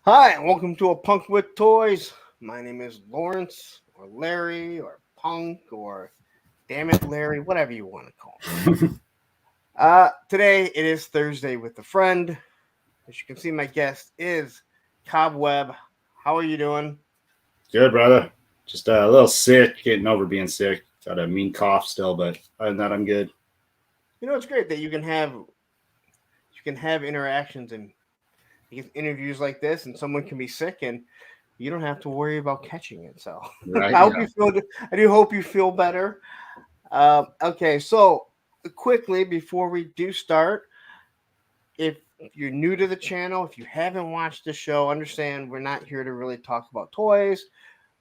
Hi, and welcome to a Punk with Toys. My name is Lawrence, or Larry, or Punk, or Damn it, Larry, whatever you want to call me. Today it is Thursday with a friend. As you can see, my guest is Cob Web. How are you doing? Good, brother. Just a little sick, getting over being sick. Got a mean cough still, but other than that, I'm good. It's great that you can have interactions and you get interviews like this, and someone can be sick, and you don't have to worry about catching it. So Right? I hope Yeah. you feel. I do hope you feel better. Okay, so quickly before we do start, if you're new to the channel, if you haven't watched the show, understand we're not here to really talk about toys.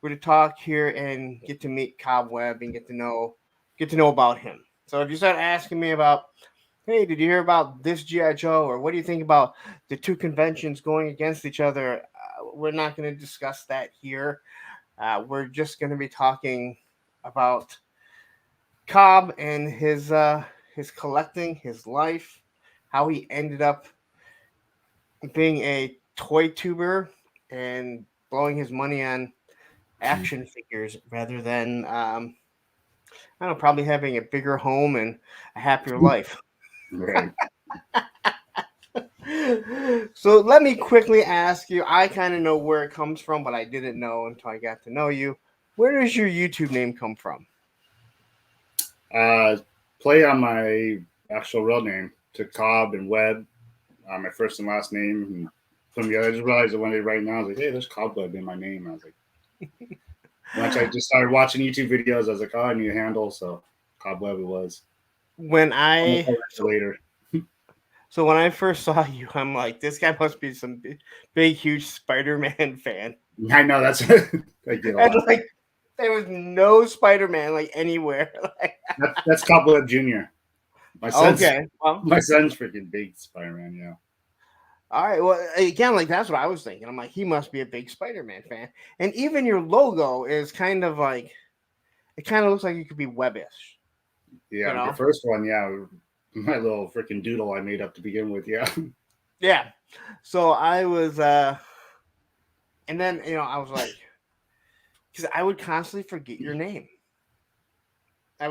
We're to talk here and get to meet Cob Web and get to know about him. So if you start asking me about, hey, did you hear about this GI Joe, or what do you think about the two conventions going against each other? We're not going to discuss that here. We're just going to be talking about Cobb and his collecting, his life, how he ended up being a toy tuber and blowing his money on action figures rather than I don't know, probably having a bigger home and a happier life. Right. So let me quickly ask you. I kind of know where it comes from, but I didn't know until I got to know you. Where does your YouTube name come from? Uh, Play on my actual real name to Cobb and Webb, my first and last name, and put them together. I just realized that one day right now, I was like, hey, there's Cobb Web in my name. I was like, once I just started watching YouTube videos, I was like, oh, I need a handle. So Cobb Web it was. When Almost I so later. so when I first saw you, I'm like, this guy must be some big huge Spider-Man fan. I know that's I get a And lot. like, there was no Spider-Man like anywhere. Like, That's Cobb Web Junior. My son's okay, well, my son's freaking big Spider-Man. Yeah. all right. Well, again, like that's what I was thinking. I'm like, he must be a big Spider-Man fan. And even your logo is kind of like, it kind of looks like it could be webbish, you Yeah, the know? first one, yeah, my little freaking doodle I made up to begin with, yeah. Yeah. So I was, and then I was like, because I would constantly forget your name. I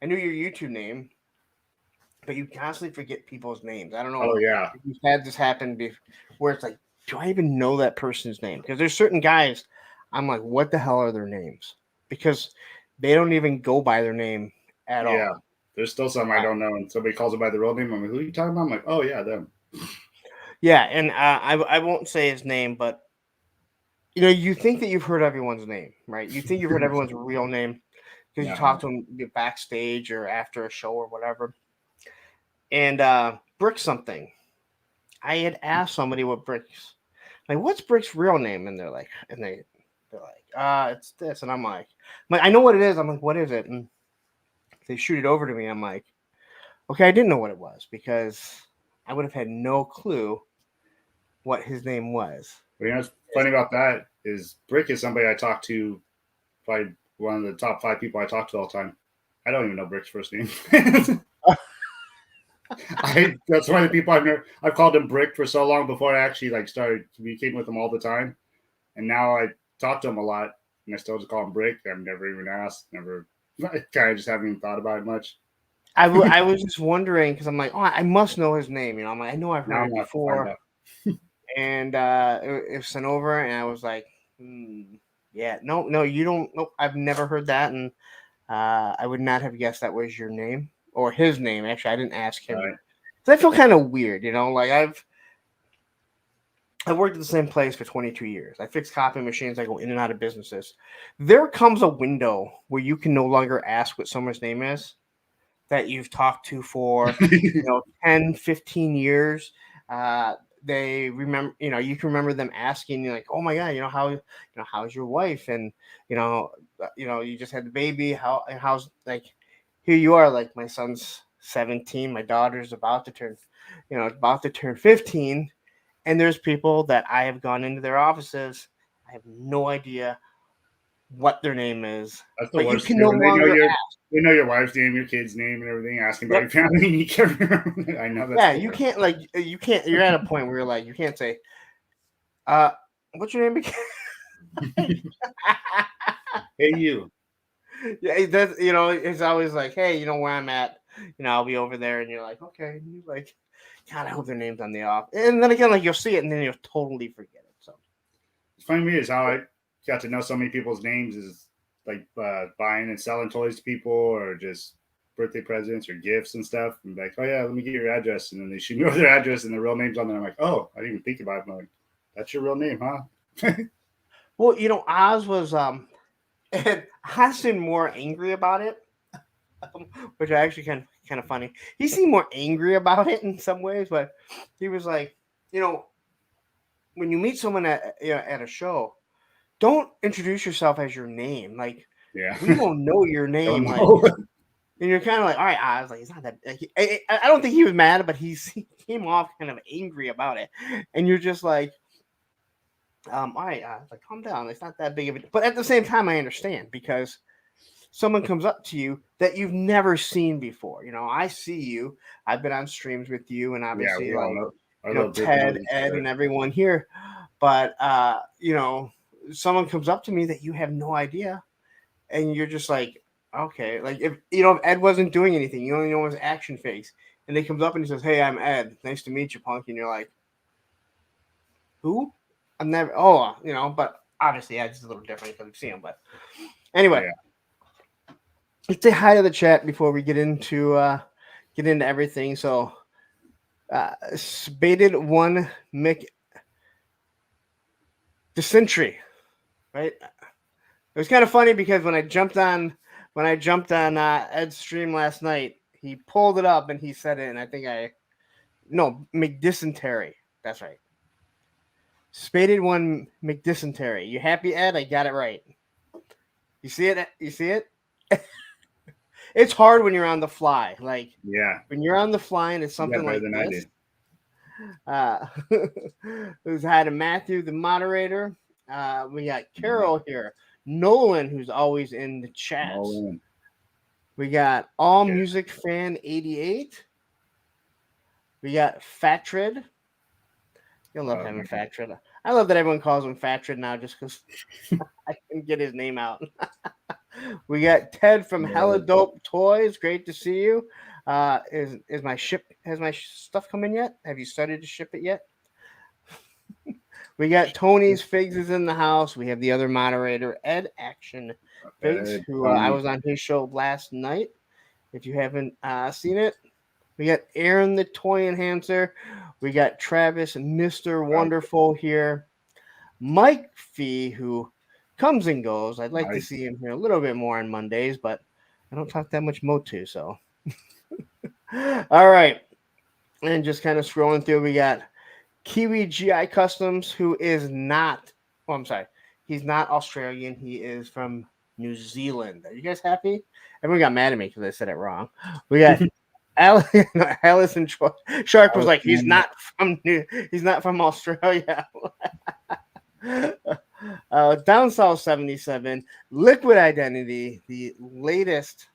knew your YouTube name, but you constantly forget people's names. I don't know Oh yeah, if you've had this happen where it's like, do I even know that person's name? Because there's certain guys, I'm like, what the hell are their names? Because they don't even go by their name at yeah. all. There's still some I Uh, don't know, and somebody calls it by the real name. I'm like, who are you talking about? I'm like, oh yeah, them. yeah, and I won't say his name, but you think that you've heard everyone's name, right? You think you've heard everyone's real name because you No, talk to them backstage or after a show or whatever. And Brick something. I had asked somebody what Brick's like. What's Brick's real name? And they're like, it's this, and I'm like, I know what it is. I'm like, what is it? And they shoot it over to me. I'm like, okay, I didn't know what it was because I would have had no clue what his name was. but you know what's funny about that is Brick is somebody I talk to, probably one of the top 5 people I talk to all the time. I don't even know Brick's first name. I That's one of the people I've called him Brick for so long before I actually like started communicating with him all the time, and now I talk to him a lot, and I still just call him Brick. I've never even asked, never. I kind of just haven't even thought about it much. I was just wondering because I'm like, oh, I must know his name. I'm like, I know I've Now heard I'm it gonna have to find before, out. and it was sent over, and I was like, yeah, no, no, you don't. Nope, I've never heard that, and I would not have guessed that was your name or his name. Actually, I didn't ask him. Right. 'Cause I feel kind of weird, like I've worked at the same place for 22 years. I fix copy machines. I go in and out of businesses. There comes a window where you can no longer ask what someone's name is that you've talked to for 10, 15 years. uh they remember, you can remember them asking you like, oh my god, how's your wife, and you just had the baby, how's, like, here you are, like, my son's 17, my daughter's about to turn 15, and there's people that I have gone into their offices, I have no idea what their name is, That's the but you worst can too. no When longer ask. they know your wife's name, your kid's name, and everything, asking about Yep. your family, and you can't remember. I know that's Yeah, the you worst. can't, like, you can't. You're at a point where you're like, you can't say, Uh, what's your name again? Hey, you. Yeah, it does. You know, it's always like, hey, you know where I'm at. You know, I'll be over there, and you're like, okay. And you're like, God, I hope their name's on the off. And then again, like you'll see it, and then you'll totally forget it. So It's funny to me is how I got to know so many people's names is like buying and selling toys to people or just birthday presents or gifts and stuff. And like, oh yeah, let me get your address, and then they shoot me over their address and their real names on there. I'm like, oh, I didn't even think about it. I'm like, that's your real name, huh? well, you know, Oz was and Oz seemed more angry about it, which I actually kind of funny. He seemed more angry about it in some ways, but he was like, you know, when you meet someone at a show, don't introduce yourself as your name. Like Yeah, we don't know your don't name. Like, know. and you're kind of like, all right, I was like, it's not that. Like, I don't think he was mad, but he came off kind of angry about it, and you're just like, all right, like calm down. It's not that big of a. But at the same time, I understand because someone comes up to you that you've never seen before. You know, I see you. I've been on streams with you, and Yeah, obviously, we all like know our you know, little group Ted, knows each Ed, other. and everyone here. But you know, someone comes up to me that you have no idea, and you're just like, okay, like if you know if Ed wasn't doing anything, you only know his action face, and he comes up and he says, "Hey, I'm Ed. Nice to meet you, punk." And you're like, "Who? I'm never." Oh, you know, but obviously Ed's a little different because we've seen him. But anyway, Yeah, let's say hi to the chat before we get into everything. So, Spaded one Mick Dysentery, right? It was kind of funny because when I jumped on Ed's stream last night, he pulled it up and he said it, and I think no McDysentery. That's right. Spaded one McDysentery. You happy, Ed? I got it right. You see it? You see it? It's hard when you're on the fly. Like yeah, when you're on the fly and it's you got something better like than I this. did. Who's had a Matthew, the moderator. We got Carol here. Nolan, who's always in the All chats. in. We got All Yeah, Music Fan 88. We got Fatred. You'll love having Fatred. I love that everyone calls him Fatred now just because I can get his name out. We got Ted from Hella Dope Toys. Great to see you. Is my ship has my stuff come in yet? Have you started to ship it yet? We got Tony's Figs is in the house. We have the other moderator, Ed Action Figs, who I Tony. was on his show last night. If you haven't seen it, we got Aaron the Toy Enhancer. We got Travis, Mr. Wonderful here. Mike Fee, who comes and goes. I'd like to Nice. see him here a little bit more on Mondays, but I don't talk that much Motu, so. All right. And just kind of scrolling through, we got Kiwi GI Customs, who is not, oh, I'm sorry, he's not Australian. He is from New Zealand. Are you guys happy? Everyone got mad at me because I said it wrong. We got Allison Shark was like, he's not from Australia. Down South 77, Liquid Identity, the latest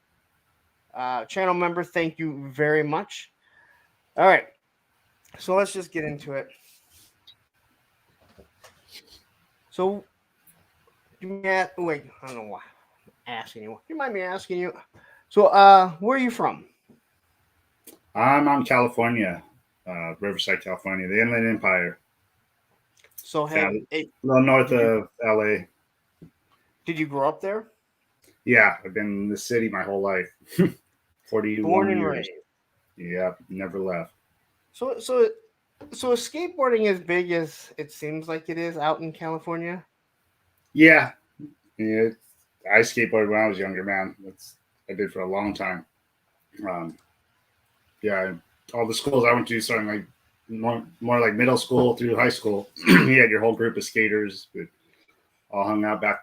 channel member. Thank you very much. All right. So let's just get into it. So, wait, I don't know why I'm asking you. You mind me asking you? So, where are you from? I'm on California, Riverside, California, the Inland Empire. So, A little north of LA. Did you grow up there? Yeah, I've been in the city my whole life. 41 Born and years. raised. Yeah, never left. So is skateboarding as big as it seems like it is out in California? Yeah, yeah. I skateboarded when I was younger, man. I did for a long time. Um, yeah, all the schools I went to, starting like more like middle school through high school, you had your whole group of skaters that all hung out back.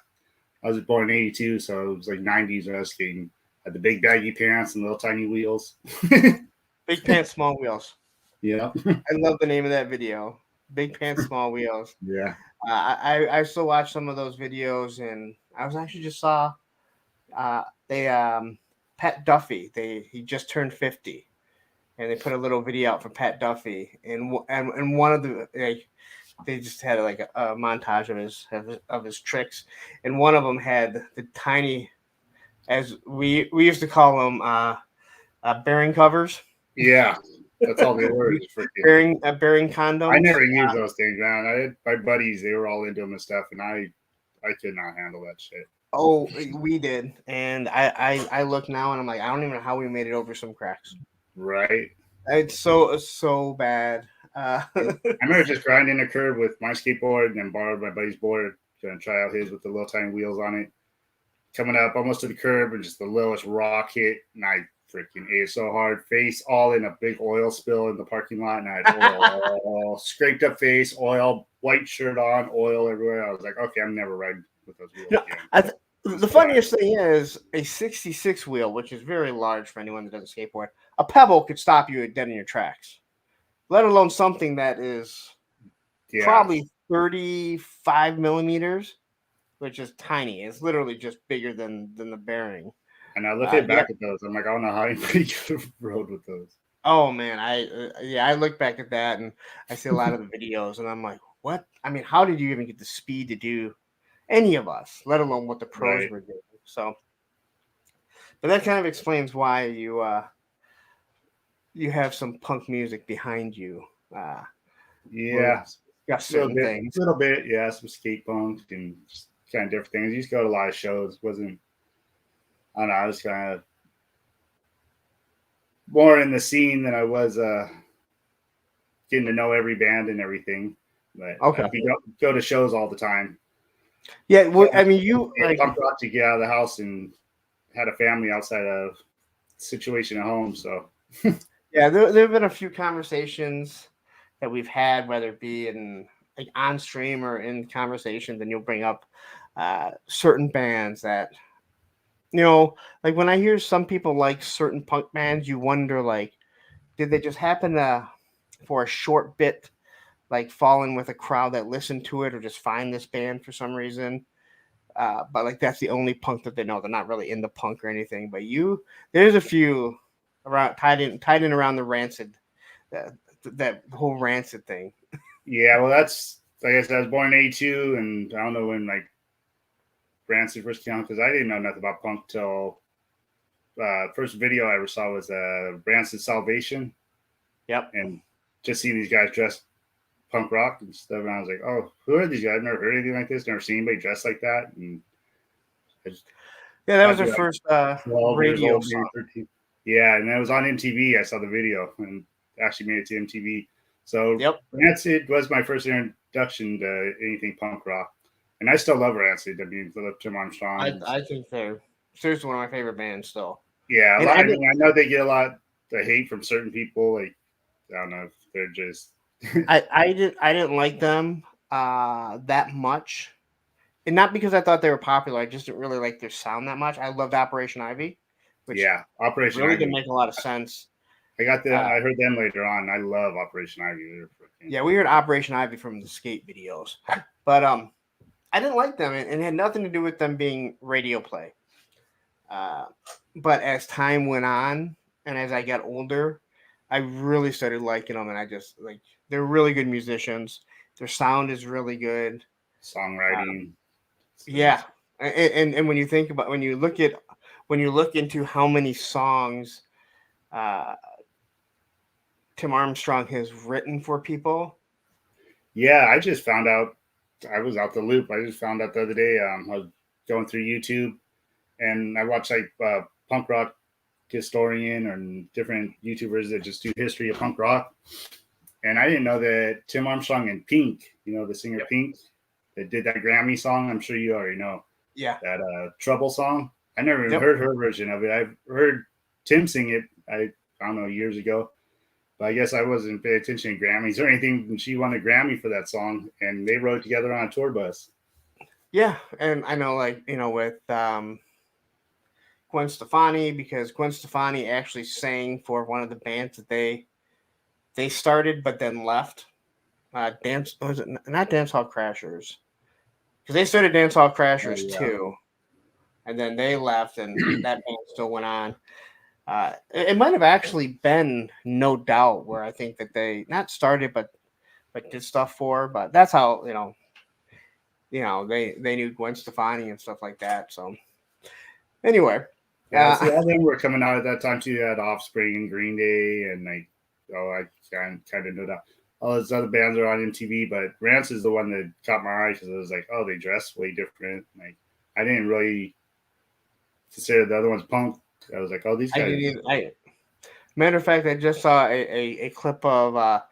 I was born in '82, so it was like '90s when I was skating. Had the big baggy pants and little tiny wheels. Big Pants, Small Wheels. Yeah, I love the name of that video. Big Pants, Small Wheels. yeah. I still watch some of those videos, and I was actually just saw they Pat Duffy. He just turned 50, and they put a little video out for Pat Duffy, and one of the they just had like a montage of his tricks, and one of them had the tiny, as we used to call them, bearing covers. Yeah, that's all they were. Just freaking bearing condoms. I never used those things, man. I had my buddies; they were all into them and stuff, and I could not handle that shit. Oh, we did, and I look now and I'm like, I don't even know how we made it over some cracks. Right. It's so bad. I remember just grinding a curb with my skateboard and then borrowed my buddy's board, gonna try out his with the little tiny wheels on it. Coming up almost to the curb and just the lowest rock hit, and I freaking ate so hard, face all in a big oil spill in the parking lot, and I had oil, scraped up face, oil, white shirt on, oil everywhere. I was like, okay, I'm never riding with those wheels again. The funniest thing is a 66 wheel, which is very large for anyone that doesn't skateboard. A pebble could stop you dead in your tracks, let alone something that is probably 35 millimeters, which is tiny. It's literally just bigger than the bearing. And I look back at those. I'm like, I don't know how anybody could have rode with those. Oh man, I look back at that and I see a lot of the videos, and I'm like, what? I mean, how did you even get the speed to do any of us, let alone what the pros were doing? So, but that kind of explains why you have some punk music behind you. Yeah, certain things. A little bit, yeah, some skate punk and just kind of different things. You used to go to a lot of shows. I don't know, I was kind of more in the scene than I was getting to know every band and everything. But you go to shows all the time. Yeah, well, I mean, you punk rock to get out of the house and had a family outside of situation at home. So yeah, there have been a few conversations that we've had, whether it be in like on stream or in conversations, and you'll bring up certain bands that, you know, like when I hear some people like certain punk bands, you wonder, like, did they just happen to, for a short bit, like fall in with a crowd that listened to it, or just find this band for some reason? But like that's the only punk that they know. They're not really into punk or anything. But there's a few around tied in around the Rancid, that whole Rancid thing. Yeah, well, that's, like I said, I was born in '82, and I don't know when like Rancid first came out, because I didn't know nothing about punk till first video I ever saw was Rancid Salvation. Yep. And just seeing these guys dressed punk rock and stuff, and I was like, oh, who are these guys? I've never heard anything like this, never seen anybody dressed like that. And that was their first radio song. Yeah, and it was on MTV. I saw the video and actually made it to MTV. So Rancid was my first introduction to anything punk rock. And I still love Rancid. I mean, I love Tim Armstrong. I think they're seriously one of my favorite bands still. Yeah, I know they get a lot of hate from certain people. Like, I don't know if they're just. I didn't like them that much, and not because I thought they were popular. I just didn't really like their sound that much. I loved Operation Ivy, which Operation really Ivy didn't make a lot of sense. I heard them later on. I love Operation Ivy. Yeah, we heard Operation Ivy from the skate videos, but I didn't like them, and it had nothing to do with them being radio play. But as time went on, and as I got older, I really started liking them, and I just like, they're really good musicians. Their sound is really good. Songwriting. Yeah. And when you think about, when you look into how many songs Tim Armstrong has written for people. Yeah, I just found out, I was out the loop. I just found out the other day, I was going through YouTube and I watched like punk rock historian and different YouTubers that just do history of punk rock. And I didn't know that Tim Armstrong and Pink, you know, the singer Pink, that did that Grammy song. I'm sure you already know. Yeah. That Trouble song. I never even heard her version of it. I've heard Tim sing it, I don't know, years ago. But I guess I wasn't paying attention to Grammys or anything. And she won a Grammy for that song. And they rode together on a tour bus. Yeah. And I know, like, you know, with Gwen Stefani, because Gwen Stefani actually sang for one of the bands that they started but then left. Not Dance Hall Crashers, because they started Dance Hall Crashers too, and then they left, and that band still went on. It might have actually been No Doubt, where I think that they not started, but did stuff for. But that's how they knew Gwen Stefani and stuff like that. So anyway, Yeah, see, all them were coming out at that time too. You had Offspring and Green Day, and like, oh, I kind of know that all those other bands are on MTV, but Rance is the one that caught my eye because it was like, oh, they dress way different. Like, I didn't really consider the other ones punk. I was like, oh, these I guys. didn't even. Matter of fact, I just saw a clip of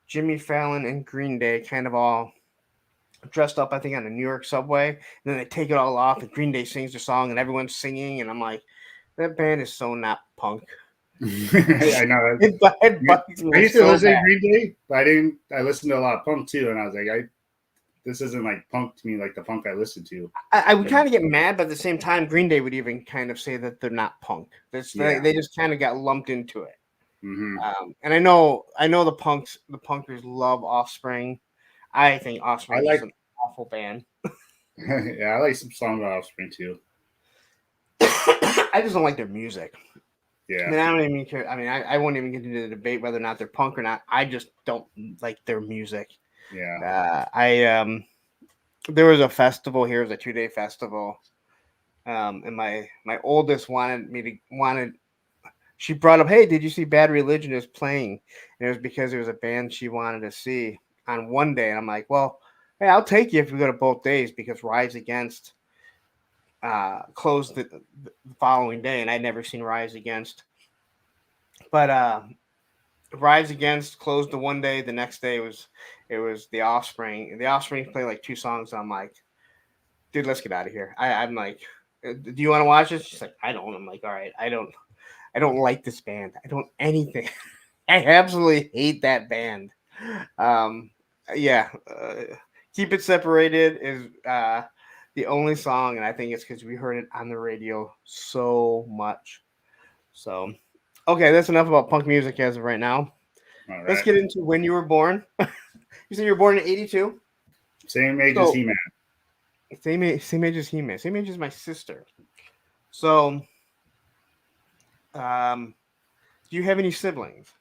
Jimmy Fallon and Green Day kind of all dressed up, I think, on a New York subway. And then they take it all off, and Green Day sings their song, and everyone's singing. And I'm like, that band is so not punk. I know. It bugs I me used to so listen bad. to Green Day, but I didn't. I listened to a lot of punk too, and I was like, this isn't like punk to me, like the punk I listened to. I would kind of get mad, but at the same time, Green Day would even kind of say that they're not punk. They just kind of got lumped into it. Mm-hmm. And I know the punkers love Offspring. I think I Offspring is like. an awful band. Yeah, I like some songs about Offspring too. I just don't like their music. Yeah. I mean, I don't even care. I mean, I won't even get into the debate whether or not they're punk or not. I just don't like their music. Yeah. There was a festival here. It was a 2-day festival. And my oldest she brought up, hey, did you see Bad Religion is playing? And it was because it was a band she wanted to see on one day. And I'm like, well, hey, I'll take you if we go to both days, because Rise Against closed the following day, and I'd never seen Rise Against. But Rise Against closed the one day. The next day it was The Offspring. The Offspring played like 2 songs. And I'm like, dude, let's get out of here. I'm like, do you want to watch this? She's like, I don't. I'm like, all right, I don't like this band. I don't anything. I absolutely hate that band. Yeah, Keep It Separated is the only song, and I think it's because we heard it on the radio so much. So, okay, that's enough about punk music as of right now. All right. Let's get into when you were born. You said you were born in 82? Same age as He-Man. Same age as He-Man. Same age as my sister. So, do you have any siblings?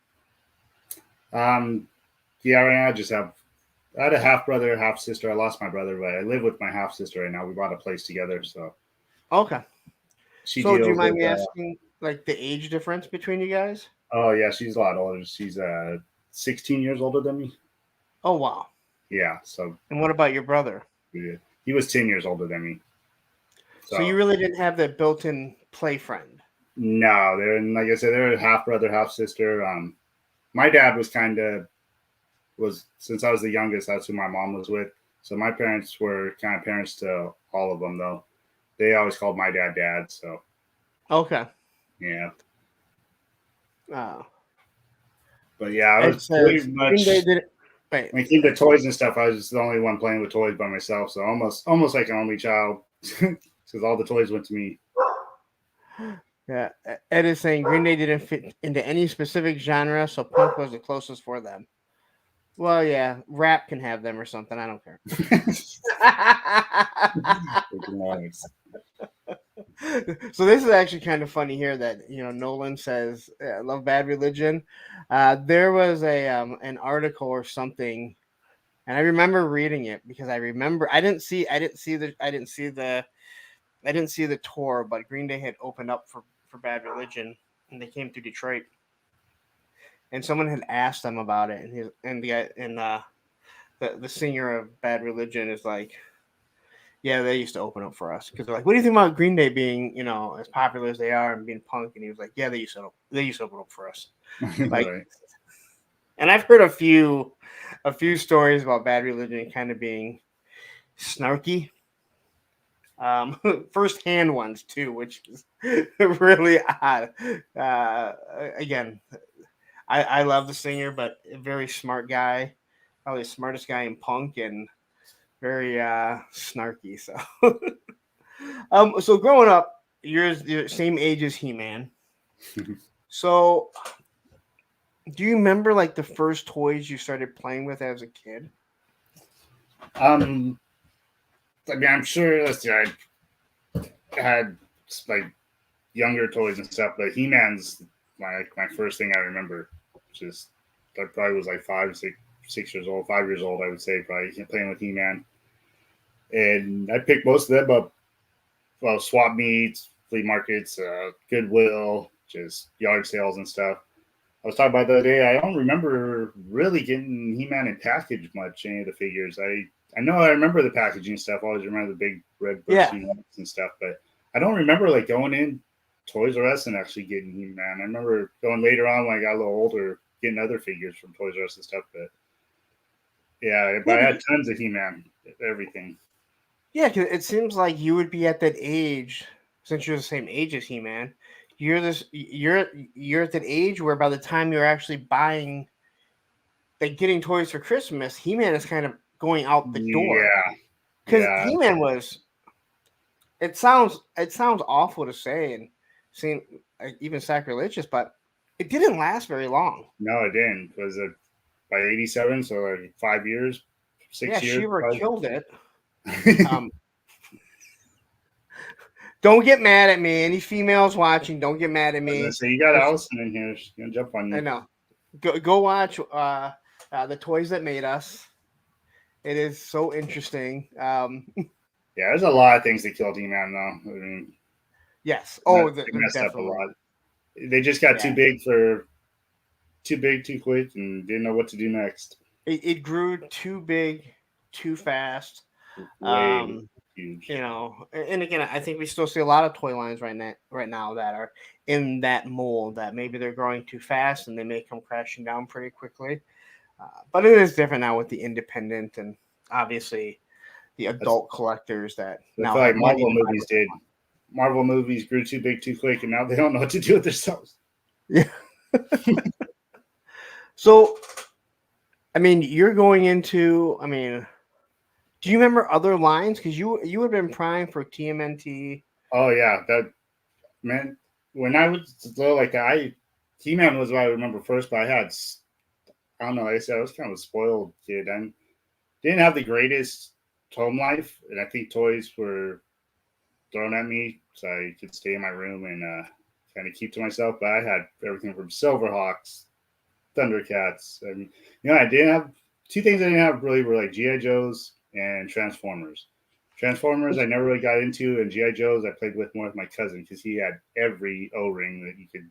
Yeah, right now I had a half brother, half sister. I lost my brother, but I live with my half sister right now. We bought a place together, so Okay. she So, do you deals mind with. me asking, like, the age difference between you guys? Oh yeah, she's a lot older. She's 16 years older than me. Oh, wow. Yeah, so. And what about your brother? He was 10 years older than me. So you really didn't have that built-in play friend? No, they're, like I said, they're half brother, half sister. My dad was since I was the youngest, that's who my mom was with. So my parents were kind of parents to all of them, though. They always called my dad dad. So. Okay. Yeah. Oh. But yeah, I was pretty much. When it came to toys and stuff, I was the only one playing with toys by myself. So almost like an only child, because all the toys went to me. Yeah, Ed is saying Green Day didn't fit into any specific genre, so punk was the closest for them. Well, yeah, rap can have them or something. I don't care. So this is actually kind of funny here that Nolan says I love Bad Religion. There was an article or something, and I remember reading it because I didn't see the tour, but Green Day had opened up for Bad Religion, and they came to Detroit, and someone had asked them about it, and the singer of Bad Religion is like, yeah, they used to open up for us, because they're like, what do you think about Green Day being as popular as they are and being punk? And he was like, yeah, they used to open up for us. Like, right. And I've heard a few stories about Bad Religion kind of being snarky. First-hand ones too, which is really odd. Again, I love the singer, but a very smart guy, probably the smartest guy in punk, and very snarky. So, so growing up, you're the same age as He-Man. So, do you remember like the first toys you started playing with as a kid? I mean, I'm sure. Let's see. I had like younger toys and stuff, but He-Man's my first thing I remember. Just I probably was like 6 years old, 5 years old, I would say, probably playing with He-Man. And I picked most of them up, well, swap meets, flea markets, Goodwill, just yard sales and stuff. I was talking about the other day. I don't remember really getting He-Man in package much. Any of the figures. I know I remember the packaging stuff. I always remember the big red bursting ones and stuff. But I don't remember like going in Toys R Us and actually getting He-Man. I remember going later on when I got a little older, getting other figures from Toys R Us and stuff. But yeah, but I had tons of He-Man, everything. Yeah, because it seems like you would be at that age, since you're the same age as He-Man. You're at that age where by the time you're actually buying, like getting toys for Christmas, He-Man is kind of going out the door. Yeah, Because yeah. He-Man was. It sounds awful to say and seem like even sacrilegious, but it didn't last very long. No, it didn't. Was it by '87? So like 5 years, Yeah, 6 years. Shiva killed it. Don't get mad at me. Any females watching, don't get mad at me. So you got Allison in here. She's gonna jump on you. I know. Go watch the Toys That Made Us. It is so interesting. Yeah, there's a lot of things that killed He-Man, though. I mean, yes. they Oh, messed definitely. up a lot. They just got too big, too quick, and didn't know what to do next. It grew too big, too fast. Way huge. You know, and again, I think we still see a lot of toy lines right now that are in that mold that maybe they're growing too fast and they may come crashing down pretty quickly. But it is different now with the independent and obviously the adult collectors that now like have money. Marvel movies did. Marvel movies grew too big too quick, and now they don't know what to do with themselves. Yeah. So, I mean, you're going into. I mean, do you remember other lines? Because you have been primed for TMNT. Oh yeah, that man. When I was little like that, He-Man was what I remember first, but I don't know. Like I said, I was kind of a spoiled kid. I didn't have the greatest home life, and I think toys were thrown at me so I could stay in my room and kind of keep to myself. But I had everything from Silverhawks, Thundercats, and I didn't have two things I didn't have really were like GI Joes and Transformers. Transformers I never really got into, and GI Joes I played with more with my cousin because he had every O-ring that you could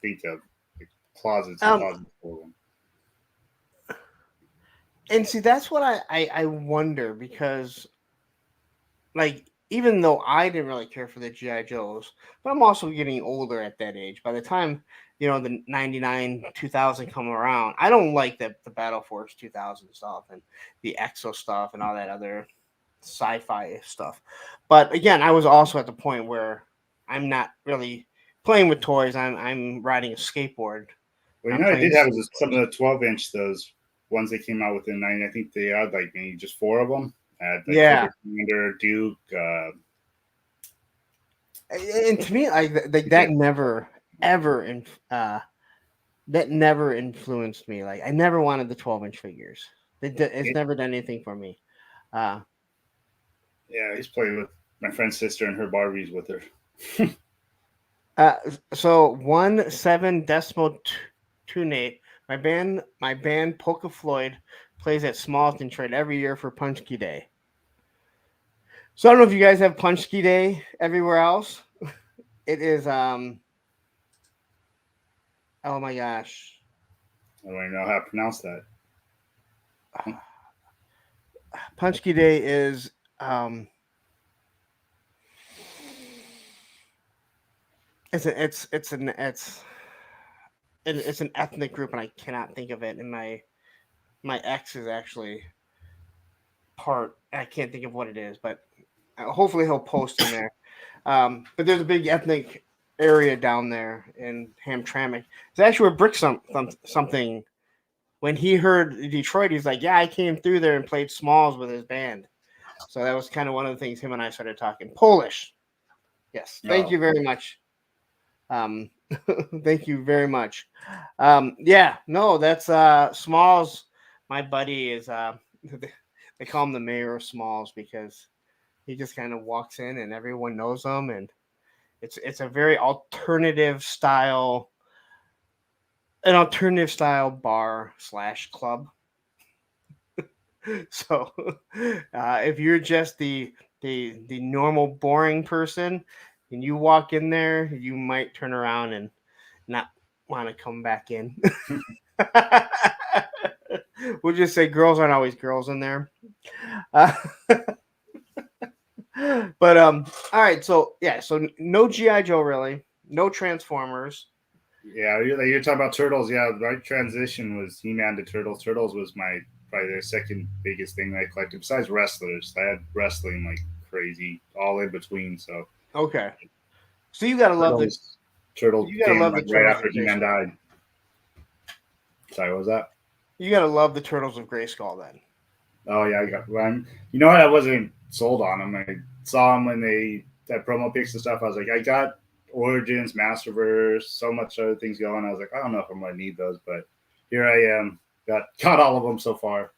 think of, like closets and closets full of them. And see, that's what I wonder because, like, even though I didn't really care for the GI Joes, but I'm also getting older at that age. By the time the 99 2000 come around, I don't like the Battle Force 2000 stuff and the Exo stuff and all that other sci-fi stuff. But again, I was also at the point where I'm not really playing with toys. I'm riding a skateboard. Well, I did have some of the 12-inch, those ones that came out within 90. I think they had like maybe just 4 of them. Had like Cobra Commander, Duke. And to me, that never ever that never influenced me. Like I never wanted the 12-inch figures. It's never done anything for me. Yeah, I used to play with my friend's sister and her Barbies with her. So 17.28. My band Polka Floyd plays at Small Detroit every year for Punchki Day. So I don't know if you guys have Punchki Day everywhere else. It is oh my gosh. I don't even know how to pronounce that. Punchki Day is it's an ethnic group and I cannot think of it, and my ex is actually part. I can't think of what it is, but hopefully he'll post in there. But there's a big ethnic area down there in Hamtramck. It's actually where Brick something. When he heard Detroit, he's like, "Yeah, I came through there and played Smalls with his band." So that was kind of one of the things him and I started talking. Polish. Yes. Thank you very much. Thank you very much. Yeah, no, that's Smalls. My buddy is they call him the mayor of Smalls because he just kind of walks in and everyone knows him, and It's a very an alternative style bar / club. So if you're just the normal boring person and you walk in there, you might turn around and not want to come back in. We'll just say girls aren't always girls in there. Uh, but all right, so yeah, so no GI Joe really, no Transformers. Yeah, you're talking about Turtles. Yeah, my transition was He-Man to Turtles. Turtles was my probably the second biggest thing I collected besides wrestlers. I had wrestling like crazy, all in between. So Okay, so you gotta love the Turtles you gotta came love the like right Turtles of after He-Man Grayskull. died. Sorry, what was that? You gotta love the Turtles of Grayskull then. Oh yeah, I got one. You know what? I wasn't sold on them. I saw them when they that promo pics and stuff. I was like, I got Origins, Masterverse, so much other things going. I was like, I don't know if I'm gonna need those, but here I am. Got all of them so far.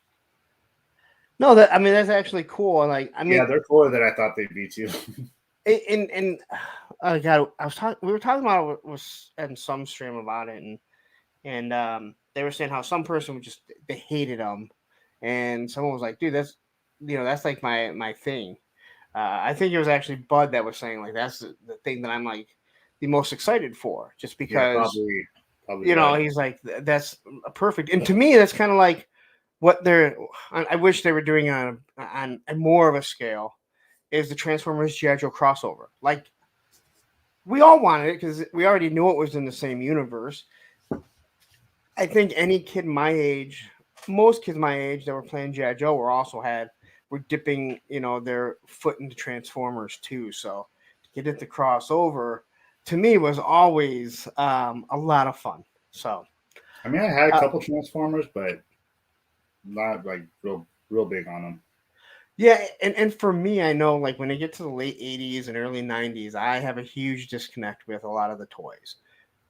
No, that I mean that's actually cool. Like I Yeah, mean, they're cooler than I thought they'd be too. and God, I was talking. We were talking about it was in some stream about it, and they were saying how some person would just they hated them, and someone was like, "Dude, that's like my thing." I think it was actually Bud that was saying like that's the thing that I'm like the most excited for, just Yeah, because probably what. he's like that's perfect, and to me that's kind of like what they're. I wish they were doing on more of a scale is the Transformers GI Joe crossover. Like we all wanted it because we already knew it was in the same universe. I think any kid my age, most kids my age that were playing GI Joe were dipping their foot into Transformers too. So to get it to crossover to me was always a lot of fun. So I mean, I had a uh, couple Transformers, but not like real big on them. yeah, and for me, I know like when I get to the late '80s and early '90s, I have a huge disconnect with a lot of the toys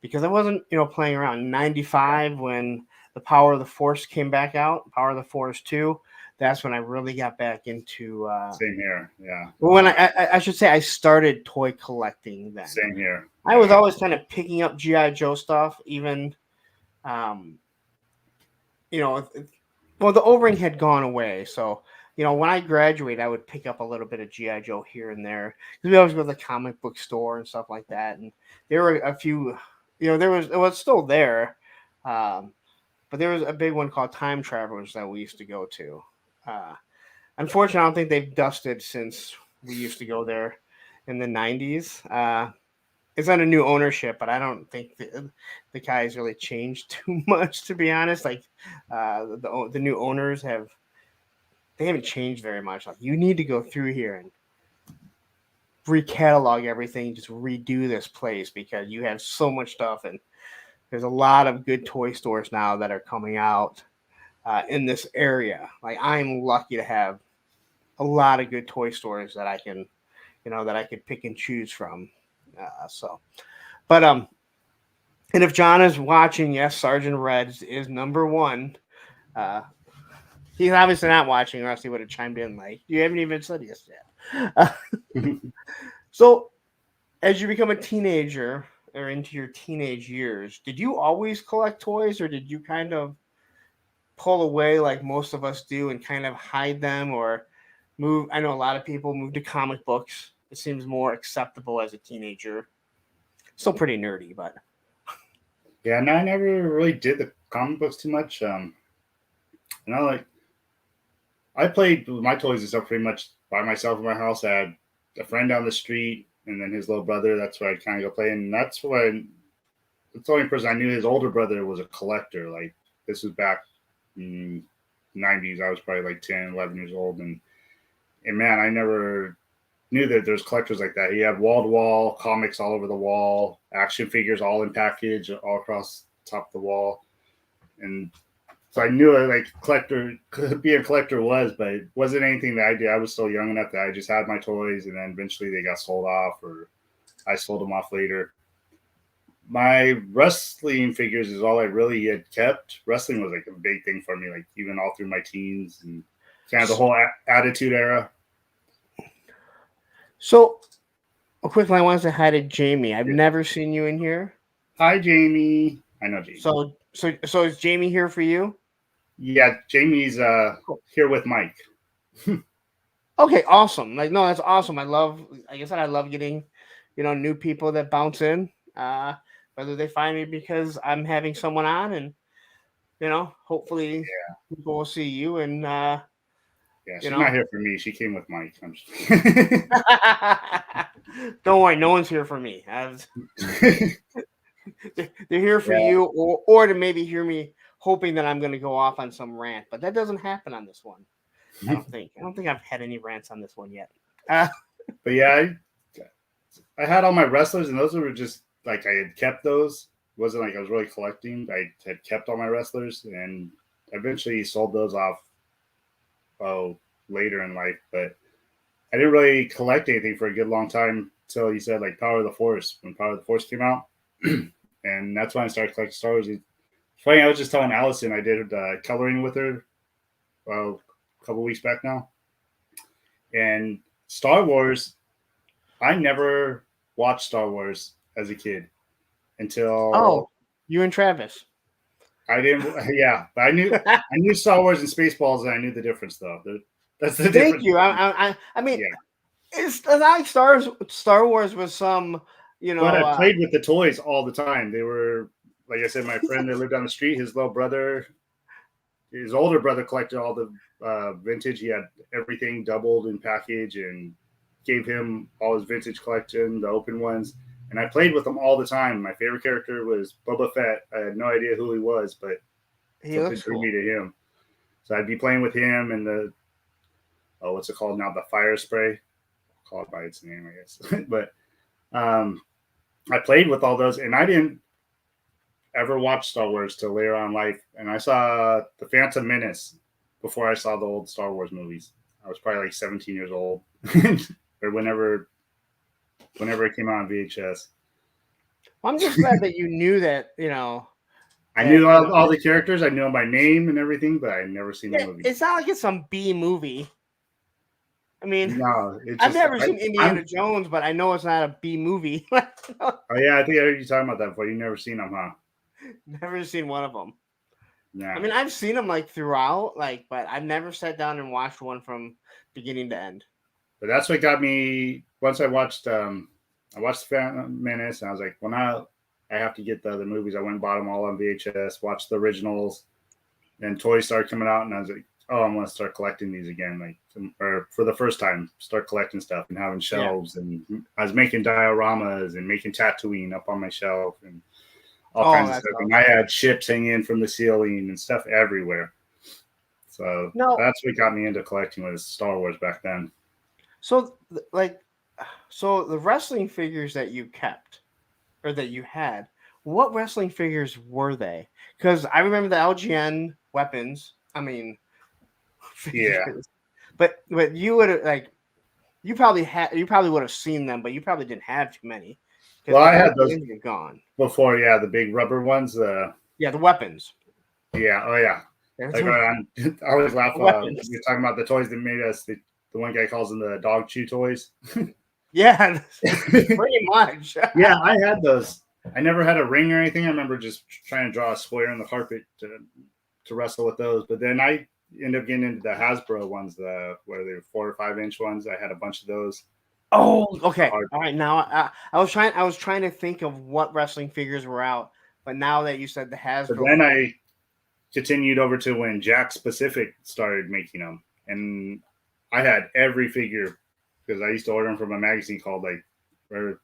because I wasn't playing around in '95 when the Power of the Force came back out, Power of the Force 2. That's when I really got back into. Same here. Yeah. Well, when I should say I started toy collecting then. Same here. I was Yeah. always kind of picking up GI Joe stuff, even um, you know, well, the O-ring had gone away, so when I graduated, I would pick up a little bit of GI Joe here and there because we always go to the comic book store and stuff like that. And there were a few, it was still there, um, but there was a big one called Time Travelers that we used to go to. Uh, Unfortunately, I don't think they've dusted since we used to go there in the '90s. It's under new ownership, but I don't think the guys really changed too much, to be honest. Like the new owners they haven't changed very much. Like you need to go through here and recatalog everything, just redo this place because you have so much stuff, and there's a lot of good toy stores now that are coming out in this area. Like I'm lucky to have a lot of good toy stores that I can, that I could pick and choose from. But and if John is watching, yes, Sergeant Red is number one. Uh, he's obviously not watching, or else he would have chimed in. Like, you haven't even said yes yet. So, as you become a teenager or into your teenage years, did you always collect toys, or did you kind of pull away like most of us do and kind of hide them, or move? I know a lot of people move to comic books. It seems more acceptable as a teenager. Still pretty nerdy, but Yeah, no, I never really did the comic books too much. Like I played with my toys and stuff pretty much by myself in my house. I had a friend down the street, and then his little brother. That's where I'd kind of go play, and that's when it's the only person I knew. His older brother was a collector. Like this was back in '90s. I was probably like 10, 11 years old, and man, I never knew that there's collectors like that. He had wall to wall comics all over the wall, action figures all in package all across the top of the wall, and so I knew like collector being a collector was, but it wasn't anything that I did. I was still young enough that I just had my toys, and then eventually they got sold off, or I sold them off later. My wrestling figures is all I really had kept. Wrestling was like a big thing for me, like even all through my teens and kind of the whole attitude era. so quickly, I want to say hi to Jamie. I've Yeah. never seen you in here. Hi, Jamie. I know Jamie. So is Jamie here for you? Yeah, Jamie's Cool. here with Mike. Okay, awesome. Like, no, that's awesome. Like I said, I love getting, new people that bounce in. Whether they find me because I'm having someone on, and hopefully people will see you and Yeah, you she's not know. here for me. She came with Mike. I'm just... Don't worry, no one's here for me. They're here for Yeah. you, or to maybe hear me hoping that I'm going to go off on some rant, but that doesn't happen on this one. I don't think. I don't think I've had any rants on this one yet. Uh, But yeah, I had all my wrestlers, and those were just like I had kept those. It wasn't like I was really collecting. I had kept all my wrestlers, and eventually sold those off. Oh, later in life, but I didn't really collect anything for a good long time until you said like Power of the Force when Power of the Force came out, and that's when I started collecting Star Wars. It's funny, I was just telling Allison I did coloring with her a couple weeks back now, and Star Wars. I never watched Star Wars as a kid until oh, you and Travis. I didn't. Yeah, but I knew Star Wars and Spaceballs, and I knew the difference though. That's the Thank difference. you. I mean, Yeah. it's not like Star Wars was some, But I played with the toys all the time. They were, like I said, my friend that lived down the street, his little brother, his older brother collected all the vintage. He had everything doubled in package and gave him all his vintage collection, the open ones. And I played with them all the time. My favorite character was Boba Fett. I had no idea who he was, but he something looks drew cool. me to him. So I'd be playing with him and what's it called now? The fire spray. I'll call it by its name, I guess. But um, I played with all those, and I didn't ever watch Star Wars till later on in life. And I saw The Phantom Menace before I saw the old Star Wars movies. I was probably like 17 years old, or whenever it came out on VHS. Well, I'm just glad that you knew that. I That knew all the characters. I knew them by name and everything, but I had never seen the movie. it's not like it's some B movie. I mean, No, it's I've just never seen Indiana I'm. Jones, but I know it's not a B movie. Oh yeah, I think I heard you talking about that before. You never seen them, huh? Never seen one of them. I Yeah. mean, I've seen them like throughout, but I've never sat down and watched one from beginning to end. But that's what got me. Once I watched The Phantom Menace, and I was like, well, now I have to get the other movies. I went and bought them all on VHS, watched the originals. Then toys started coming out, and I was like, oh, I'm gonna start collecting these again, or for the first time, start collecting stuff and having shelves. Yeah. And I was making dioramas and making Tatooine up on my shelf and all kinds of stuff. Awesome. And I had ships hanging from the ceiling and stuff everywhere. So that's what got me into collecting was Star Wars back then. So the wrestling figures that you kept or that you had, what wrestling figures were they? Because I remember the LGN weapons. I mean, figures. Yeah. But you would you probably would have seen them, but you probably didn't have too many. Well, I had those gone before. Yeah, the big rubber ones. The weapons. Yeah. Oh yeah. Like I always laugh when you're talking about the toys that made us. The one guy calls them the dog chew toys. Yeah, pretty much. Yeah, I had those. I never had a ring or anything. I remember just trying to draw a square in the carpet to wrestle with those. But then I ended up getting into the Hasbro ones, where they were 4 or 5 inch ones. I had a bunch of those. Oh, okay. All right. Now I was trying to think of what wrestling figures were out, but now that you said the Hasbro, but then I continued over to when Jack Specific started making them, and I had every figure because I used to order them from a magazine called the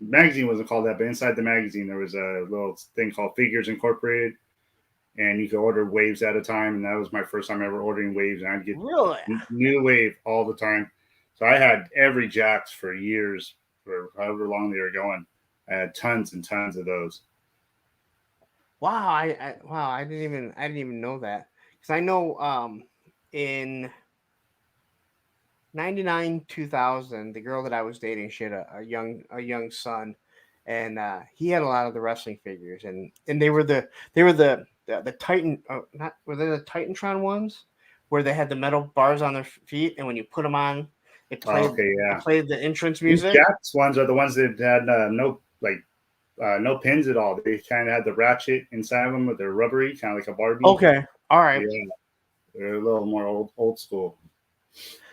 magazine wasn't called that, but inside the magazine there was a little thing called Figures Incorporated, and you could order waves at a time. And that was my first time ever ordering waves, and I'd get new wave all the time. So I had every Jax for years, for however long they were going. I had tons and tons of those. Wow, I didn't even know that, because I know in 99 2000 the girl that I was dating, she had a young son, and he had a lot of the wrestling figures, and they were the Titan, were they the Titantron ones where they had the metal bars on their feet, and when you put them on It Oh, played okay, it yeah. played the entrance These music. Jax ones are the ones that had no pins at all. They kind of had the ratchet inside of them, but they're rubbery, kind of like a Barbie. Okay, all right. Yeah, they're a little more old school.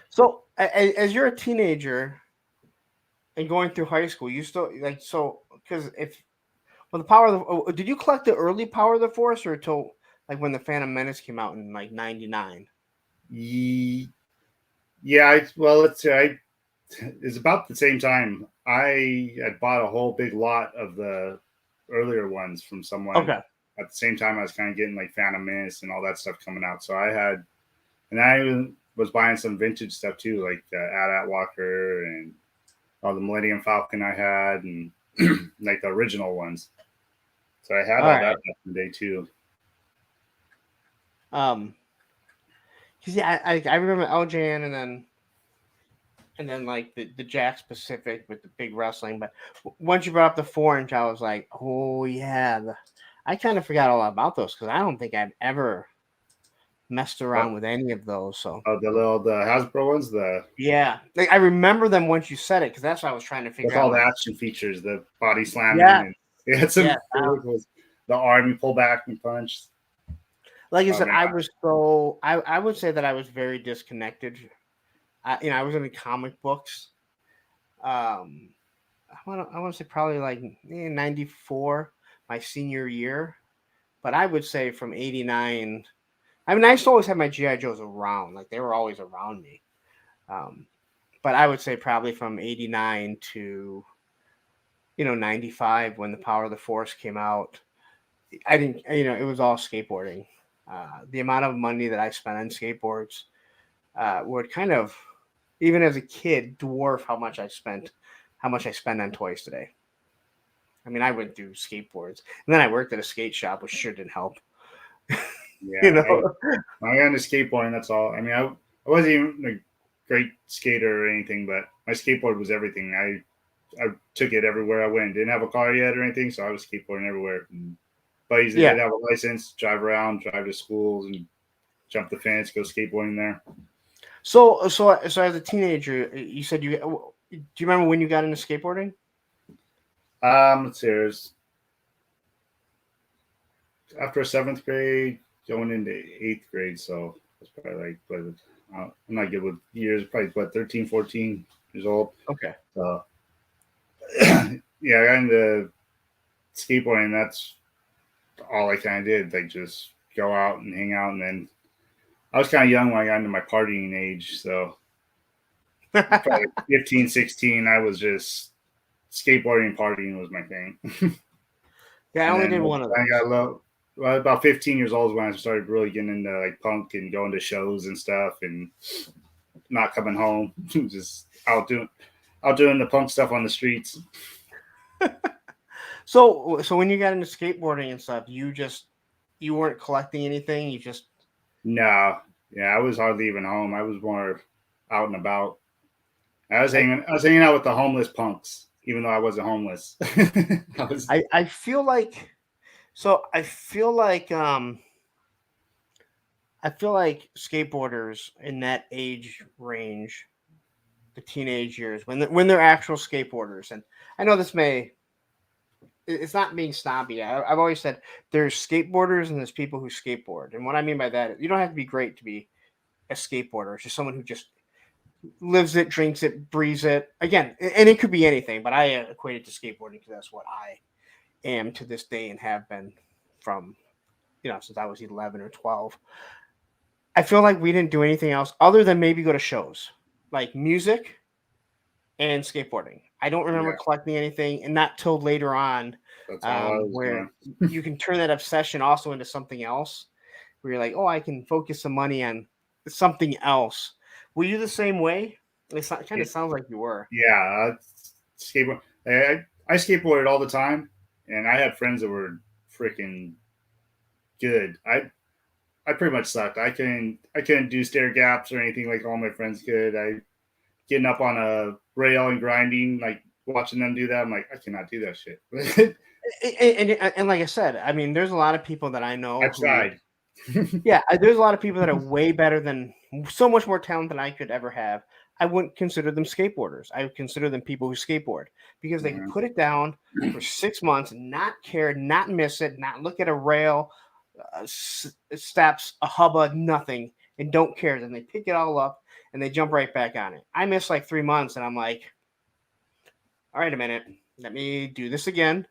So as you're a teenager and going through high school, you still like so because if well the power of did you collect the early Power of the Force or until like when the Phantom Menace came out in like '99? Yeah, well, let's say it's about the same time. I had bought a whole big lot of the earlier ones from someone Okay, at the same time I was kind of getting like Phantom Menace and all that stuff coming out. So I had, and I even was buying some vintage stuff too, like AT-AT Walker and all the Millennium Falcon I had, and like the original ones. So I had all all that right. back in the day too. Um, because yeah, I remember LJN and then like the Jack Pacific with the big wrestling. But once you brought up the 4 inch, I was like, oh yeah, I kind of forgot all about those because I don't think I've ever messed Oh, around with any of those. So the Hasbro ones, the yeah, like I remember them once you said it because that's what I was trying to with figure out. all the Like, action features, the body slamming, yeah, and it had yeah. some cool vehicles. The arm you pull back and punch. Like I Oh said, man, I would say that I was very disconnected. I was into comic books. Um, I want to say probably like '94, my senior year. But I would say from '89. I mean, I used to always have my GI Joes around, like they were always around me. Um, but I would say probably from '89 to '95 when the Power of the Force came out. I didn't, it was all skateboarding. The amount of money that I spent on skateboards would kind of, even as a kid, dwarf how much I spend on toys today. I mean, I went through skateboards, and then I worked at a skate shop, which sure didn't help. you yeah. know, I got into skateboarding. That's all. I mean, I wasn't even a great skater or anything, but my skateboard was everything. I took it everywhere I went. Didn't have a car yet or anything, so I was skateboarding everywhere. And buddies that yeah. did have a license, drive around, drive to schools, and jump the fence, go skateboarding there. So as a teenager, you said do you remember when you got into skateboarding? Let's see. It was after seventh grade, going into eighth grade, so it's probably like, but I'm not good with years. Probably what 13, 14 years old. Okay. So yeah, I got into skateboarding. That's all I kind of did. Like just go out and hang out, and then I was kind of young when I got into my partying age, so probably 15, 16, I was just skateboarding and partying was my thing. Yeah, I And only then did one of I those. got low. Well, about 15 years old is when I started really getting into like punk and going to shows and stuff, and not coming home, just out doing the punk stuff on the streets. So when you got into skateboarding and stuff, you weren't collecting anything. You just No, yeah, I was hardly even home. I was more out and about. I I was hanging out with the homeless punks, even though I wasn't homeless. I was I feel like so I feel like skateboarders in that age range, the teenage years, when they're actual skateboarders, and I know this may it's not being snobby. I've always said there's skateboarders and there's people who skateboard, and what I mean by that, you don't have to be great to be a skateboarder. It's just someone who just lives it, drinks it, breathes it. Again, and it could be anything, but I equate it to skateboarding because that's what I am to this day and have been from since I was 11 or 12. I feel like we didn't do anything else other than maybe go to shows like music and skateboarding. I don't remember yeah, collecting anything, and not till later on, that's all I was where doing. you can turn that obsession also into something else, where you're like, oh, I can focus some money on something else. Were you the same way? It kind of It, sounds like you were. yeah, skateboard. I skateboarded all the time, and I had friends that were freaking good. I pretty much sucked. I couldn't do stair gaps or anything like all my friends could. I getting up on a rail and grinding, like watching them do that. I'm like, I cannot do that shit. And like I said, I mean, there's a lot of people that I I know who tried. Yeah, there's a lot of people that are way better than so much more talent than I could ever have. I wouldn't consider them skateboarders. I would consider them people who skateboard because they can Mhm. put it down for 6 months, not care, not miss it, not look at a rail, steps, a hubba, nothing, and don't care. Then they pick it all up and they jump right back on it. I missed like 3 months, and I'm like, all right, a minute, let me do this again.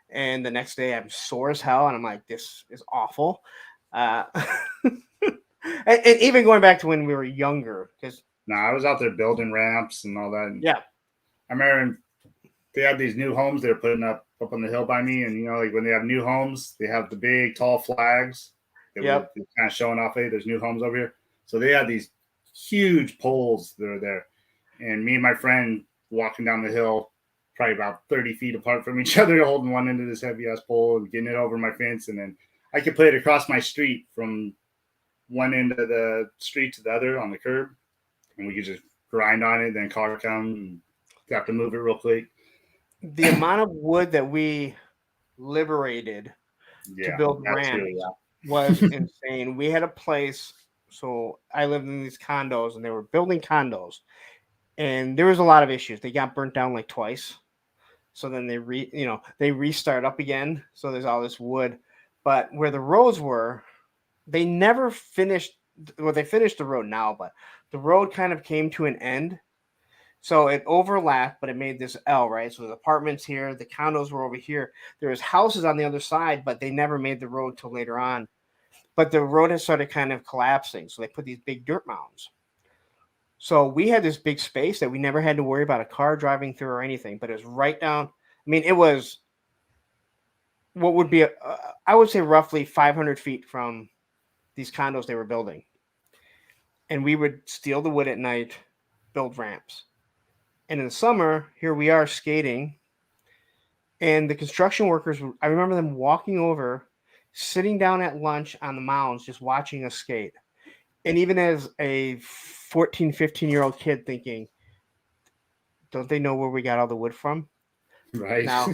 And the next day, I'm sore as hell, and I'm like, this is awful. Uh, and even going back to when we were younger, because No, I was out there building ramps and all that. And yeah, I remember they had these new homes they were putting up on the hill by me, and like when they have new homes, they have the big tall flags that were yep, kind of showing off. Hey, there's new homes over here. So they had these huge poles that were there, and me and my friend walking down the hill, probably about 30 feet apart from each other, holding one end of this heavy ass pole and getting it over my fence, and then I could put it across my street from one end of the street to the other on the curb, and we could just grind on it. Then car come and have to move it real quick. the amount of wood that we liberated to Yeah, build that too. ramps was Yeah. insane. We had a place, so I lived in these condos, and they were building condos, and there was a lot of issues. They got burnt down like twice. So then they restart up again. So there's all this wood, but where the roads were, they never finished. Well, they finished the road now, but the road kind of came to an end. So it overlapped, but it made this L, right? So the apartments here, the condos were over here. There was houses on the other side, but they never made the road till later on. But the road has started kind of collapsing, so they put these big dirt mounds. So we had this big space that we never had to worry about a car driving through or anything. But it was right down. I mean, it was what would be, I would say, roughly 500 feet from these condos they were building. And we would steal the wood at night, build ramps. And in the summer, here we are skating. And the construction workers, I remember them walking over, sitting down at lunch on the mounds, just watching us skate. And even as a 14, 15-year-old kid thinking, don't they know where we got all the wood from? Right. Now,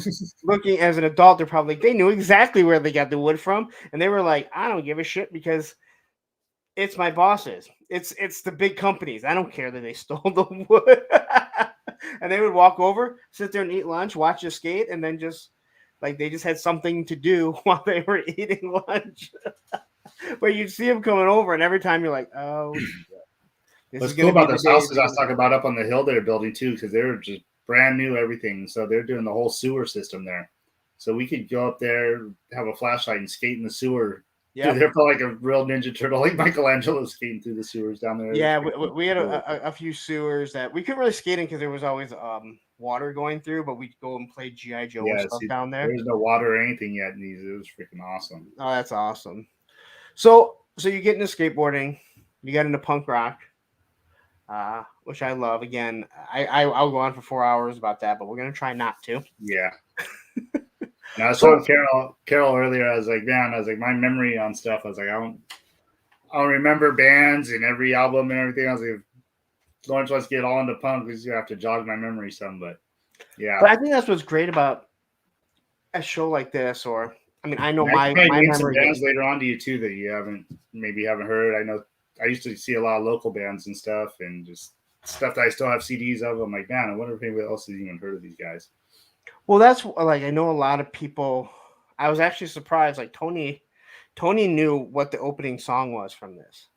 looking as an adult, they're probably like, they knew exactly where they got the wood from. And they were like, I don't give a shit because it's my bosses. It's the big companies. I don't care that they stole the wood. And they would walk over, sit there and eat lunch, watch us skate, and then just like they just had something to do while they were eating lunch. But you'd see them coming over, and every time you're like, oh, this What's is cool gonna be about the those day. houses I was talking about up on the hill they're building too, because they were just brand new everything. So they're doing the whole sewer system there. So we could go up there, have a flashlight, and skate in the sewer. Dude, Yep. they're probably like a real Ninja Turtle, like Michelangelo skating through the sewers down there. Yeah, we had a few sewers that we couldn't really skate in because there was always water going through, but we'd go and play GI Joe and Yeah, stuff see, down there. there's no water or anything yet in these. It was freaking awesome. Oh, that's awesome. So you get into skateboarding, you got into punk rock, which I love. Again, I'll go on for 4 hours about that, but we're gonna try not to. Yeah. And I was So telling Carol earlier, I was like, man, my memory on stuff, I was like, I don't remember bands and every album and everything. I was like, Lawrence wants to get all into punk because you have to jog my memory some, but yeah. but I think that's what's great about a show like this, or I mean, I know And I can probably my name some memory. bands later on to you too that you haven't heard. I know I used to see a lot of local bands and stuff, and just stuff that I still have CDs of. I'm like, man, I wonder if anybody else has even heard of these guys. Well, that's like I know a lot of people. I was actually surprised. Like Tony knew what the opening song was from this,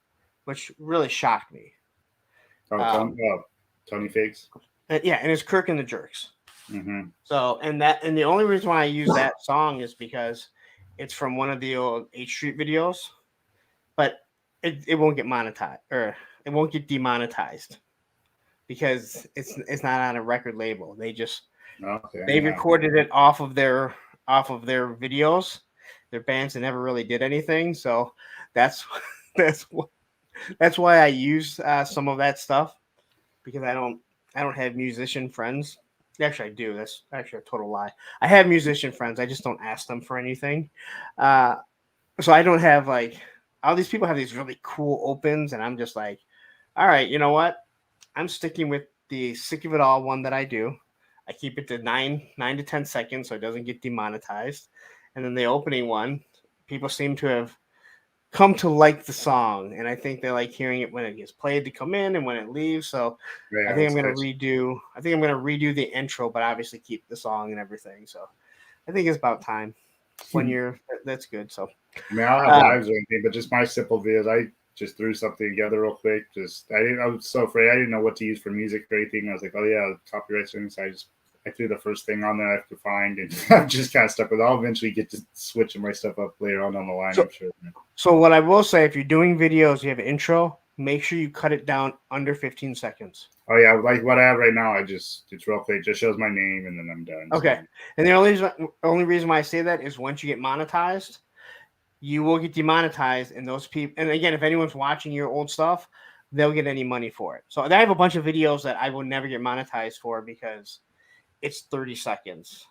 which really shocked me. Oh, Tony Figs. Yeah, and it's Kirk and the Jerks. Mm-hmm. So and the only reason why I use that song is because it's from one of the old H Street videos, but it won't get monetized or it won't get demonetized because it's not on a record label. They just Okay. they recorded it off of their videos. Their bands that never really did anything, so that's that's why I use some of that stuff because I don't have musician friends. Actually, I do. That's actually a total lie. I have musician friends. I just don't ask them for anything. So I don't have like all these people have these really cool opens, and I'm just like, all right, you know what? I'm sticking with the Sick of It All one that I do. I keep it to 9 to 10 seconds so it doesn't get demonetized. And then the opening one, people seem to have come to like the song, and I think they like hearing it when it gets played to come in and when it leaves. So I Yeah, think I'm that's gonna nice. redo. I think I'm gonna redo the intro, but obviously keep the song and everything. So I think it's about time. One year, that's good. So I mean, I don't have uh, lives or anything, but just my simple videos. I just threw something together real quick. I was so afraid. I didn't know what to use for music or anything. I was like, oh yeah, copyright things. So I threw the first thing on there I could find, and I'm just kind of stuck with it. I'll eventually get to switching my stuff up later on down the line, so I'm sure. so what I will say, if you're doing videos, you have an intro, make sure you cut it down under 15 seconds. Oh yeah, like what I have right now, it's real quick. It just shows my name and then I'm done. So Okay, and the only reason why I say that is once you get monetized, you will get demonetized, and those people. And again, if anyone's watching your old stuff, they'll get any money for it. So I have a bunch of videos that I will never get monetized for because it's 30 seconds.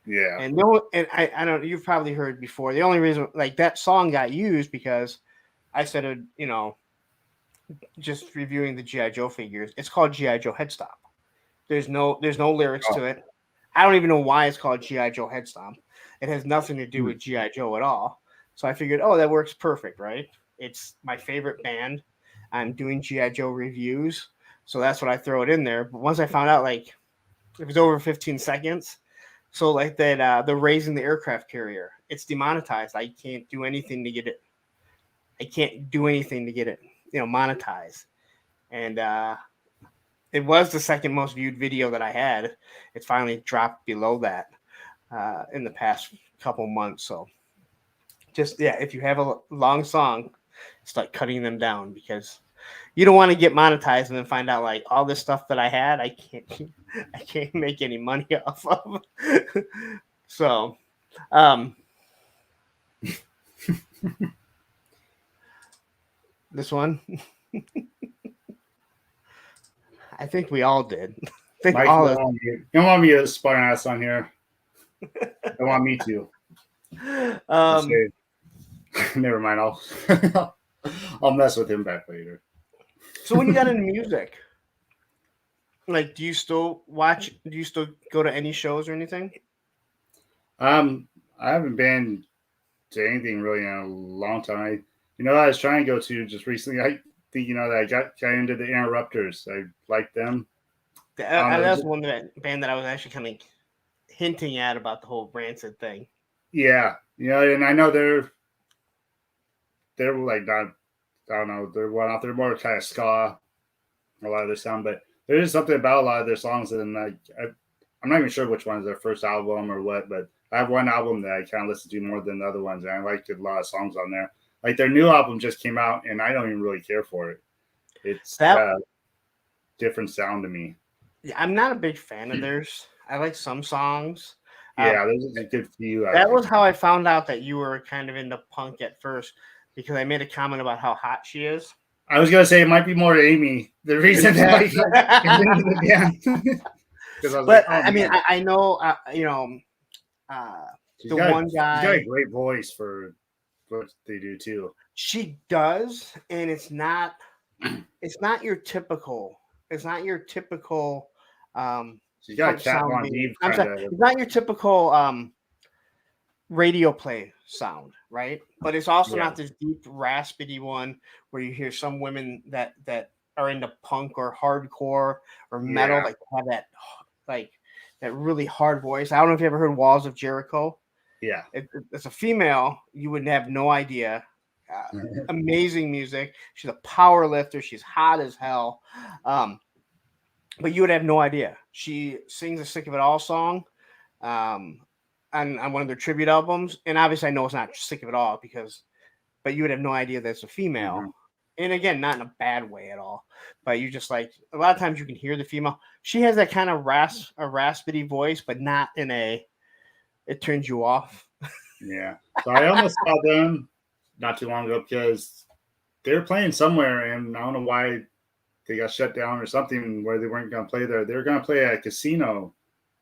yeah. And no, and I don't. You've probably heard before. The only reason like that song got used because I started, just reviewing the GI Joe figures. It's called GI Joe Head Stomp. There's no lyrics Oh, to it. I don't even know why it's called GI Joe Head Stomp. It has nothing to do with GI Joe at all. So I figured, oh, that works perfect, right? It's my favorite band. I'm doing GI Joe reviews, so that's what I throw it in there. But once I found out, like, it was over 15 seconds, so like that, the raising the aircraft carrier, it's demonetized. I can't do anything to get it. I can't do anything to get it, monetized. And it was the second most viewed video that I had. It's finally dropped below that in the past couple months. So just if you have a long song, start cutting them down because you don't want to get monetized and then find out like all this stuff that I had, I can't make any money off of. So, this one, I think we all did. I think Mike, all of you don't want me to spar ass on here. Don't want me to. Just say, never mind. I'll mess with him back later. So when you got into music, like, do you still watch? Do you still go to any shows or anything? I haven't been to anything really in a long time. I was trying to go to just recently. I think that I got into the Interrupters. I like them. I don't know. That's one band that I was actually kind of hinting at about the whole Rancid thing. Yeah, and I know they're like not. I don't know. They're one out. They're more kind of ska. A lot of their sound, but there is something about a lot of their songs, and I'm not even sure which one is their first album or what, but I have one album that I kind of listen to more than the other ones, and I liked a lot of songs on there. Like their new album just came out, and I don't even really care for it. It's That got a different sound to me. I'm not a big fan of theirs. I like some songs. Yeah, there's a good few. That was how I found out that you were kind of into punk at first because I made a comment about how hot she is. I was gonna say it might be more Amy. The reason that I got into the band. I know, she's the got, one guy. She's got a great voice for what they do too. She does, and it's not your typical. It's not your typical. She's got a Cat Von D kind of. It's not your typical radio play sound, right? But it's also not this deep, raspy one where you hear some women that are into punk or hardcore or metal, like have that really hard voice. I don't know if you ever heard Walls of Jericho. Yeah, it's a female. You would have no idea. Amazing music. She's a power lifter. She's hot as hell. But you would have no idea. She sings a Sick of It All song on one of their tribute albums. And obviously I know it's not Sick of It All but you would have no idea that's a female. Mm-hmm. And again, not in a bad way at all. But you just like, a lot of times you can hear the female. She has that kind of raspy voice, but not in it turns you off. Yeah. So I almost saw them not too long ago because they were playing somewhere, and I don't know why they got shut down or something where they weren't going to play there. They were going to play at a casino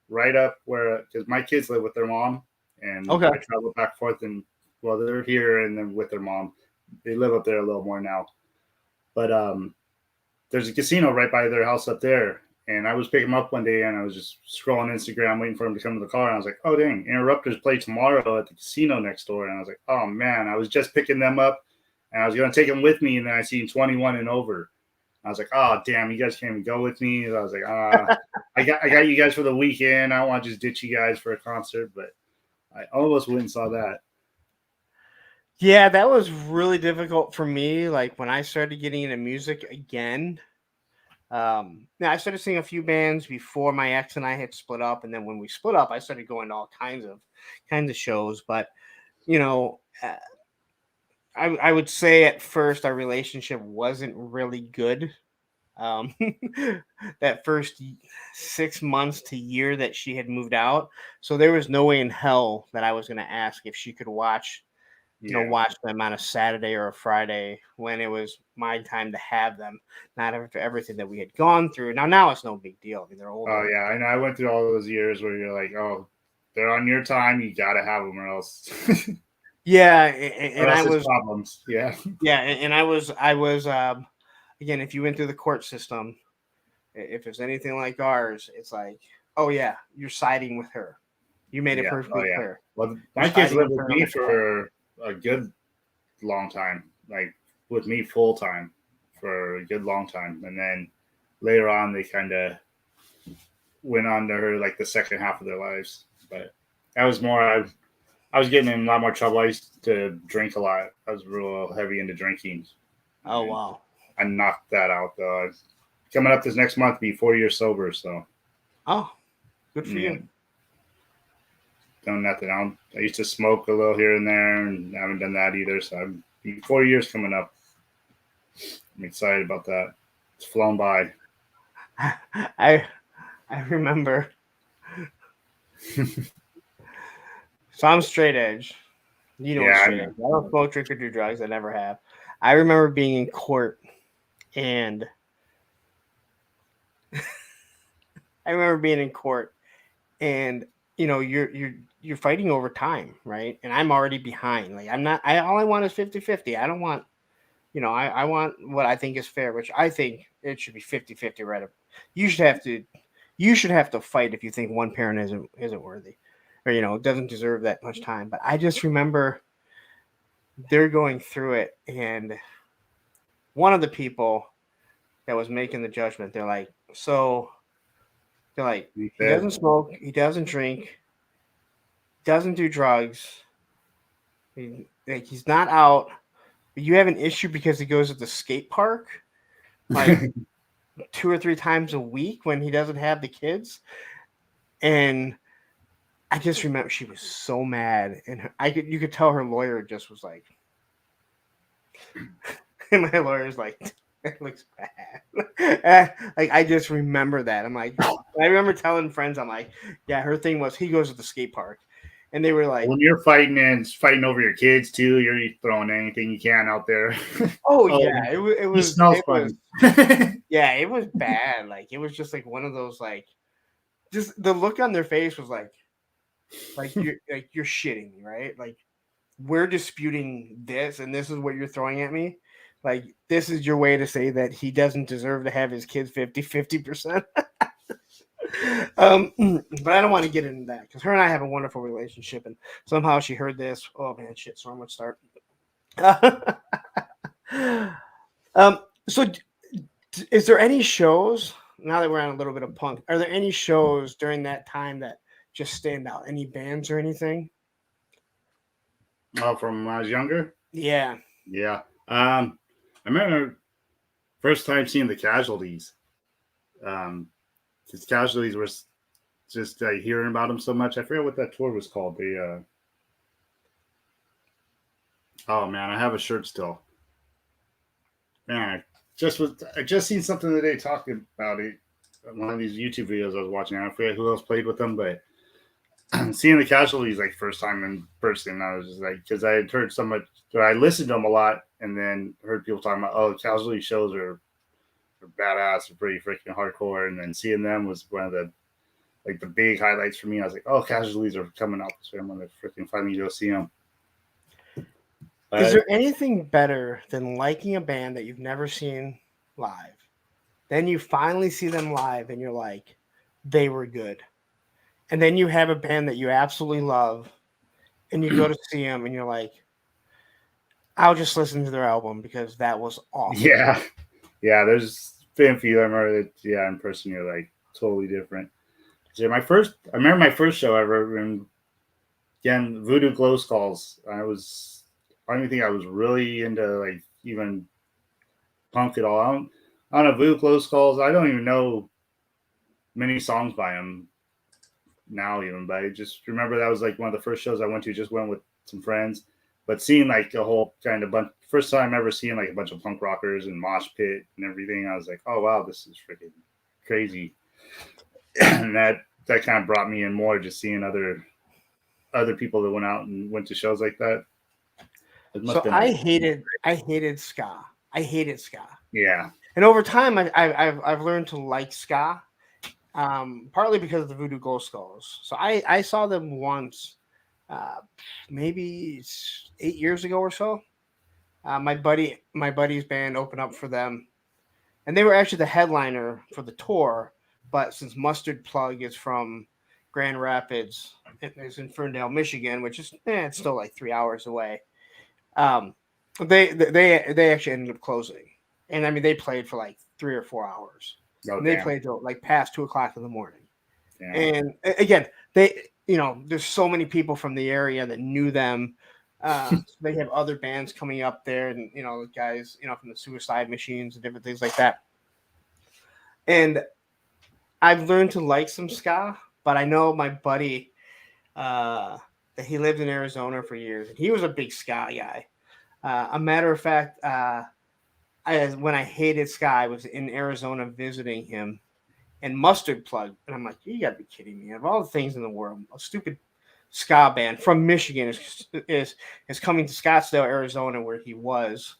right up where, because my kids live with their mom, and I travel back and forth, and they're here and then with their mom. They live up there a little more now. But there's a casino right by their house up there. And I was picking them up one day, and I was just scrolling Instagram, waiting for them to come to the car. And I was like, oh, dang, Interrupters play tomorrow at the casino next door. And I was like, oh, man, I was just picking them up. and I was gonna take him with me, and then I seen 21 and over. I was like, oh damn, you guys can't even go with me. And I was like, I got you guys for the weekend. I don't want to just ditch you guys for a concert, but I almost went and saw that. Yeah, that was really difficult for me. Like when I started getting into music again. Now I started seeing a few bands before my ex and I had split up, and then when we split up, I started going to all kinds of shows. But you know, I would say at first our relationship wasn't really good. Um, that first 6 months to year that she had moved out, so there was no way in hell that I was going to ask if she could watch them on a Saturday or a Friday when it was my time to have them, not after everything that we had gone through. Now it's no big deal. I mean, they're older. Oh yeah, I know. I went through all those years where you're like, oh, they're on your time. You gotta have them, or else. Yeah, and I was problems. Yeah. Yeah, and I was again, if you went through the court system, if it's anything like ours, it's like, oh yeah, you're siding with her. You made it perfectly clear. Well, my kids lived with me for a good long time, like with me full time for a good long time, and then later on they kind of went on to her like the second half of their lives. But that was more. I was getting in a lot more trouble. I used to drink a lot. I was real heavy into drinking. Oh wow! I knocked that out though. Coming up this next month, be 4 years sober. So. Oh, good for you. Done nothing. I used to smoke a little here and there, and I haven't done that either. So I'm 4 years coming up. I'm excited about that. It's flown by. I remember. So I'm straight edge. You know, straight edge. I don't smoke, drink, or do drugs. I never have. I remember being in court, and you know, you're fighting over time, right? And I'm already behind. Like I'm not. All I want is 50-50. I don't want. You know, I want what I think is fair, which I think it should be 50-50 right up. You should have to fight if you think one parent isn't worthy, or you know, doesn't deserve that much time. But I just remember they're going through it, and one of the people that was making the judgment, they're like, he doesn't smoke, he doesn't drink, doesn't do drugs, he's not out. But you have an issue because he goes to the skate park like 2 or 3 times a week when he doesn't have the kids. And I just remember she was so mad, and you could tell her lawyer just was like, and my lawyer's like, it looks bad. Like I just remember that. I'm like, I remember telling friends, I'm like, yeah, her thing was he goes to the skate park. And they were like, when you're fighting over your kids too, you're throwing anything you can out there. Oh yeah, it was. Yeah, it was bad. Like it was just like one of those like, just the look on their face was like you're shitting me, right? Like we're disputing this, and this is what you're throwing at me. Like this is your way to say that he doesn't deserve to have his kids 50%. But I don't want to get into that because her and I have a wonderful relationship, and somehow she heard this. Oh man, shit! So I'm gonna start. So is there any shows now that we're on a little bit of punk? Are there any shows during that time that just stand out? Any bands or anything? Oh, from when I was younger. Yeah. I remember first time seeing the Casualties. His Casualties were just hearing about them so much. I forget what that tour was called. Oh man, I have a shirt still. Man, I just seen something today talking about it. One of these YouTube videos I was watching. I forget who else played with them, but seeing the Casualties like first time in person, I was just like, because I had heard so much, but I listened to them a lot, and then heard people talking about, oh, Casualty shows are badass, are pretty freaking hardcore, and then seeing them was one of the big highlights for me. I was like, oh, Casualties are coming out, so I'm gonna freaking finally go see them. Is there anything better than liking a band that you've never seen live? Then you finally see them live, and you're like, they were good. And then you have a band that you absolutely love, and you go to see them, and you're like, I'll just listen to their album because that was awful. Yeah, yeah. There's been a few I remember that. Yeah, in person you're like totally different. So I remember my first show ever, and again, Voodoo Glow Skulls. I don't even think I was really into like even punk at all. I don't know Voodoo Glow Skulls. I don't even know many songs by them now, even. But I just remember that was like one of the first shows I went to. Just went with some friends, but seeing like a whole kind of bunch. First time ever seeing like a bunch of punk rockers and mosh pit and everything. I was like, oh wow, this is freaking crazy. And that kind of brought me in more, just seeing other people that went out and went to shows like that. It must So have been like, I hated ska. I hated ska. yeah, And over time, I've learned to like ska, partly because of the Voodoo Glow Skulls. So I saw them once, uh, maybe 8 years ago or so. My buddy's band opened up for them, and they were actually the headliner for the tour. But since Mustard Plug is from Grand Rapids, it's in Ferndale, Michigan, which is it's still like 3 hours away. Um, they actually ended up closing, and I mean they played for like 3 or 4 hours, oh and they damn, played till like past 2 o'clock in the morning. yeah, And again, they there's so many people from the area that knew them. So they have other bands coming up there, and guys from the Suicide Machines and different things like that. And I've learned to like some ska, but I know my buddy that he lived in Arizona for years, and he was a big ska guy. A matter of fact, when I hated ska, I was in Arizona visiting him, and Mustard Plug, and I'm like, you gotta be kidding me! Of all the things in the world, a stupid ska band from Michigan is coming to Scottsdale, Arizona, where he was,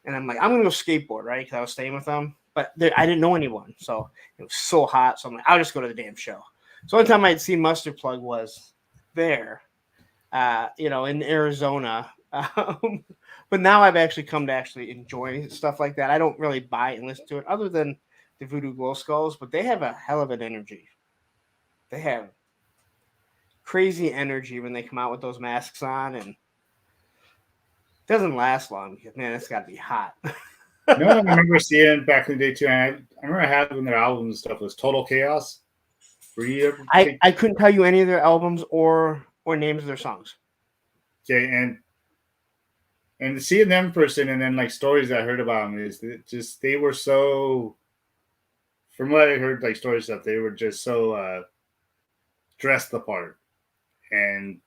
and I'm like, I'm gonna go skateboard, right? Because I was staying with them, but I didn't know anyone, so it was so hot. So I'm like, I'll just go to the damn show. So the only time I'd seen Mustard Plug was there, in Arizona. But now I've actually come to actually enjoy stuff like that. I don't really buy it and listen to it, other than the Voodoo Glow Skulls, but they have a hell of an energy. They have crazy energy when they come out with those masks on, and it doesn't last long because man, it's got to be hot. you know what I remember seeing back in the day too. And I remember having their albums and stuff was Total Chaos. Were you ever think I couldn't tell you any of their albums or names of their songs. okay? And seeing them in person, and then like stories I heard about them is that just they were so. From what I heard, like story stuff, they were just so dressed the part and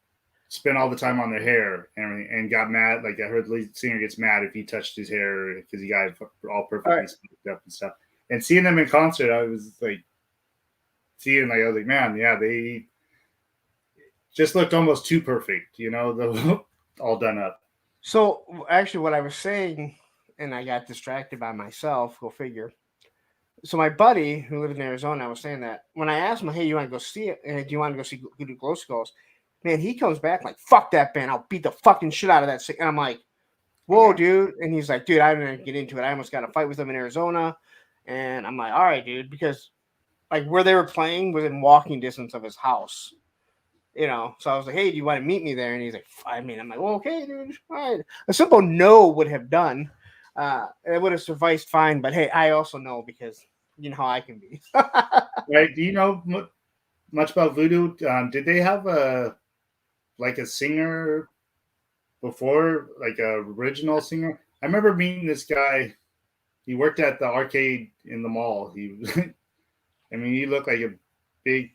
spent all the time on their hair and everything, and got mad. Like I heard the lead singer gets mad if he touched his hair because he got it all All perfectly right. slicked up and stuff. And seeing them in concert, I was like, I was like, man, yeah, they just looked almost too perfect, the all done up. So actually, what I was saying, and I got distracted by myself. Go figure. So my buddy who lived in Arizona, I was saying that when I asked him, "Hey, you want to go see it? Do you want to go see Voodoo Glow Skulls?" Man, he comes back like, "Fuck that band! I'll beat the fucking shit out of that." And I'm like, "Whoa, Yeah, dude!" And he's like, "Dude, I didn't get into it. I almost got a fight with them in Arizona." And I'm like, "All right, dude," because like where they were playing was in walking distance of his house. So I was like, "Hey, do you want to meet me there?" And he's like, "I mean," I'm like, "Well, okay, dude, fine." A simple no would have done. It would have sufficed fine. But hey, I also know because you know how I can be. right. Do you know much about Voodoo? Did they have a singer before, like a original singer? I remember meeting this guy. He worked at the arcade in the mall. I mean, he looked like a big,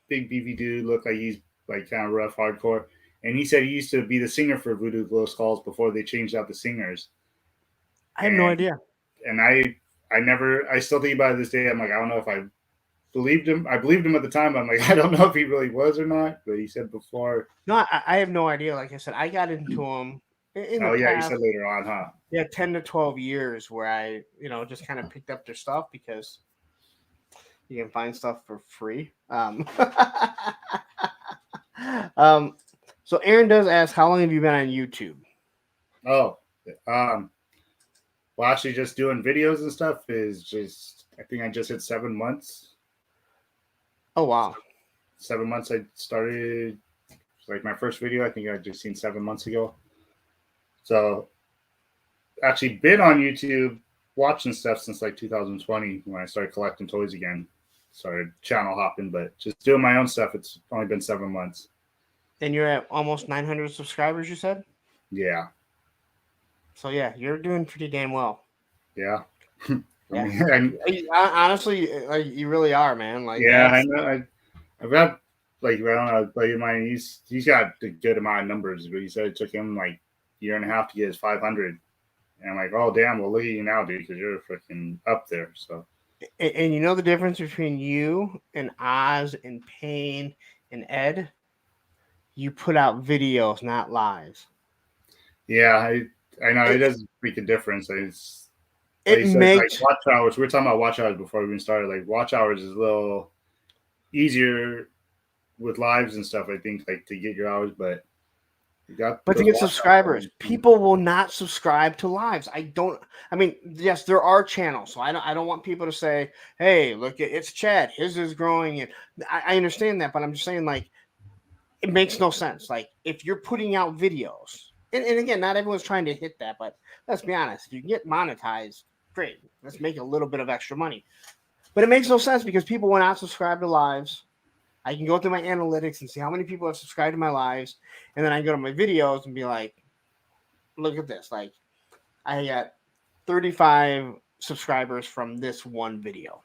big beefy dude. Looked like he's like kind of rough, hardcore. And he said he used to be the singer for Voodoo Glow Skulls before they changed out the singers. I have no And idea. I still think about it this day. I'm like, I don't know if I believed him. I believed him at the time. I'm like, I don't know if he really was or not. But he said before. No, I have no idea. Like I said, I got into them in the Oh yeah, he past, said later on, huh? 10 to 12 years where I, just kind of picked up their stuff because you can find stuff for free. um, so Aaron does ask, how long have you been on YouTube? Oh, um, well, actually, just doing videos and stuff is just. I think I just hit 7 months. Oh wow. 7 months. I started like my first video. I think I just seen 7 months ago. So actually been on YouTube watching stuff since like 2020 when I started collecting toys again. Started channel hopping, but just doing my own stuff. It's only been 7 months. And you're at almost 900 subscribers, you said? Yeah. So yeah, you're doing pretty damn well. Yeah. Yeah. mean, Honestly, like, you really are, man. Like, yeah, I that's know. I've got like I don't know, like mine. He's got a good amount of numbers, but he said it took him like a year and a half to get his 500. And I'm like, oh damn, well look at you now, dude, because you're freaking up there. So and you know the difference between you and Oz and Payne and Ed? You put out videos, not lives. yeah, I know it It, does make a difference. It's like it you said, like makes, watch hours. We were talking about watch hours before we even started. Like watch hours is a little easier with lives and stuff. I think like to get your hours, but you got but to those get watch subscribers, hours. people will not subscribe to lives. I mean, yes, there are channels, so I don't want people to say, "Hey, look, it's Chad, his is growing," and I understand that, but I'm just saying, like, it makes no sense. Like, if you're putting out videos, and again, not everyone's trying to hit that, but let's be honest, if you get monetized, great, let's make a little bit of extra money. But it makes no sense because people will not subscribe to lives. I can go through my analytics and see how many people have subscribed to my lives, and then I go to my videos and be like, look at this. Like, I got 35 subscribers from this one video.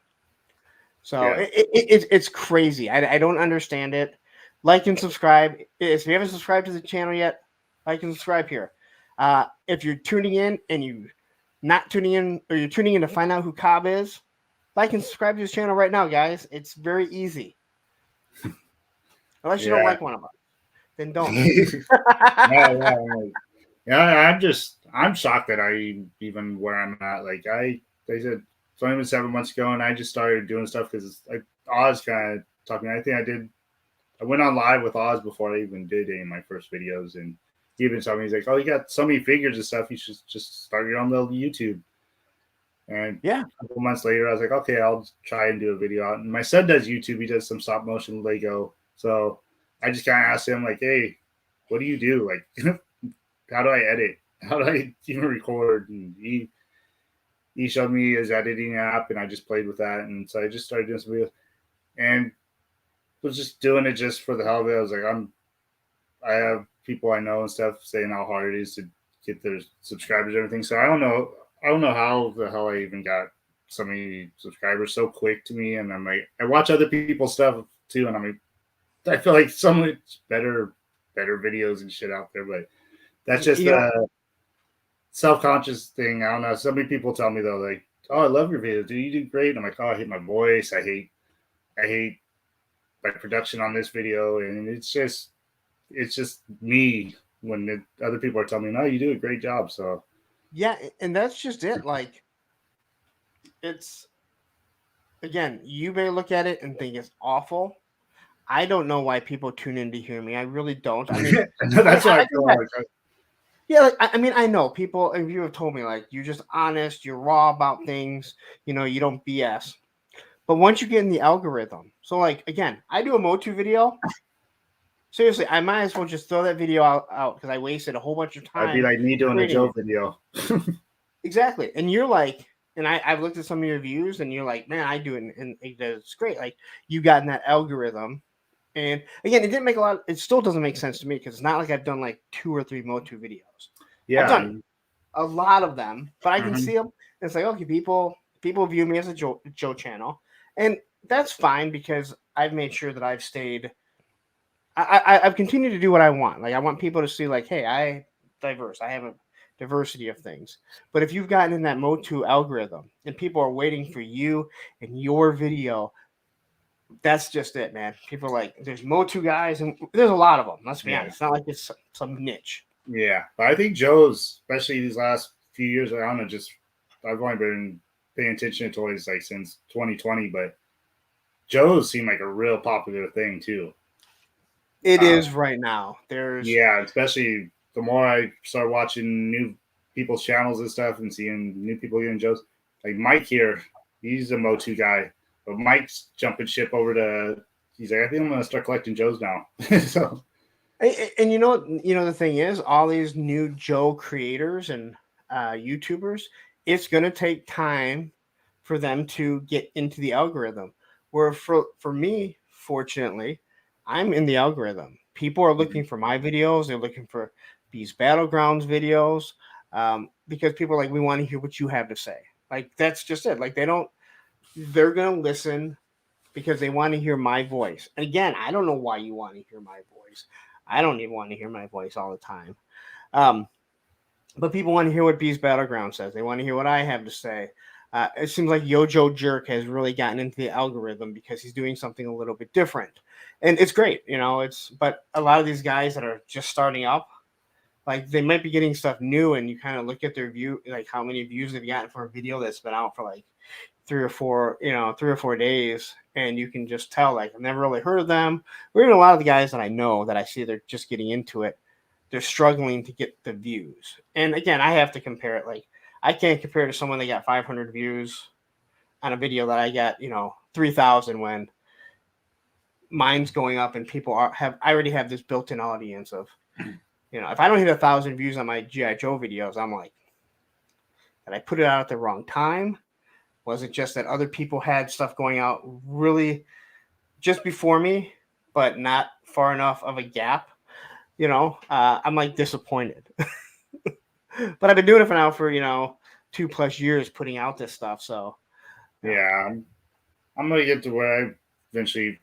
So Yeah, it's crazy. I don't understand it. Like and subscribe. If you haven't subscribed to the channel yet, like and subscribe here. If you're tuning in and you not tuning in, or you're tuning in to find out who Cobb is, like and subscribe to his channel right now, guys. It's very easy. Unless you don't yeah. like one of us, then don't. Yeah. Yeah, I'm shocked that I even where I'm at. Like they said it's only been 7 months ago, and I just started doing stuff because Oz kind of taught me. I went on live with Oz before I even did any of my first videos, and he even told me, he's like, "Oh, you got so many figures and stuff. You should just start your own little YouTube." And Yeah. a couple months later, I was like, "Okay, I'll try and do a video out." And my son does YouTube. He does some stop motion Lego, so I just kind of asked him like, "Hey, what do you do? Like, how do I edit? How do I even record?" And he showed me his editing app, and I just played with that. And so I just started doing some videos, and was just doing it just for the hell of it. I was like, I have people I know and stuff saying how hard it is to get their subscribers and everything. So I don't know how the hell I even got so many subscribers so quick to me. And I'm like, I watch other people's stuff too, and I'm like, I feel like so much better videos and shit out there, but that's just You know, a self-conscious thing. I don't know. So many people tell me though, like, "Oh, I love your videos. Dude, you do great." And I'm like, "Oh, I hate my voice. I hate my production on this video." And it's just me when other people are telling me, "No, you do a great job." So yeah, and that's just it. Like, it's, again, you may look at it and think it's awful. I don't know why people tune in to hear me. I really don't. I mean, that's why I feel like yeah, like, I mean, I know people, and you have told me, like, you're just honest, you're raw about things, you don't BS. But once you get in the algorithm, so like, again, I do a Motu video. Seriously, I might as well just throw that video out because I wasted a whole bunch of I'd be time like me doing a creating Joe it. video. Exactly. And you're like, and I've looked at some of your views, and you're like, man, I do it, and it's great. Like, you got in that algorithm. And again, it didn't make a lot. It still doesn't make sense to me because it's not like I've done like 2 or 3 Motu videos. I've Yeah. done a lot of them, but I can Mhm. see them. It's like, okay, people view me as a Joe channel, and that's fine because I've made sure that I've stayed. I've continued to do what I want. Like, I want people to see, like, hey, I diverse. I have a diversity of things. But if you've gotten in that Motu algorithm and people are waiting for you and your video, that's just it, man. People are like, there's Motu guys, and there's a lot of them. Let's be Yeah. honest. It's not like it's some niche. Yeah. But I think Joe's, especially these last few years, I don't know, just I've only been paying attention to toys like since 2020, but Joe's seemed like a real popular thing too. It is right now. There's Yeah, especially the more I start watching new people's channels and stuff and seeing new people getting Joe's. Like Mike here, he's a Motu guy, but Mike's jumping ship over to. He's like, I think I'm gonna start collecting Joe's now. So and the thing is, all these new Joe creators and YouTubers, it's going to take time for them to get into the algorithm. Where for me, fortunately, I'm in the algorithm. People are looking for my videos. They're looking for these battlegrounds videos because people are like, we want to hear what you have to say. Like that's just it. Like they're gonna listen because they want to hear my voice. And again, I don't know why you want to hear my voice. I don't even want to hear my voice all the time. Um, but people want to hear what Beast Battleground says. They want to hear what I have to say. It seems like Yojo Jerk has really gotten into the algorithm because he's doing something a little bit different, and it's great, you know. But a lot of these guys that are just starting up, like they might be getting stuff new, and you kind of look at their view, like how many views they've gotten for a video that's been out for like 3 or 4 days, and you can just tell like I've never really heard of them, or even a lot of the guys that I know that I see they're just getting into it, they're struggling to get the views. And again, I have to compare it. Like I can't compare to someone that got 500 views on a video that I got 3,000 when mine's going up and I already have this built-in audience of if I don't hit 1,000 views on my GI Joe videos, I'm like, did I put it out at the wrong time? Was it just that other people had stuff going out really just before me, but not far enough of a gap? I'm like disappointed. But I've been doing it for now for 2+ years, putting out this stuff. So yeah, I'm gonna get to where I eventually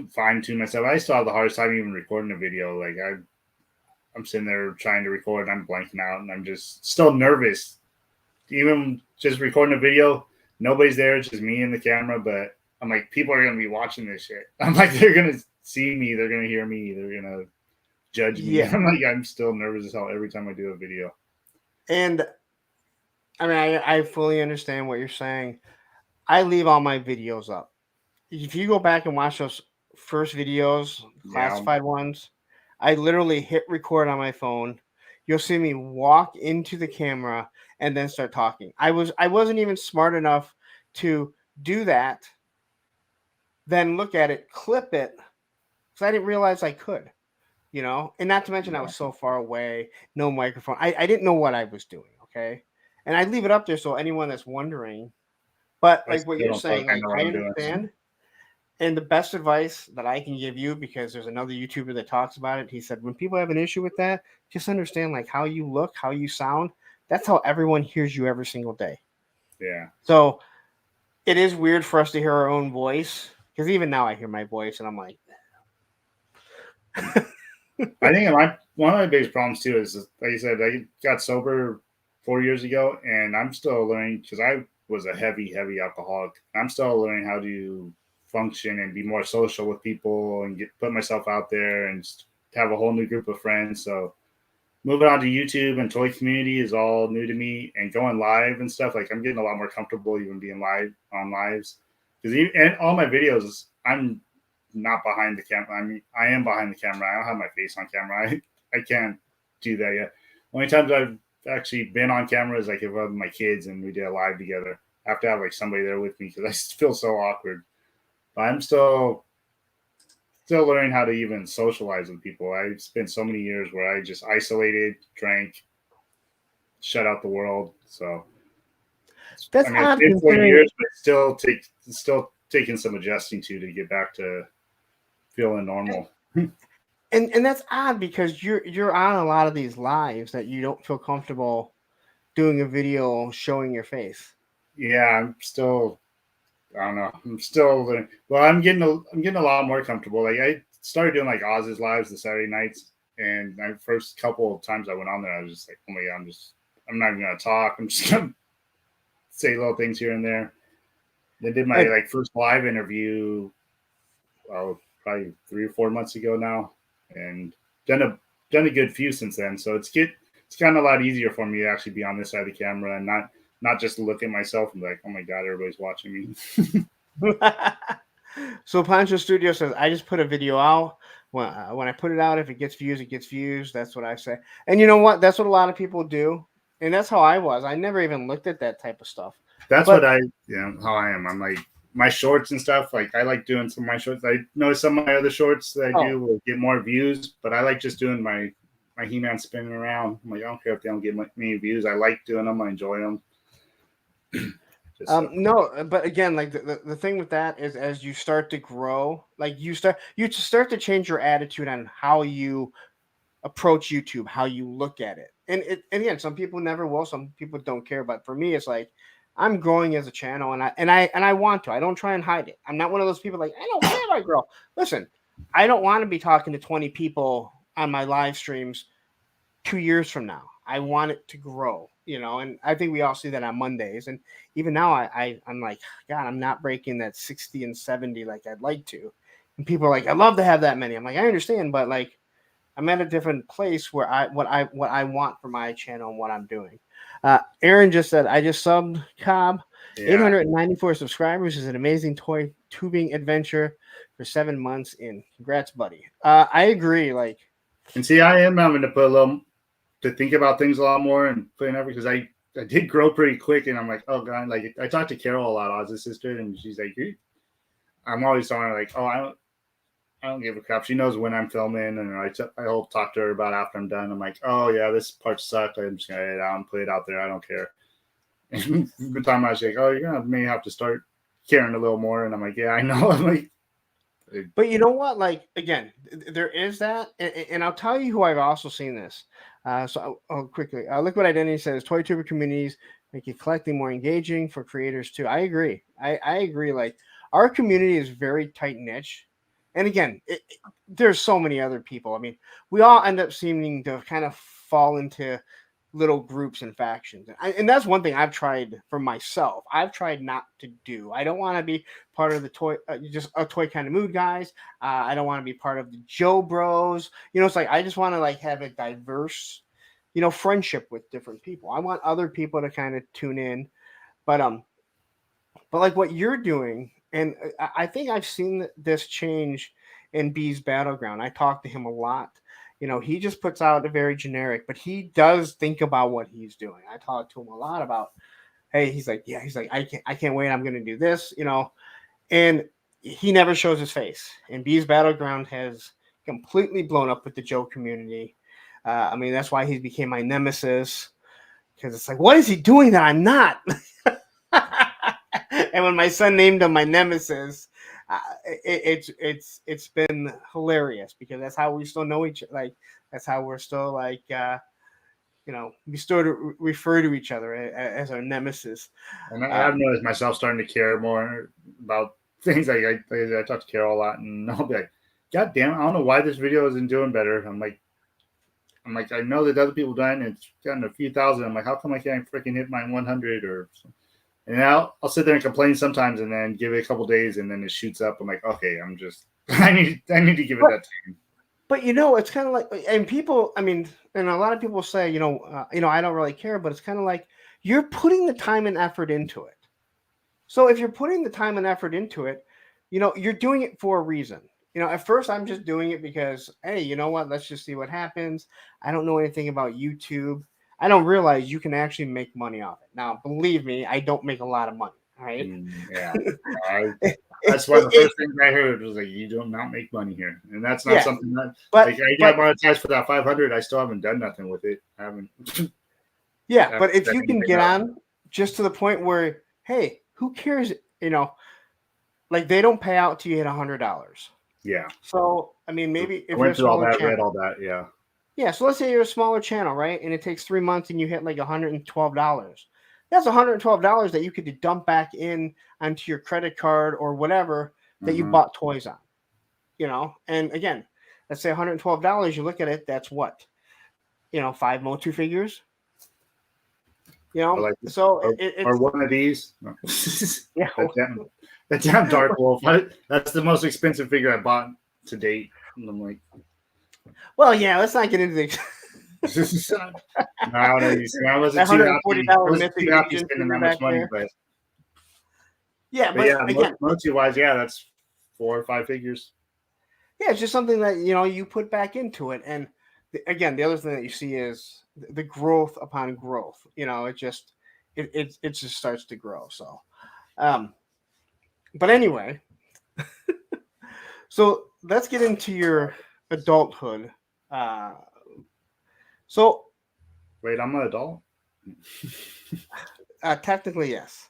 fine tune myself. I still have the hardest time even recording a video. Like I'm sitting there trying to record, and I'm blanking out, and I'm just still nervous. Even just recording a video, nobody's there, it's just me and the camera. But I'm like, people are gonna be watching this shit. I'm like, they're gonna see me, they're gonna hear me, they're gonna judge me. Yeah. I'm like, I'm still nervous as hell every time I do a video. And I mean, I fully understand what you're saying. I leave all my videos up. If you go back and watch those first videos, classified ones, I literally hit record on my phone. You'll see me walk into the camera and then start talking. I wasn't even smart enough to do that. Then look at it, clip it, because I didn't realize I could. And not to mention I was so far away, no microphone. I didn't know what I was doing. Okay, and I leave it up there so anyone that's wondering. But like what you're saying, like I understand. And the best advice that I can give you, because there's another YouTuber that talks about it, he said, when people have an issue with that, just understand like how you look, how you sound. That's how everyone hears you every single day. Yeah. So it is weird for us to hear our own voice, because even now I hear my voice and I'm like, I think one of my biggest problems too is, like you said, I got sober 4 years ago, and I'm still learning because I was a heavy alcoholic. I'm still learning how to function and be more social with people and put myself out there and have a whole new group of friends. So moving on to YouTube and toy community is all new to me, and going live and stuff, like I'm getting a lot more comfortable even being live on lives, because and all my videos, I'm not behind the camera. I mean, I am behind the camera. I don't have my face on camera. I can't do that yet. Only times I've actually been on camera is like if I have my kids and we did a live together. I have to have like somebody there with me because I feel so awkward. But I'm still learning how to even socialize with people. I spent so many years where I just isolated, drank, shut out the world. So that's it's been 4 years, but still taking some adjusting to get back to feeling normal. And that's odd because you're on a lot of these lives that you don't feel comfortable doing a video showing your face. Yeah, I'm still, I don't know. I'm still learning. Well, I'm getting a lot more comfortable. Like I started doing like Oz's lives the Saturday nights, and my first couple of times I went on there, I was just like, oh my God, I'm not even gonna talk. I'm just gonna say little things here and there. Then did my like first live interview, well, probably 3 or 4 months ago now, and done a good few since then. So it's gotten a lot easier for me to actually be on this side of the camera and not just look at myself and be like, oh my God, everybody's watching me. So Pancho Studio says, I just put a video out. When I put it out, if it gets views, it gets views. That's what I say. And you know what? That's what a lot of people do. And that's how I was. I never even looked at that type of stuff. That's how I am. I'm like, my shorts and stuff, like I like doing some of my shorts. I know some of my other shorts that I do will get more views, but I like just doing my my He-Man spinning around. I'm like, I don't care if they don't get many views. I like doing them. I enjoy them. No, but again, like the thing with that is, as you start to grow, like you start to change your attitude on how you approach YouTube, how you look at it. And again, some people never will, some people don't care. But for me, it's like I'm growing as a channel, and I want to. I don't try and hide it. I'm not one of those people like I don't care if I grow. Listen, I don't want to be talking to 20 people on my live streams 2 years from now. I want it to grow, and I think we all see that on Mondays. And even now, I'm like, God, I'm not breaking that 60 and 70 like I'd like to. And people are like, I'd love to have that many. I'm like, I understand, but like, I'm at a different place where what I want for my channel and what I'm doing. Aaron just said, I just subbed Cob. Yeah. 894 subscribers is an amazing toy tubing adventure for 7 months in. Congrats, buddy. I agree. Like, and see, I am having to put a little to think about things a lot more and put in effort because I did grow pretty quick, and I'm like, oh god, like I talked to Carol a lot, Oz's sister, and she's like, I'm always telling her like, oh, I don't give a crap. She knows when I'm filming, and I'll talk to her about after I'm done. I'm like, oh yeah, this part sucked. I'm just gonna edit it out and put it out there. I don't care. And the time I was like, oh, you're gonna may have to start caring a little more, and I'm like, yeah, I know. I'm like, but you know what? Like again, there is that, and I'll tell you who I've also seen this. So quickly, Liquid Identity says toy tuber communities make it collecting more engaging for creators too. I agree. I agree. Like our community is very tight niche, and again, there's so many other people. I mean, we all end up seeming to kind of fall into little groups and factions, and that's one thing I've tried for myself. I've tried not to do. I don't want to be part of the toy, just a toy kind of mood guys. I don't want to be part of the Joe Bros. It's like I just want to like have a diverse, friendship with different people. I want other people to kind of tune in, but like what you're doing, and I think I've seen this change in B's Battleground. I talked to him a lot. He just puts out a very generic, but he does think about what he's doing. I talked to him a lot about, hey, he's like, I can't wait. I'm going to do this, and he never shows his face. And B's Battleground has completely blown up with the Joe community. I mean, that's why he became my nemesis, because it's like, what is he doing that I'm not? And when my son named him my nemesis, it's been hilarious because that's how we still know each other. Like that's how we're still like we still refer to each other as our nemesis. And I've noticed myself starting to care more about things. Like I talk to Carol a lot, and I'll be like, God damn, I don't know why this video isn't doing better. I'm like, I know that other people done, and it's gotten a few thousand. I'm like, how come I can't freaking hit my 100 or something? And I'll sit there and complain sometimes, and then give it a couple days, and then it shoots up. I'm like, okay, I need to give it that time. But it's kind of like, and people, I mean, and a lot of people say, I don't really care, but it's kind of like you're putting the time and effort into it. So if you're putting the time and effort into it, you're doing it for a reason. At first I'm just doing it because, hey, you know what? Let's just see what happens. I don't know anything about YouTube. I don't realize you can actually make money off it. Now, believe me, I don't make a lot of money. Right? Yeah. That's one of the first things I heard was like, you do not make money here. And that's not something that, I got monetized for that 500. I still haven't done nothing with it. I haven't. Yeah. But if you can get on just to the point where, hey, who cares? Like they don't pay out till you hit $100. Yeah. So, I mean, maybe if I went through all that, read all that. Yeah. Yeah, so let's say you're a smaller channel, right? And it takes 3 months and you hit like $112. That's $112 that you could dump back in onto your credit card or whatever that you bought toys on. And again, let's say $112, you look at it, that's what? 5 Motu figures? So or one of these. Yeah. That damn Dark Wolf. That's the most expensive figure I bought to date. And I'm like, well, yeah, let's not get into the. No, I wasn't too happy spending that much money, but again, Motu-wise, that's 4 or 5 figures. Yeah, it's just something that you put back into it, and again, the other thing that you see is the growth upon growth. It just starts to grow. So, but anyway, so let's get into your adulthood So Wait, I'm an adult. technically, yes.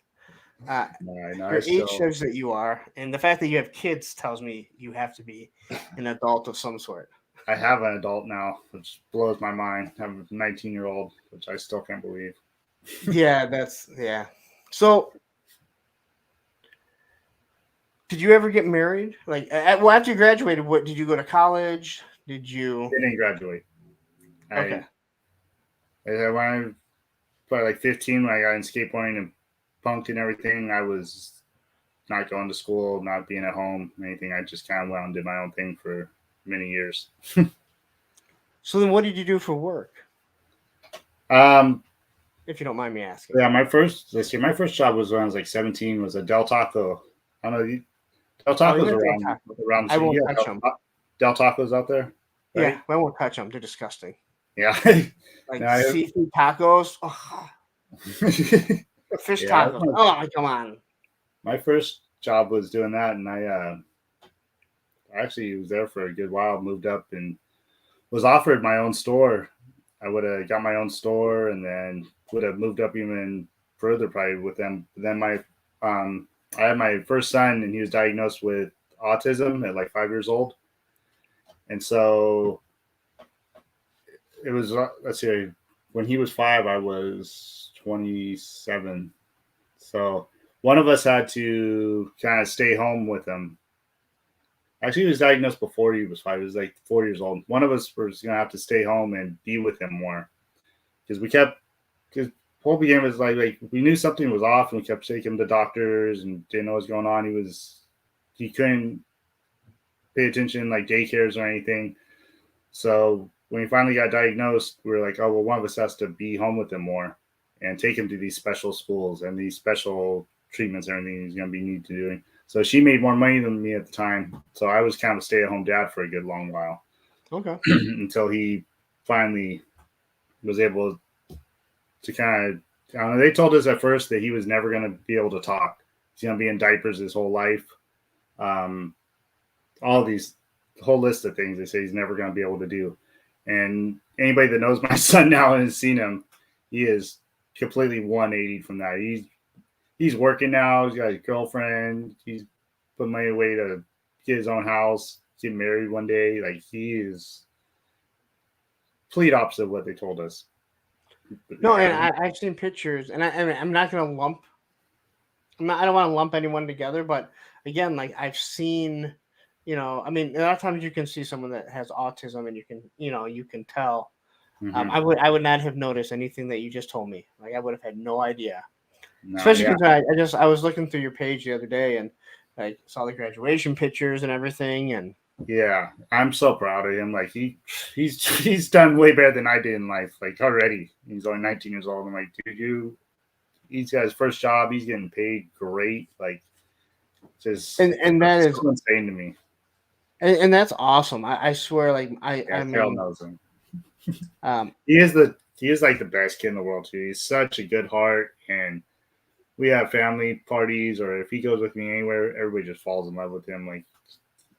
No, I Your age still. shows that you are, and the fact that you have kids tells me you have to be an adult of some sort. I have an adult now, which blows my mind. I have a 19-year-old, which I still can't believe. Yeah, yeah. So, did you ever get married? Like, well, after you graduated, what did you go to college? Did you? Didn't graduate. Okay. When I probably like 15 when I got in skateboarding and punked and everything. I was not going to school, not being at home, anything. I just kind of went and did my own thing for many years. So then, what did you do for work, Um, if you don't mind me asking? yeah, my first job was when I was like 17. Was a Del Taco. I don't know. Del Oh, you Tacos went to around taco. around the I city. won't Yeah, touch them. Del Tacos out there, Yeah, right? I won't touch them. They're disgusting. Yeah. Like yeah, seafood tacos. Oh, fish yeah. tacos. Oh, come on. My first job was doing that, and I actually was there for a good while. Moved up and was offered my own store. I would have got my own store, and then would have moved up even further probably with them. But then um, I had my first son, and he was diagnosed with autism at like 5 years old, and so it was. Let's see, when he was 5, I was 27. So one of us had to kind of stay home with him. Actually, he was diagnosed before he was 5. He was like 4 years old. One of us was gonna have to stay home and be with him more because because whole beginning was like we knew something was off and we kept taking him to doctors and didn't know what was going on. He couldn't pay attention like daycares or anything. So when he finally got diagnosed, we were like, oh well, one of us has to be home with him more and take him to these special schools and these special treatments and everything he's gonna be need to doing. So she made more money than me at the time. So I was kind of a stay-at-home dad for a good long while. Okay. Until he finally was able to kind of, I don't know, they told us at first that he was never going to be able to talk. He's going to be in diapers his whole life. Um, all these, whole list of things they say he's never going to be able to do. And anybody that knows my son now and has seen him, he is completely 180 from that. He's working now. He's got a girlfriend. He's put money away to get his own house, get married one day. Like he is complete opposite of what they told us. But No, and yeah, I've seen pictures, and I'm not gonna lump. I don't want to lump anyone together, but again, like I've seen, I mean, a lot of times you can see someone that has autism, and you can tell. mm-hmm. I would not have noticed anything that you just told me. Like I would have had no idea, No, especially yeah, because I was looking through your page the other day, and I saw the graduation pictures and everything, and yeah. I'm so proud of him. Like he's done way better than I did in life. Like already, he's only 19 years old. I'm like, dude, he's got his first job. He's getting paid great. Like, just and that is so insane to me. and that's awesome. I swear, like Yeah, I Carol mean, knows him. um, He is like the best kid in the world too. He's such a good heart, and we have family parties, or if he goes with me anywhere, everybody just falls in love with him. Like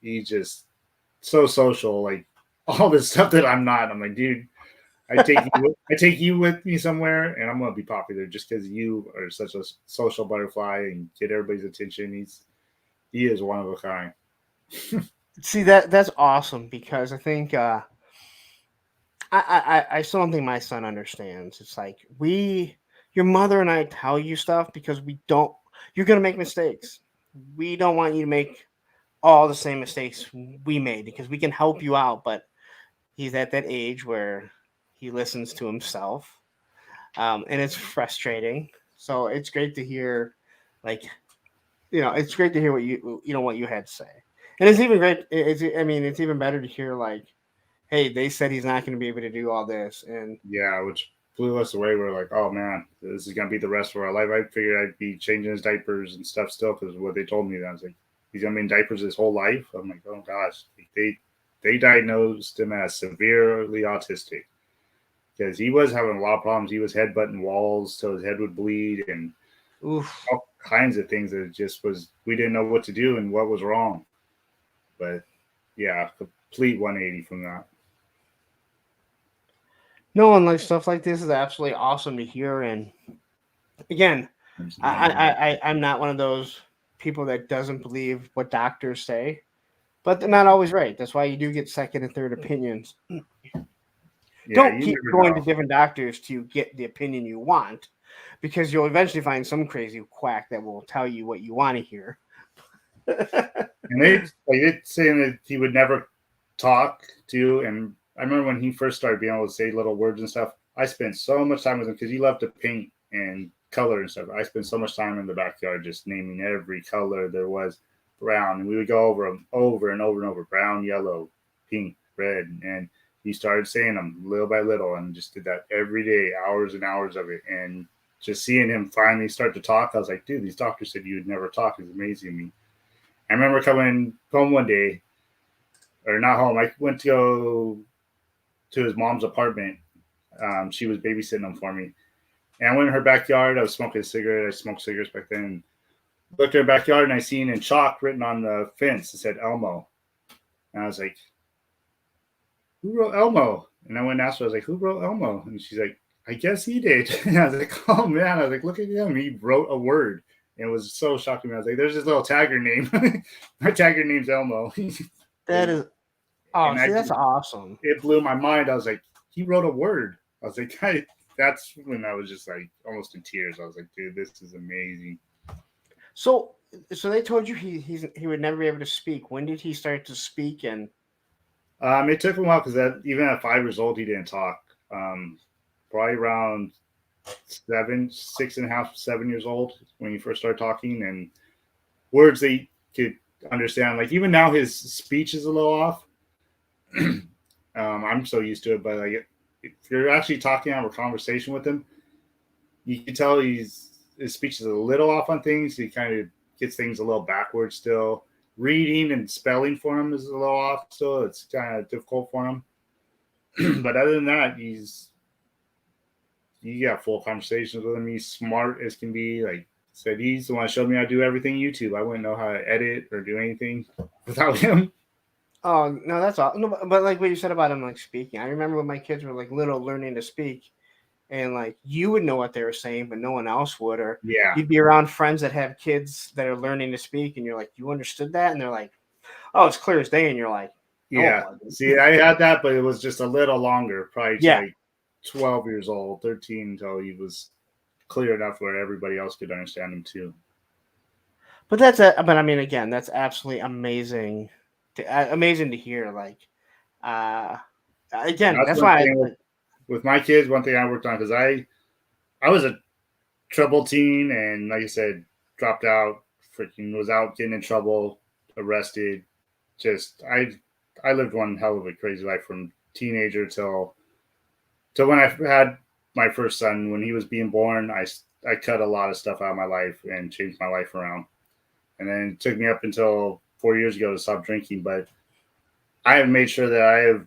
he's just so social. Like all this stuff that I'm not. I'm like, dude, I take you with me somewhere, and I'm gonna be popular just because you are such a social butterfly and get everybody's attention. He is one of a kind. see that's awesome because I think I still don't think my son understands. It's like your mother and I tell you stuff because we don't. You're gonna make mistakes. We don't want you to make all the same mistakes we made because we can help you out, but he's at that age where he listens to himself, and it's frustrating. So it's great to hear, like, it's great to hear what you had to say, and it's even great. I mean, it's even better to hear like, hey, they said he's not going to be able to do all this, and Yeah, which blew us away. We're like, oh man, this is gonna be the rest of our life. I figured I'd be changing his diapers and stuff still because what they told me. I was like, he's gonna be in diapers his whole life. I'm like, oh gosh, they diagnosed him as severely autistic because he was having a lot of problems. He was headbutting walls till his head would bleed and oof. all kinds of things that just was we didn't know what to do and what was wrong. But yeah, complete 180 from that. No, and like stuff like this is absolutely awesome to hear. And again, I'm not one of those people that doesn't believe what doctors say, but they're not always right. That's why you do get second and third opinions. Yeah, Don't you keep never going to know. different doctors to get the opinion you want, because you'll eventually find some crazy quack that will tell you what you want to hear. And they saying that he would never talk to. And I remember when he first started being able to say little words and stuff. I spent so much time with him because he loved to paint and color and stuff. I spent so much time in the backyard just naming every color there was brown, and we would go over them over and over and over: brown, yellow, pink, red, and he started saying them little by little, and just did that every day, hours and hours of it. And just seeing him finally start to talk, I was like, dude, these doctors said you would never talk. It's amazing to me. I remember coming home one day, or not home. I went to go to his mom's apartment. She was babysitting him for me. And I went in her backyard. I was smoking a cigarette. I smoked cigarettes back then. Looked in her backyard and I seen in chalk written on the fence, it said Elmo. And I was like, who wrote Elmo? And I went and asked her, I was like, who wrote Elmo? And she's like, I guess he did. And I was like, oh man. I was like, look at him. He wrote a word. And it was so shocking. I was like, there's this little tagger name. My tagger name's Elmo. That is, oh, And see, that's awesome. it blew my mind. I was like, he wrote a word. I was like, that's when I was just like almost in tears. I was like, dude, this is amazing. So, so they told you he would never be able to speak. When did he start to speak? And It took him a while because even at 5 years old, he didn't talk. Probably around 6.5, 7 years old when he first started talking, and words they could understand. Like even now, his speech is a little off. I'm so used to it, but like if you're actually talking, have a conversation with him, you can tell his speech is a little off on things. He kind of gets things a little backwards still. Reading and spelling for him is a little off still. It's kind of difficult for him. But other than that, you got full conversations with him. He's smart as can be. Like said, he's the one that showed me how to do everything YouTube. I wouldn't know how to edit or do anything without him. oh no, that's all. No, but like what you said about him like speaking, I remember when my kids were like little learning to speak, and like you would know what they were saying, but no one else would, or Yeah, you'd be around friends that have kids that are learning to speak, and you're like, you understood that, and they're like, oh, it's clear as day, and you're like, no, it yeah. wasn't. See, I had that, but it was just a little longer, probably to Yeah, like 12 years old, 13, until he was clear enough where everybody else could understand him too. but that's a. But I mean, again, that's absolutely amazing, amazing to hear. Like, uh, again, That's that's one why. thing with my kids. One thing I worked on because I was a trouble teen, and like I said, dropped out. Freaking was out getting in trouble, arrested. Just I lived one hell of a crazy life from teenager till when I had my first son. When he was being born, I cut a lot of stuff out of my life and changed my life around. And then it took me up until 4 years ago to stop drinking. But I have made sure that I have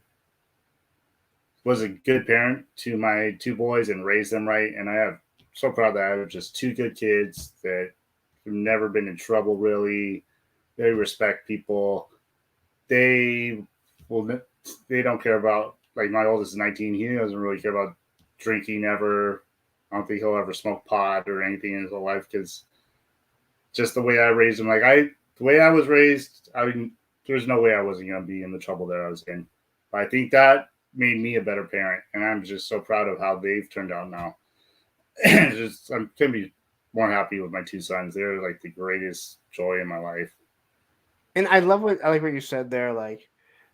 was a good parent to my two boys and raised them right. And I have so proud that I have just two good kids that have never been in trouble really. They respect people. They will. They don't care about, like, my oldest is 19. He doesn't really care about drinking ever. I don't think he'll ever smoke pot or anything in his whole life because just the way I raised him. The way I was raised, there's no way I wasn't going to be in the trouble that I was in. But I think that made me a better parent, and I'm just so proud of how they've turned out now. I couldn't be more happy with my two sons. They're like the greatest joy in my life. And I like what you said there, like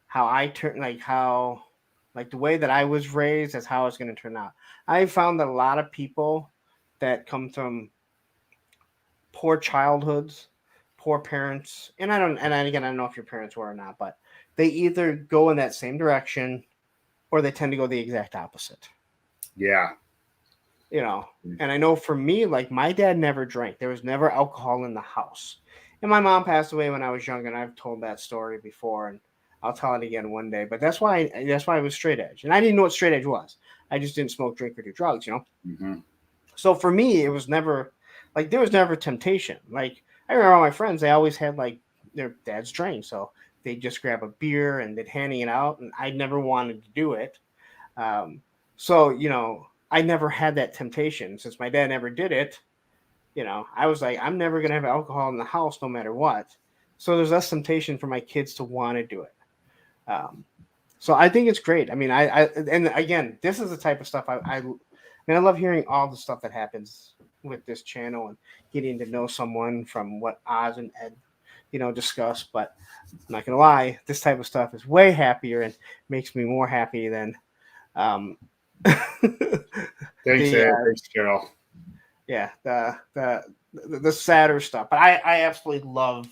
how I turn, like how, like the way that I was raised is how it's going to turn out. I found that a lot of people that come from poor childhoods, poor parents, and again, I don't know if your parents were or not, but they either go in that same direction or they tend to go the exact opposite. Yeah. You know, and I know for me, like my dad never drank. There was never alcohol in the house. And my mom passed away when I was young, and I've told that story before, and I'll tell it again one day. But that's why I was straight edge, and I didn't know what straight edge was. I just didn't smoke, drink, or do drugs. You know. Mm-hmm. So for me, it was never like there was never temptation. Like I remember all my friends, they always had like their dad's drank, so they'd just grab a beer and they'd handing it out, and I never wanted to do it. Um, So, I never had that temptation since my dad never did it. I was like, I'm never going to have alcohol in the house no matter what. So there's less temptation for my kids to want to do it. So I think it's great. I mean, and again, this is the type of stuff I mean, I love hearing all the stuff that happens with this channel and getting to know someone from what Oz and Ed, discuss. But I'm not gonna lie, this type of stuff is way happier and makes me more happy than um, Thanks, the Ed. Thanks, Carol. yeah the sadder stuff. But I absolutely love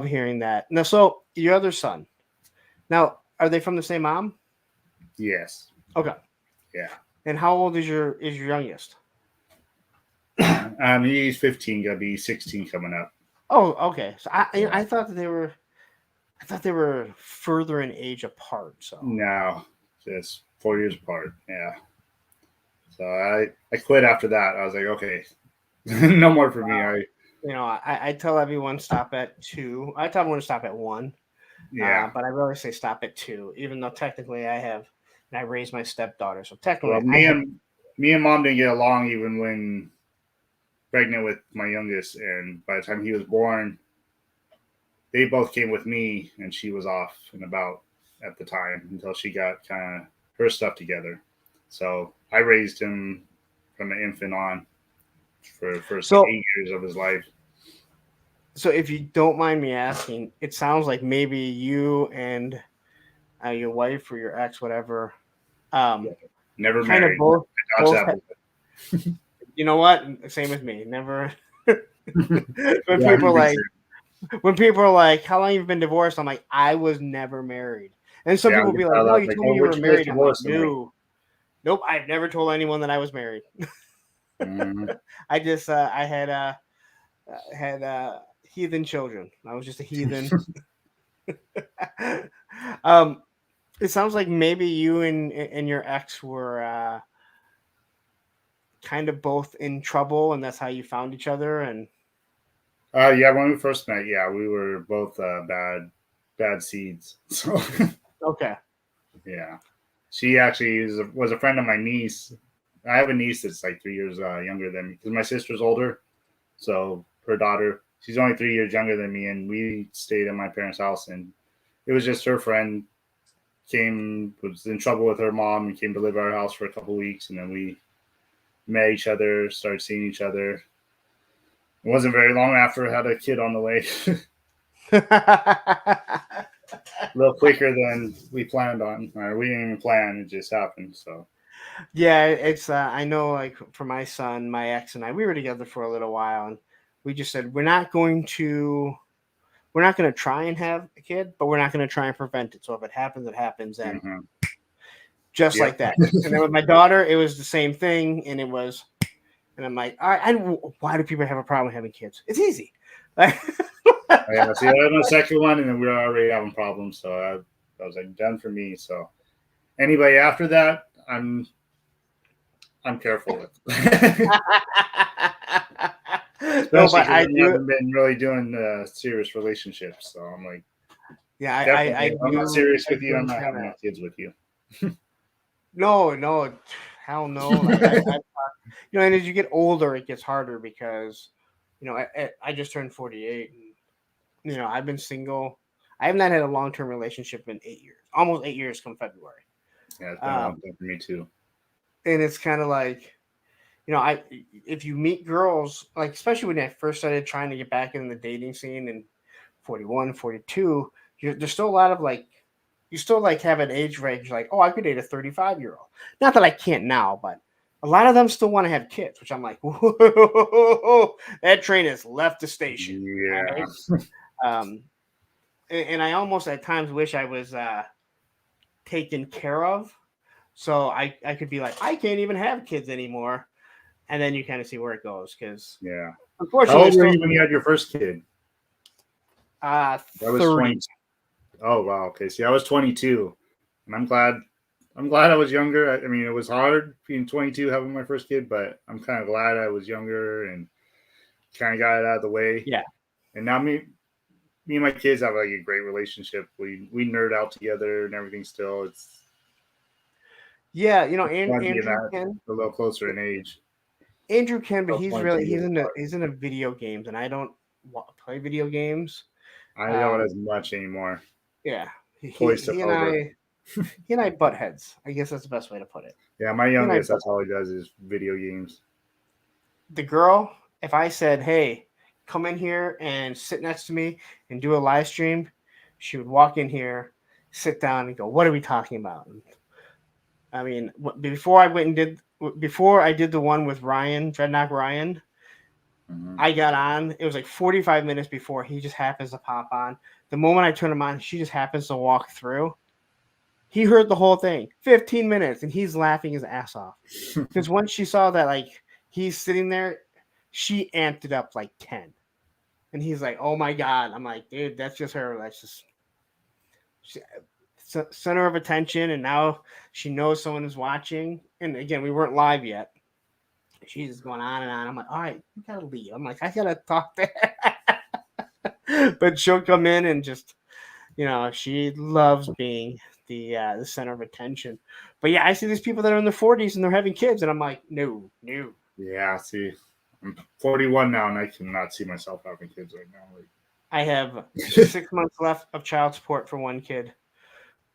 hearing that. Now, so your other son. Now, are they from the same mom? Yes. Okay. Yeah. And how old is your youngest? He's 15, gonna be 16 coming up. Oh, okay. So Yeah. I thought that they were further in age apart. So No, just 4 years apart. Yeah. So I quit after that. I was like, okay, no more for me. I tell everyone stop at 2. I tell everyone to stop at 1. Yeah. But I really say stop at 2, even though technically and I raised my stepdaughter. So Well, technically, me and mom didn't get along even when pregnant with my youngest, and by the time he was born, they both came with me, and she was off and about at the time until she got kind of her stuff together. So I raised him from an infant on for the first so 8 years of his life. so if you don't mind me asking, it sounds like maybe you and your wife or your ex, whatever, um, Never kind of married. both Dodge both. that bullet. You know what? Same with me. Never. when Yeah, people are me like, too. when people are like, "How long you've been divorced?" I'm like, "I was never married." And some Yeah, people I will can be like, tell "No, that. you Like, told oh, me you were what you guys married." I'm like, divorced? I'm like, "No, nope. I've never told anyone that I was married. mm, I just I had heathen children. I was just a heathen." um, it sounds like maybe you and your ex were kind of both in trouble, and that's how you found each other. And yeah, when we first met, yeah, we were both bad seeds. So okay, yeah, she actually was a friend of my niece. I have a niece that's like 3 years younger than me because my sister's older. So her daughter, she's only 3 years younger than me, and we stayed at my parents' house, and it was just her friend was in trouble with her mom and came to live at our house for a couple of weeks, and then we met each other, started seeing each other. It wasn't very long after I had a kid on the way. A little quicker than we planned on. Or we didn't even plan; it just happened. So yeah, it's I know, like for my son, my ex and I, we were together for a little while, and we just said we're not going to try and have a kid, but we're not going to try and prevent it. So if it happens, it happens, and mm-hmm. just Yep. like that. And then with my daughter, it was the same thing, and and I'm like, all right, why do people have a problem having kids? It's easy. Yeah, see, I had my second one, and then we were already having problems. So I was like, done for me. So anybody after that, I'm careful with. No, Especially but because I I do. haven't been really doing serious relationships. So I'm like, Yeah, definitely, if I'm not serious I with you, I'm do not kind having of. no kids with you. No, hell no. And as you get older, it gets harder because, I just turned 48, and I've been single. I have not had a long term relationship in 8 years, almost 8 years come February. Yeah, it's been a long Um, time for me too. and it's kind of like, if you meet girls, like especially when I first started trying to get back in the dating scene in 41, 42, there's still a lot of like, you still like have an age range like, oh, I could date a 35-year-old. Not that I can't now, but a lot of them still want to have kids, which I'm like, whoa, that train has left the station. All Yeah. right. And I almost at times wish I was taken care of. So I could be like, I can't even have kids anymore. And then you kind of see where it goes. Because Yeah. How unfortunately, old it's were still you when you had your first kid? I was 30. 20. Oh wow. Okay. See, I was 22, and I'm glad I was younger. I mean, it was hard being 22 having my first kid, but I'm kind of glad I was younger and kind of got it out of the way. Yeah. And now me and my kids have like a great relationship. We nerd out together and everything. Still, it's Yeah, you know, Want to be Andrew that can. a little closer in age. Andrew can, but Still 22 years apart. he's into video games, and I don't play video games. I don't Um, as much anymore. yeah, Toys took over. he and I butt heads. I guess that's the best way to put it. Yeah, my He and I youngest, butt that's all he does is video games. the girl, if I said, "Hey, come in here and sit next to me and do a live stream," she would walk in here, sit down, and go, "What are we talking about?" I mean, before I did the one with Ryan Dreadnought Ryan, Mm-hmm. I got on. It was like 45 minutes before he just happens to pop on. The moment I turn him on, she just happens to walk through. He heard the whole thing, 15 minutes, and he's laughing his ass off. Because once she saw that, like, he's sitting there, she amped it up like 10. And he's like, oh my God. I'm like, dude, that's just her. That's just center of attention. And now she knows someone is watching. And again, we weren't live yet. She's just going on and on. I'm like, all right, you gotta leave. I'm like, I gotta talk to her. But she'll come in and just, she loves being the center of attention. But yeah, I see these people that are in their 40s and they're having kids, and I'm like, no, no. Yeah, see, I'm 41 now, and I cannot see myself having kids right now. I have 6 months left of child support for one kid.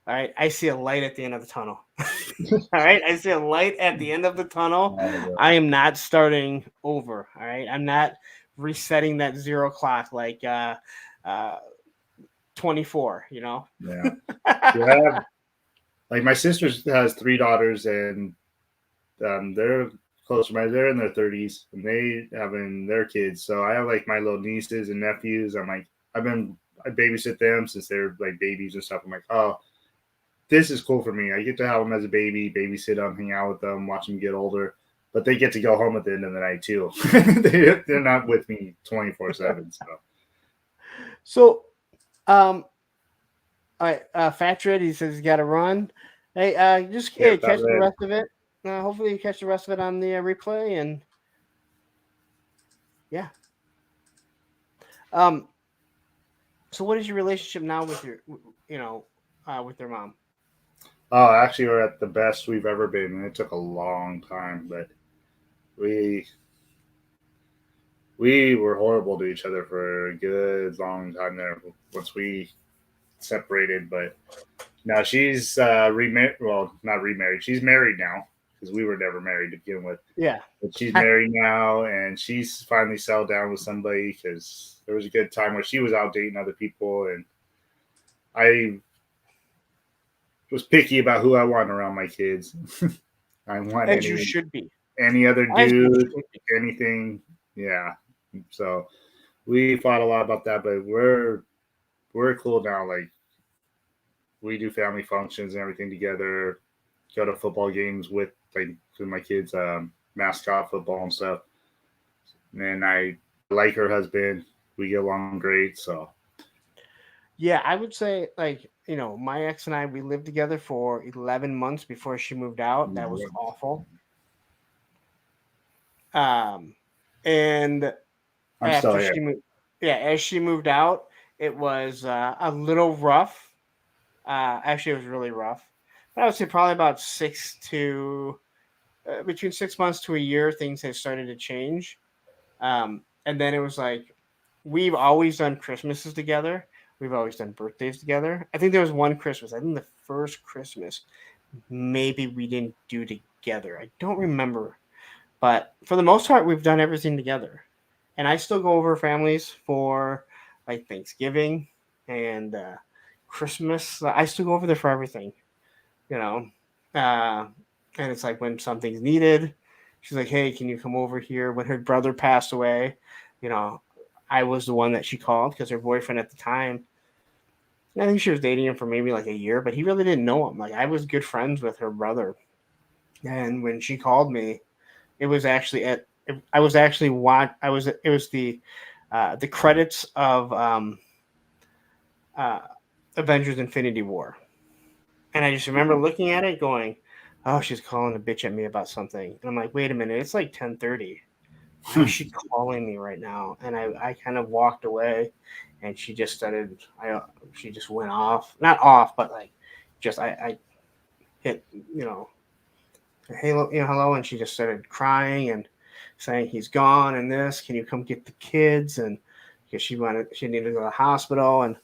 All right, I see a light at the end of the tunnel. All right, I see a light at the end of the tunnel. I am not starting over. All right, I'm not resetting that 0 clock like 24. Yeah. Yeah. Like my sister has 3 daughters, and they're close. They're in their 30s, and they having their kids. So I have like my little nieces and nephews. I babysit them since they're like babies and stuff. I'm like, oh, this is cool for me. I get to have them as a baby, babysit them, hang out with them, watch them get older. But they get to go home at the end of the night too. They're not with me 24/7. So, all right, Fat Dread, he says he's got to run. Hey, Yeah, catch the rest of it. Hopefully, you catch the rest of it on the replay, and yeah. So, what is your relationship now with with your mom? Oh, actually, we're at the best we've ever been, and it took a long time, but we were horrible to each other for a good long time there. Once we separated, but now she's remarried. Well, not remarried. She's married now because we were never married to begin with. Yeah, but she's married now, and she's finally settled down with somebody because there was a good time where she was out dating other people, and I was picky about who I want around my kids. I want as you should be. Any other dude, anything, yeah. So we fought a lot about that, but we're cool now. Like we do family functions and everything together. Go to football games with my kids, mascot football and stuff. And I like her husband. We get along great. So yeah, I would say my ex and I, we lived together for 11 months before she moved out. That was awful. And after she moved, as she moved out, it was a little rough. Actually, it was really rough. But I would say probably about between 6 months to a year, things had started to change. And then it was like, we've always done Christmases together. We've always done birthdays together. I think there was one Christmas. I think the first Christmas, maybe we didn't do together. I don't remember. But for the most part, we've done everything together. And I still go over families for like Thanksgiving and Christmas. I still go over there for everything, and it's like when something's needed, she's like, hey, can you come over here? When her brother passed away, I was the one that she called because her boyfriend at the time, I think she was dating him for maybe like a year, but he really didn't know him. Like I was good friends with her brother. And when she called me, it was actually it was the credits of Avengers Infinity War. And I just remember looking at it going, oh, she's calling a bitch at me about something. And I'm like, wait a minute, it's like 10:30. Why is she calling me right now? And I kind of walked away, and she just she just went off. Not off, but like just I hit, hey, hello, and she just started crying and saying he's gone and this. Can you come get the kids? And because she needed to go to the hospital, and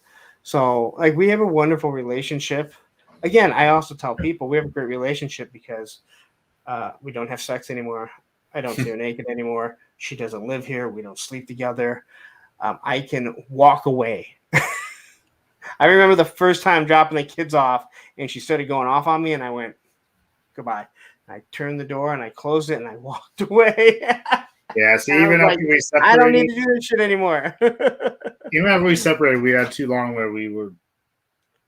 so like we have a wonderful relationship. Again, I also tell people we have a great relationship because we don't have sex anymore. I don't see her naked anymore. She doesn't live here. We don't sleep together. I can walk away. I remember the first time dropping the kids off, and she started going off on me, and I went, goodbye. I turned the door and I closed it and I walked away. Yeah, see, I was even like, after we I don't need separated, to do this shit anymore. even after we separated, we had too long where we would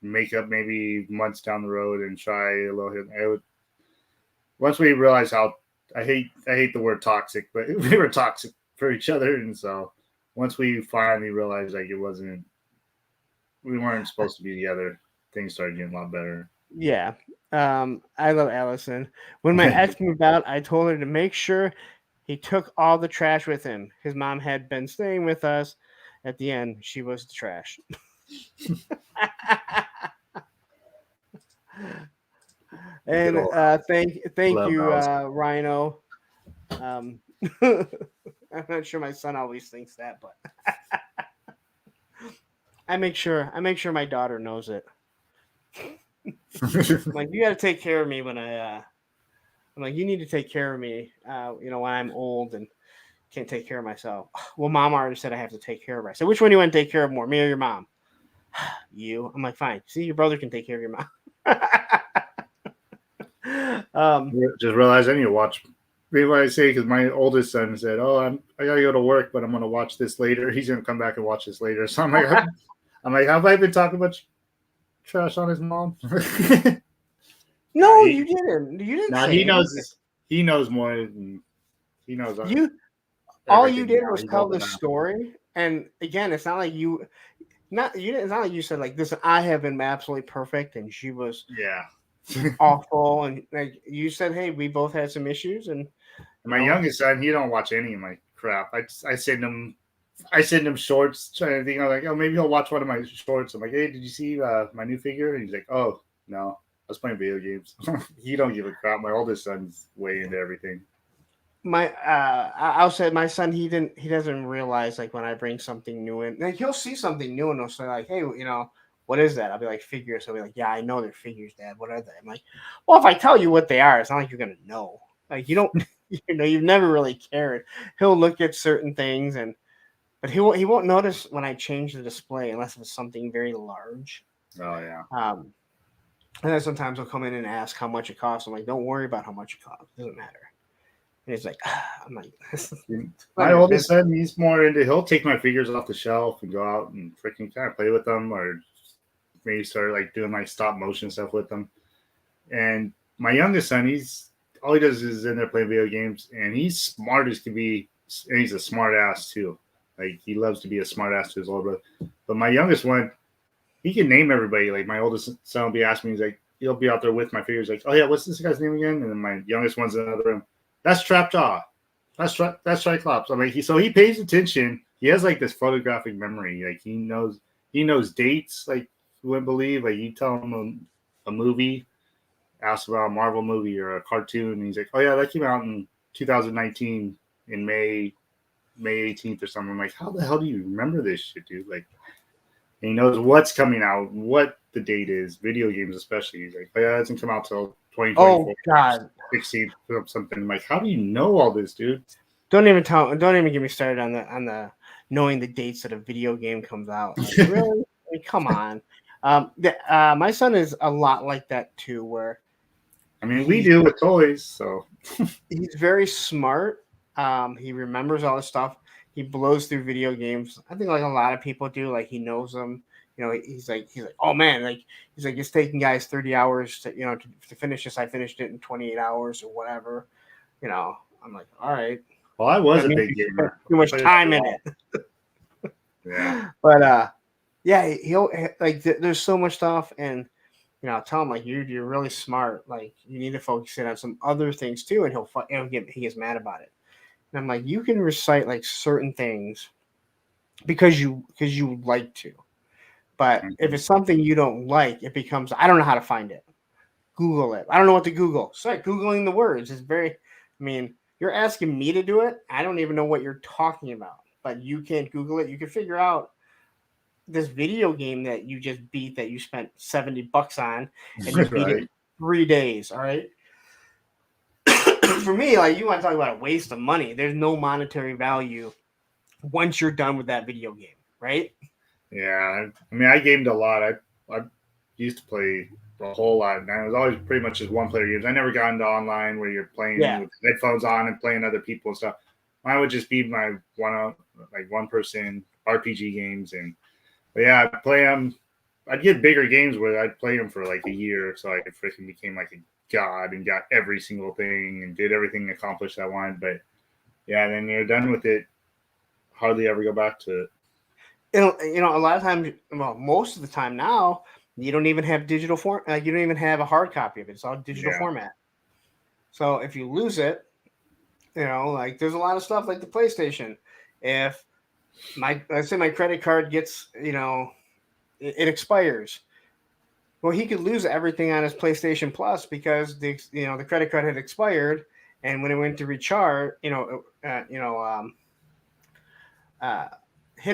make up maybe months down the road and try a little hit. Once we realized how I hate the word toxic, but we were toxic for each other, and so once we finally realized like we weren't supposed to be together, things started getting a lot better. Yeah. I love Allison. When my ex moved out, I told her to make sure he took all the trash with him. His mom had been staying with us. At the end, she was the trash. Good And old thank love you, house. Rhino. I'm not sure my son always thinks that, but I make sure my daughter knows it. Like you got to take care of me when I'm like you need to take care of me. When I'm old and can't take care of myself. Well, mom already said I have to take care of her. I said, which one do you want to take care of more, me or your mom? You. I'm like, fine. See, your brother can take care of your mom. Just realized I need to watch. Maybe what I say because my oldest son said, "Oh, I gotta go to work, but I'm gonna watch this later. He's gonna come back and watch this later." So I'm like, have I been talking about trash on his mom? No, you didn't. You didn't say He anything. knows. He knows more. Than, he knows You all you everything did now. was He's tell older the now. story, and again, it's not like you. Not you. It's not like you said like this. I have been absolutely perfect, and she was Yeah. awful, and like you said, hey, we both had some issues, and And my youngest son, he don't watch any of my crap. I send him shorts trying to think. I'm like, oh, maybe he'll watch one of my shorts. I'm like, hey, did you see my new figure? And he's like, oh no, I was playing video games. He don't give a crap. My oldest son's way into everything. I'll say my son he doesn't realize like when I bring something new in, like he'll see something new and he'll say like, hey, what is that? I'll be like, figures. He'll be like, yeah, I know they're figures, Dad. What are they? I'm like, well, if I tell you what they are, it's not like you're gonna know. Like you don't, you've never really cared. He'll look at certain things but he won't notice when I change the display unless it's something very large. Oh yeah. And then sometimes he'll come in and ask how much it costs. I'm like, don't worry about how much it costs. It doesn't matter. And he's like, I'm like, none My of your oldest business. son, he's more into. He'll take my figures off the shelf and go out and freaking kind of play with them, or maybe start like doing like stop motion stuff with them. And my youngest son, he's all he does is in there playing video games, and he's smart as can be, and he's a smart ass too. Like he loves to be a smart ass to his older brother. But my youngest one, he can name everybody. Like my oldest son will be asking me, he's like, he'll be out there with my figures, like, oh yeah, what's this guy's name again? And then my youngest one's in another room. That's Trapjaw. That's Triclops. I mean, he pays attention. He has like this photographic memory. Like he knows dates. Like you wouldn't believe. Like you tell him a movie, ask about a Marvel movie or a cartoon, and he's like, oh yeah, that came out in 2019 in May 18th or something. I'm like, how the hell do you remember this shit, dude? Like, and he knows what's coming out, what the date is, video games especially. He's like, oh yeah, it doesn't come out till 2024, Oh God, 16th or something. I'm like, how do you know all this, dude? don't even get me started on the knowing the dates that a video game comes out. Like really, I mean, come on. My son is a lot like that too, where I mean, we he's do with toys, so he's very smart. He remembers all this stuff. He blows through video games. I think like a lot of people do. Like he knows them. He's like, oh man, like he's like, it's taking guys 30 hours to finish this. I finished it in 28 hours or whatever. I'm like, all right. well, I was That a means big you spent gamer. too I much played time a in lot. it. Yeah. But yeah, he'll like there's so much stuff, and I'll tell him like you're really smart. Like you need to focus in on some other things too, and he gets mad about it. And I'm like, you can recite like certain things because you like to, but if Mhm. it's something you don't like, it becomes I don't know how to find it. Google it. I don't know what to Google. Start Googling the words. It's very, I mean, you're asking me to do it. I don't even know what you're talking about, but you can Google it. You can figure out this video game that you just beat that you spent $70 on and you beat it in Right. 3 days. All right. For me, like you want to talk about a waste of money. There's no monetary value once you're done with that video game, right? Yeah. I mean, I gamed a lot. I used to play a whole lot, and I was always pretty much just one player games. I never got into online where you're playing Yeah. with headphones on and playing other people and stuff. Mine would just be my one person RPG games, and but yeah, I'd play them. I'd get bigger games where I'd play them for like a year, so I freaking became like a god and got every single thing and did everything accomplished I wanted. But yeah, then you're done with it. Hardly ever go back to it. A lot of times, well, most of the time now, you don't even have digital form. You don't even have a hard copy of it. It's all digital Yeah. format. So if you lose it, like there's a lot of stuff like the PlayStation. If let's say my credit card gets, it expires. Well, he could lose everything on his PlayStation Plus because the credit card had expired, and when it went to recharge, hit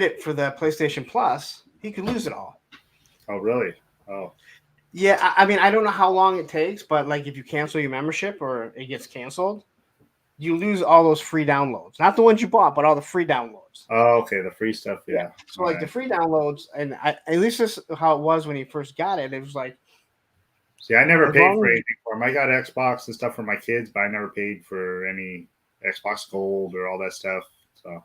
it for the PlayStation Plus, he could lose it all. Oh, really? Oh, Yeah, I mean, I don't know how long it takes, but like if you cancel your membership or it gets canceled, you lose all those free downloads. Not the ones you bought, but all the free downloads. oh, okay. The free stuff, yeah. So like the free downloads, and at least this is how it was when he first got it. It was like, See, I never as paid long for as anything for them. I got Xbox and stuff for my kids, but I never paid for any Xbox Gold or all that stuff. So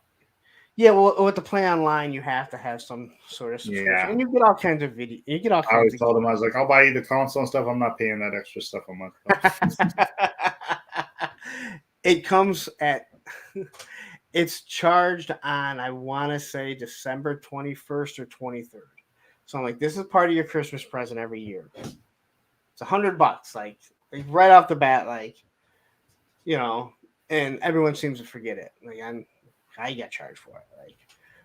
yeah, well, with the play online, you have to have some sort of subscription, yeah, and you get all kinds of video. You get all I kinds always of told them I was like, I'll buy you the console and stuff. I'm not paying that extra stuff a month. It comes at. It's charged on, I want to say, December 21st or 23rd. So I'm like, this is part of your Christmas present every year. It's $100, like right off the bat, and everyone seems to forget it. Like I get charged for it. Like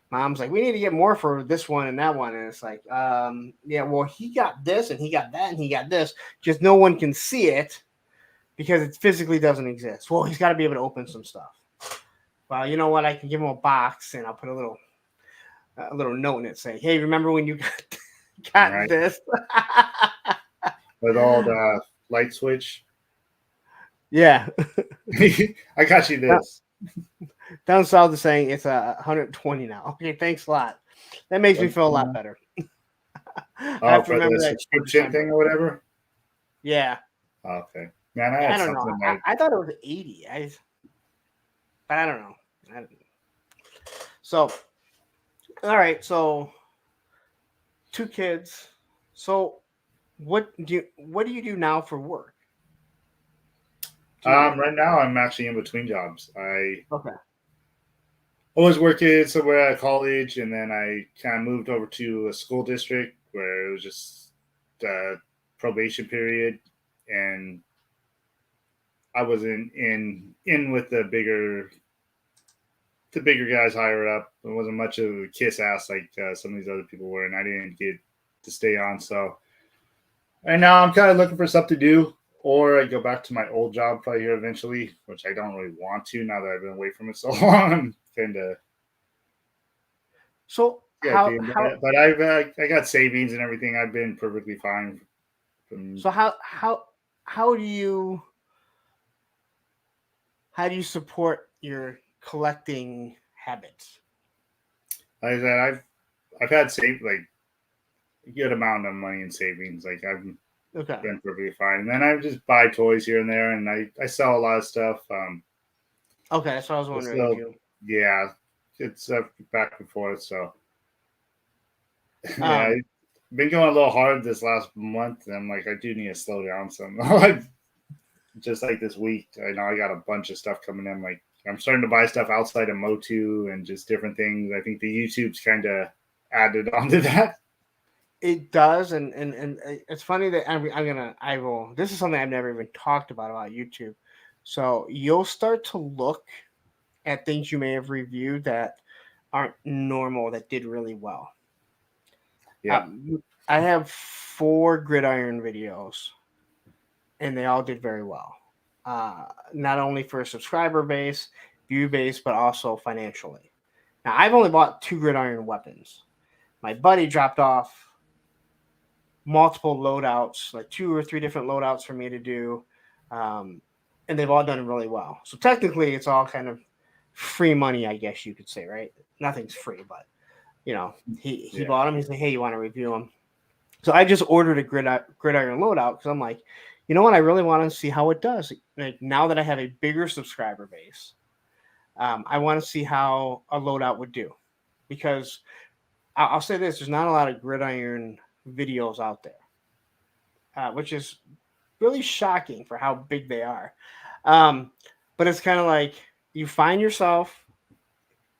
mom's like, we need to get more for this one and that one, and it's like, yeah, well, he got this and he got that and he got this. Just no one can see it because it physically doesn't exist. Well, he's got to be able to open some stuff. Well, you know what? I can give him a box and I'll put a little note in it saying, "Hey, remember when you got Right. this?" With all the light switch. Yeah. I got you this. Down south is saying it's 120 now. Okay, thanks a lot. That makes me feel a lot better. I Oh, have to for remember the that subscription thing or whatever? Yeah. Okay. Man, I I had don't know. something like I thought it was 80. But I don't know. So, all right. So, 2 kids. So, what do you do now for work? right now I'm actually in between jobs. I Okay. was working somewhere at college, and then I kind of moved over to a school district where it was just probation period, and I was in with the bigger guys higher up. It wasn't much of a kiss ass like some of these other people were, and I didn't get to stay on. So right now I'm kind of looking for something to do, or I go back to my old job probably here eventually, which I don't really want to now that I've been away from it so long. I'm kind of So, yeah, how but I got savings and everything. I've been perfectly fine. so how do you support your collecting habits? Like I said, I've had save like a good amount of money in savings. Like I've Okay. been perfectly fine. And then I just buy toys here and there, and I sell a lot of stuff. Okay, that's what I was wondering if So you yeah, it's back and forth. So yeah, um I've been going a little hard this last month, and I'm like, I do need to slow down some. Like just like this week, I know I got a bunch of stuff coming in. Like I'm starting to buy stuff outside of Motu and just different things. I think the YouTube's kind of added onto that. it does, and it's funny that I will. This is something I've never even talked about YouTube. So you'll start to look at things you may have reviewed that aren't normal that did really well. Yeah. I have 4 gridiron videos and they all did very well. Not only for subscriber base, view base, but also financially. Now, I've only bought 2 gridiron weapons. My buddy dropped off multiple loadouts, like 2 or 3 different loadouts for me to do, and they've all done really well. So technically, it's all kind of free money, I guess you could say, right? Nothing's free, but he bought them. He's like, hey, you want to review them? So I just ordered a gridiron loadout because I'm like, you know what? I really want to see how it does. Like now that I have a bigger subscriber base, I want to see how a loadout would do, because I'll say this: there's not a lot of gridiron videos out there, which is really shocking for how big they are. But it's kind of like you find yourself,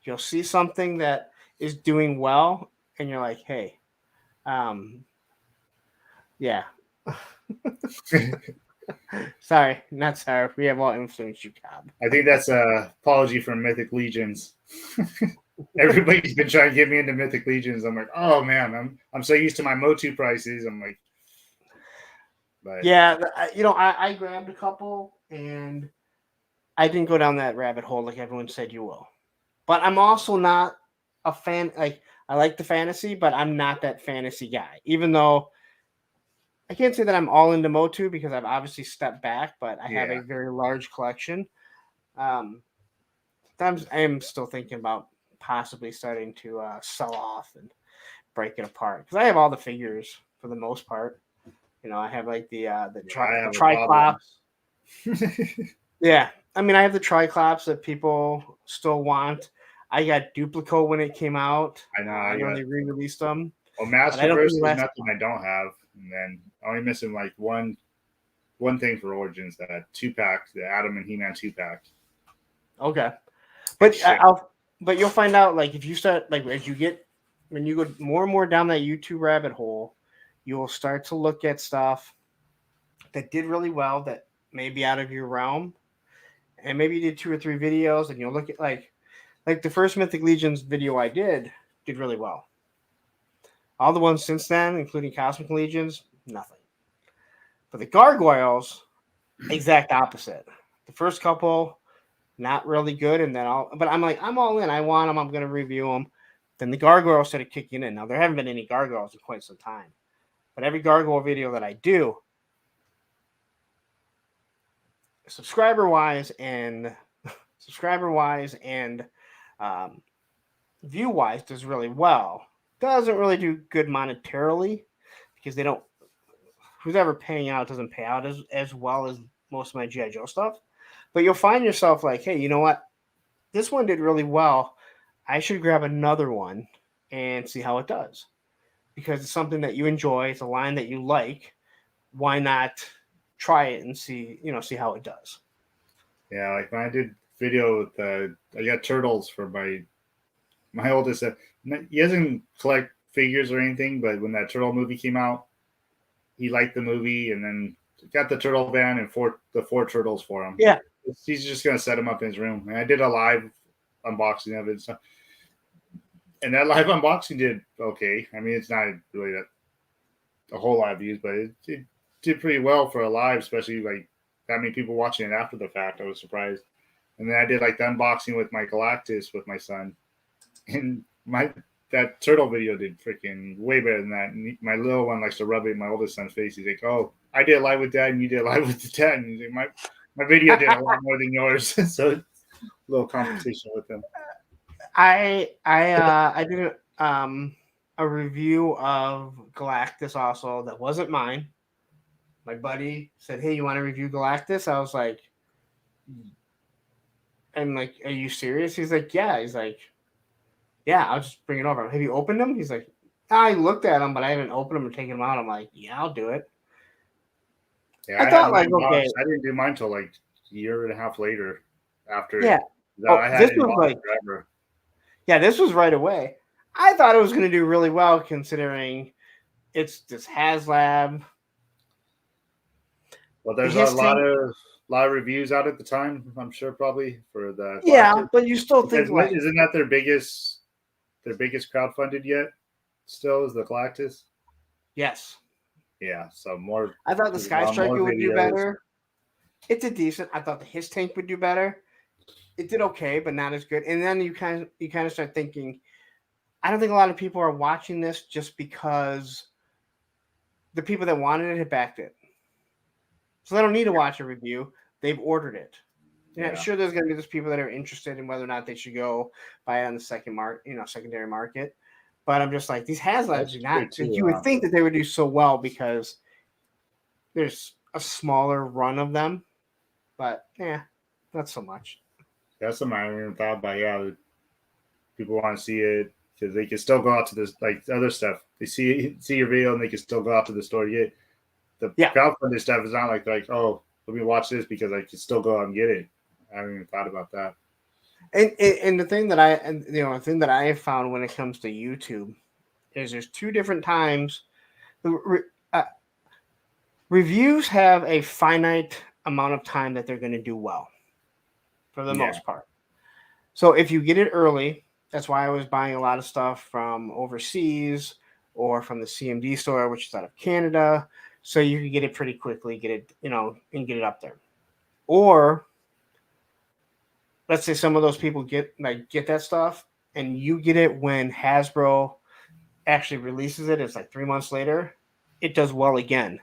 you'll see something that is doing well, and you're like, hey, yeah. Sorry, not sorry. We have all influenced you, Cob. I think that's a apology from Mythic Legions. Everybody's been trying to get me into Mythic Legions. I'm like, oh man, I'm so used to my Motu prices. I'm like, but yeah, I grabbed a couple and I didn't go down that rabbit hole like everyone said you will. But I'm also not a fan. Like I like the fantasy, but I'm not that fantasy guy. Even though I can't say that I'm all into Motu because I've obviously stepped back, but I have a very large collection. Sometimes I am still thinking about possibly starting to sell off and break it apart because I have all the figures for the most part. I have like the Triclops. Yeah, I mean I have the Triclops that people still want. I got Duplico when it came out. I know they re-released them. Well, Masterverse is nothing I don't have, and then I'm only missing like one thing for Origins, that 2-pack, the Adam and He-Man 2-pack. Okay, but but you'll find out like if you start like when you go more and more down that YouTube rabbit hole, you will start to look at stuff that did really well that may be out of your realm, and maybe you did 2 or 3 videos, and you'll look at like the first Mythic Legions video I did really well. All the ones since then, including Cosmic Legions, nothing. But the Gargoyles, exact opposite. The first couple, not really good, and then but I'm like, I'm all in. I want them. I'm going to review them. Then the Gargoyles started kicking in. Now, there haven't been any Gargoyles in quite some time. But every Gargoyle video that I do, subscriber-wise and view-wise, does really well. Doesn't really do good monetarily because they don't. Who's ever paying out doesn't pay out as well as most of my G.I. Joe stuff. But you'll find yourself like, hey, you know what? This one did really well. I should grab another one and see how it does. Because it's something that you enjoy. It's a line that you like. Why not try it and see how it does? Yeah, like when I did video with I got Turtles for my oldest. He doesn't collect figures or anything, but when that Turtle movie came out, he liked the movie and then got the Turtle van and the 4 turtles for him. Yeah. He's just going to set them up in his room. And I did a live unboxing of it. And that live unboxing did okay. I mean, it's not really a whole lot of views, but it did pretty well for a live, especially like that many people watching it after the fact. I was surprised. And then I did like the unboxing with my Galactus with my son. And that turtle video did freaking way better than that. And my little one likes to rub it in my oldest son's face. He's like, "Oh, I did live with Dad, and you did live with the dad." And he's like, my video did a lot more than yours. So it's a little competition with him. I did a review of Galactus also that wasn't mine. My buddy said, "Hey, you want to review Galactus?" I was like, "I'm like, are you serious?" He's like, "Yeah." He's like, "Yeah, I'll just bring it over." Have you opened them? He's like, I looked at them, but I haven't opened them or taken them out. I'm like, yeah, I'll do it. Yeah, I thought like, okay. I didn't do mine till like a year and a half later after. Yeah. I had this was like, forever. Yeah, this was right away. I thought it was going to do really well considering it's this HasLab. Well, there's a lot of reviews out at the time, I'm sure, probably for the. Yeah, but you still think like, isn't that their biggest crowdfunded yet? Still is the Galactus. Yes. Yeah, so more. I thought the Sky More Striker would do videos. better. It did decent. I thought the His Tank would do better. It did okay, but not as good. And then you kind of start thinking, I don't think a lot of people are watching this just because the people that wanted it had backed it. So they don't need to watch a review. They've ordered it. Yeah, Yeah, sure. There's going to be those people that are interested in whether or not they should go buy it on the secondary market. But I'm just like, these HasLabs that's do true not. too. You would think that they would do so well because there's a smaller run of them, but yeah, not so much. That's something I haven't even thought about. Yeah, people want to see it because they can still go out to this like other stuff. They see your video and they can still go out to the store to get it. The Yeah, crowdfunding stuff is not like oh, let me watch this because I can still go out and get it. I haven't even thought about that. and the thing that the thing that I have found when it comes to YouTube is there's two different times. Uh, Reviews have a finite amount of time that they're going to do well, for the Yeah, most part. So if you get it early, that's why I was buying a lot of stuff from overseas or from the CMD store, which is out of Canada. So you can get it pretty quickly, get it, and get it up there. Or let's say some of those people get that stuff and you get it when Hasbro actually releases it. It's like 3 months later. It does well again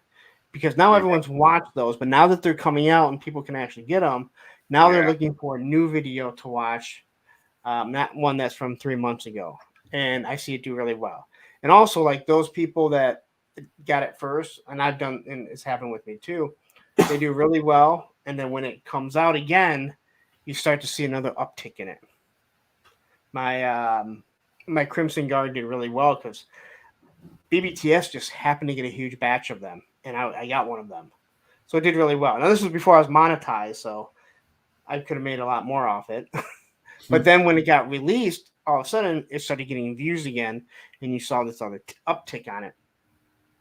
because now yeah, everyone's watched those, but now that they're coming out and people can actually get them, now they're yeah, looking for a new video to watch, not one that's from 3 months ago. And I see it do really well. And also, like those people that got it first, and I've done, and it's happened with me too, they do really well. And then when it comes out again, you start to see another uptick in it. My my Crimson Guard did really well because BBTS just happened to get a huge batch of them, and I got one of them, so it did really well. Now this was before I was monetized, so I could have made a lot more off it. But then when it got released, all of a sudden it started getting views again, and you saw this other uptick on it.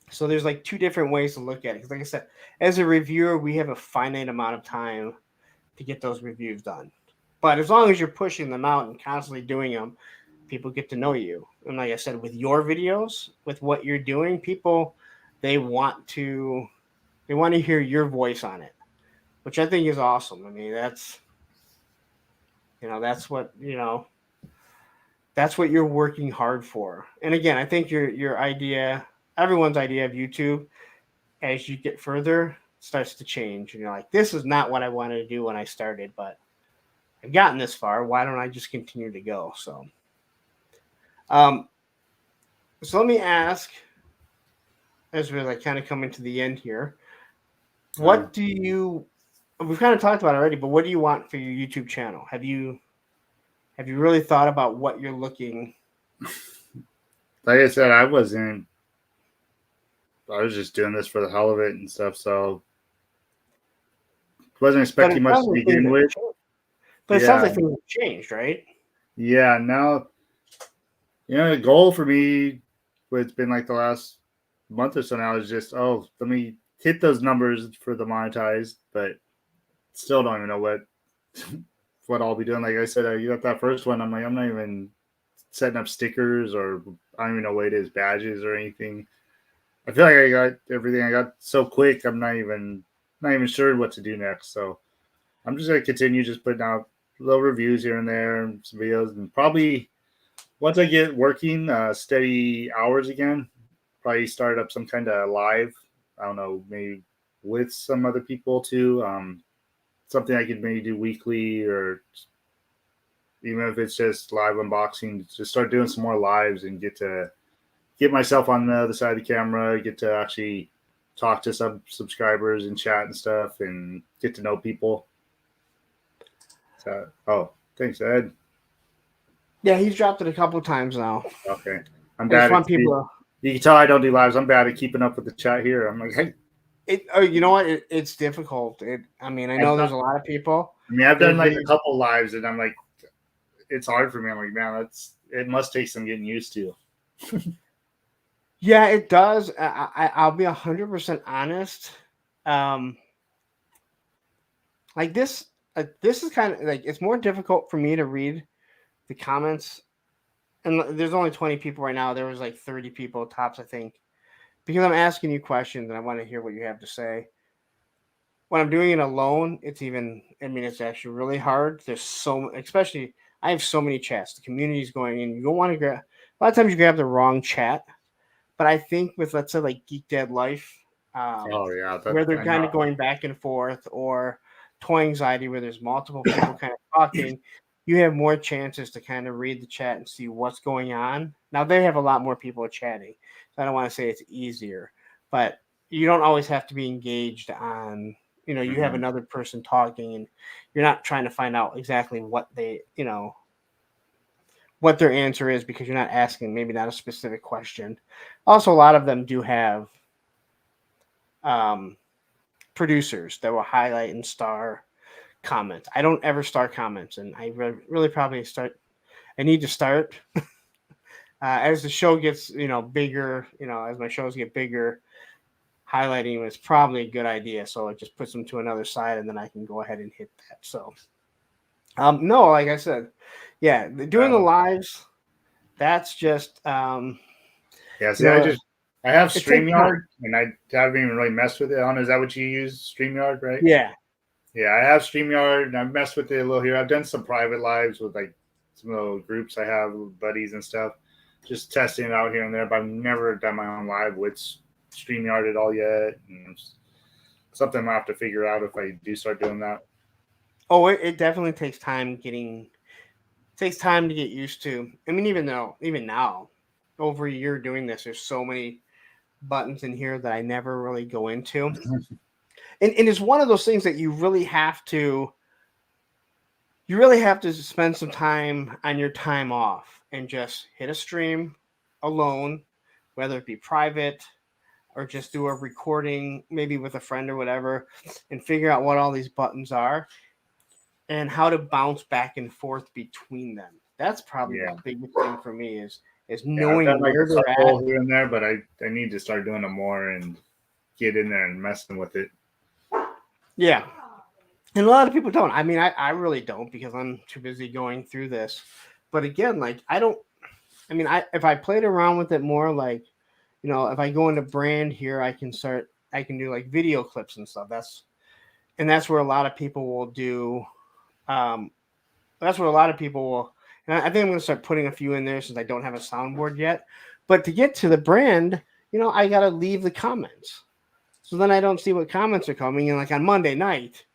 So there's like two different ways to look at it. Because like I said, as a reviewer, we have a finite amount of time to get those reviews done. But as long as you're pushing them out and constantly doing them, people get to know you. And like I said, with your videos, with what you're doing, people they want to hear your voice on it, which I think is awesome. I mean, that's what that's what you're working hard for. And again, I think your idea, everyone's idea of YouTube, as you get further, starts to change. And you're like, this is not what I wanted to do when I started, but I've gotten this far. Why don't I just continue to go? Um, so let me ask, as we're like kind of coming to the end here, um, what do you? We've kind of talked about it already, but what do you want for your YouTube channel? Have you really thought about what you're looking? like I said, I wasn't. I was just doing this for the hell of it and stuff, so wasn't But it expecting much sounds to like things begin have with. changed. But it sounds Yeah, like things have changed, right? yeah. Now, the goal for me, it's been like the last month or so now, is just let me hit those numbers for the monetized, but still don't even know what I'll be doing. Like I said, I got that first one. I'm like, I'm not even setting up stickers or I don't even know what it is, badges or anything. I feel like I got everything. I got so quick. I'm not even sure what to do next. So I'm just gonna continue just putting out little reviews here and there and some videos, and probably once I get working steady hours again, probably start up some kind of live. I don't know, maybe with some other people too. Something I could maybe do weekly, or even if it's just live unboxing, just start doing some more lives and get myself on the other side of the camera, get to actually talk to some subscribers and chat and stuff, and get to know people. So, thanks, Ed. Yeah, he's dropped it a couple of times now. Okay, I'm I just bad at. want people to. You can tell I don't do lives. I'm bad at keeping up with the chat here. I'm like, hey, You know what? It's difficult. I mean, I know there's a lot of people. I've Their done like a videos, couple lives, and I'm like, it's hard for me. I'm like, man, it must take some getting used to. yeah, it does. I'll be 100% honest. Um, like this is kind of like it's more difficult for me to read the comments. And there's only 20 people right now. There was like 30 people tops, I think. because I'm asking you questions and I want to hear what you have to say. When I'm doing it alone, it's even. I mean, it's actually really hard. There's especially I have so many chats. The community's going in. You don't want to grab. A lot of times you grab the wrong chat. But I think with, let's say, like Geek Dad Life, Oh yeah, that where they're I kind of know. going back and forth, or Toy Anxiety, where there's multiple people kind of talking, you have more chances to kind of read the chat and see what's going on. Now, they have a lot more people chatting. So I don't want to say it's easier, but you don't always have to be engaged on, you have Mhm. another person talking and you're not trying to find out exactly what what their answer is because you're not asking maybe not a specific question. Also, a lot of them do have um, producers that will highlight and star comments. I don't ever star comments, and I really probably start. I need to start as the show gets bigger. As my shows get bigger, highlighting is probably a good idea. So it just puts them to another side, and then I can go ahead and hit that. So no, like I said, yeah, doing the Uh, lives. That's just yeah, you see, know I have it takes time. StreamYard, and I haven't even really messed with it. I don't know, is that what you use, StreamYard, right? Yeah. Yeah, I have StreamYard, and I've messed with it a little here. I've done some private lives with like some little groups I have with buddies and stuff, just testing it out here and there. But I've never done my own live with StreamYard at all yet. And it's something I have to figure out if I do start doing that. Oh, it definitely takes time getting takes time to get used to. I mean, even now, over a year doing this, there's so many buttons in here that I never really go into. And it's one of those things that you really have to spend some time on your time off and just hit a stream alone, whether it be private or just do a recording maybe with a friend or whatever, and figure out what all these buttons are and how to bounce back and forth between them. That's probably the Yeah. biggest thing for me is Yeah, I've done knowing like where a they're at. couple here and there, but I need to start doing them more and get in there and messing with it. Yeah. And a lot of people don't. I mean, I really don't because I'm too busy going through this. But again, like I don't I mean I if I played around with it more like, if I go into brand here, I can do like video clips and stuff. That's where a lot of people will do um that's what a lot of people will. And I think I'm going to start putting a few in there since I don't have a soundboard yet. But to get to the brand, I got to leave the comments. So then I don't see what comments are coming. And like on Monday night,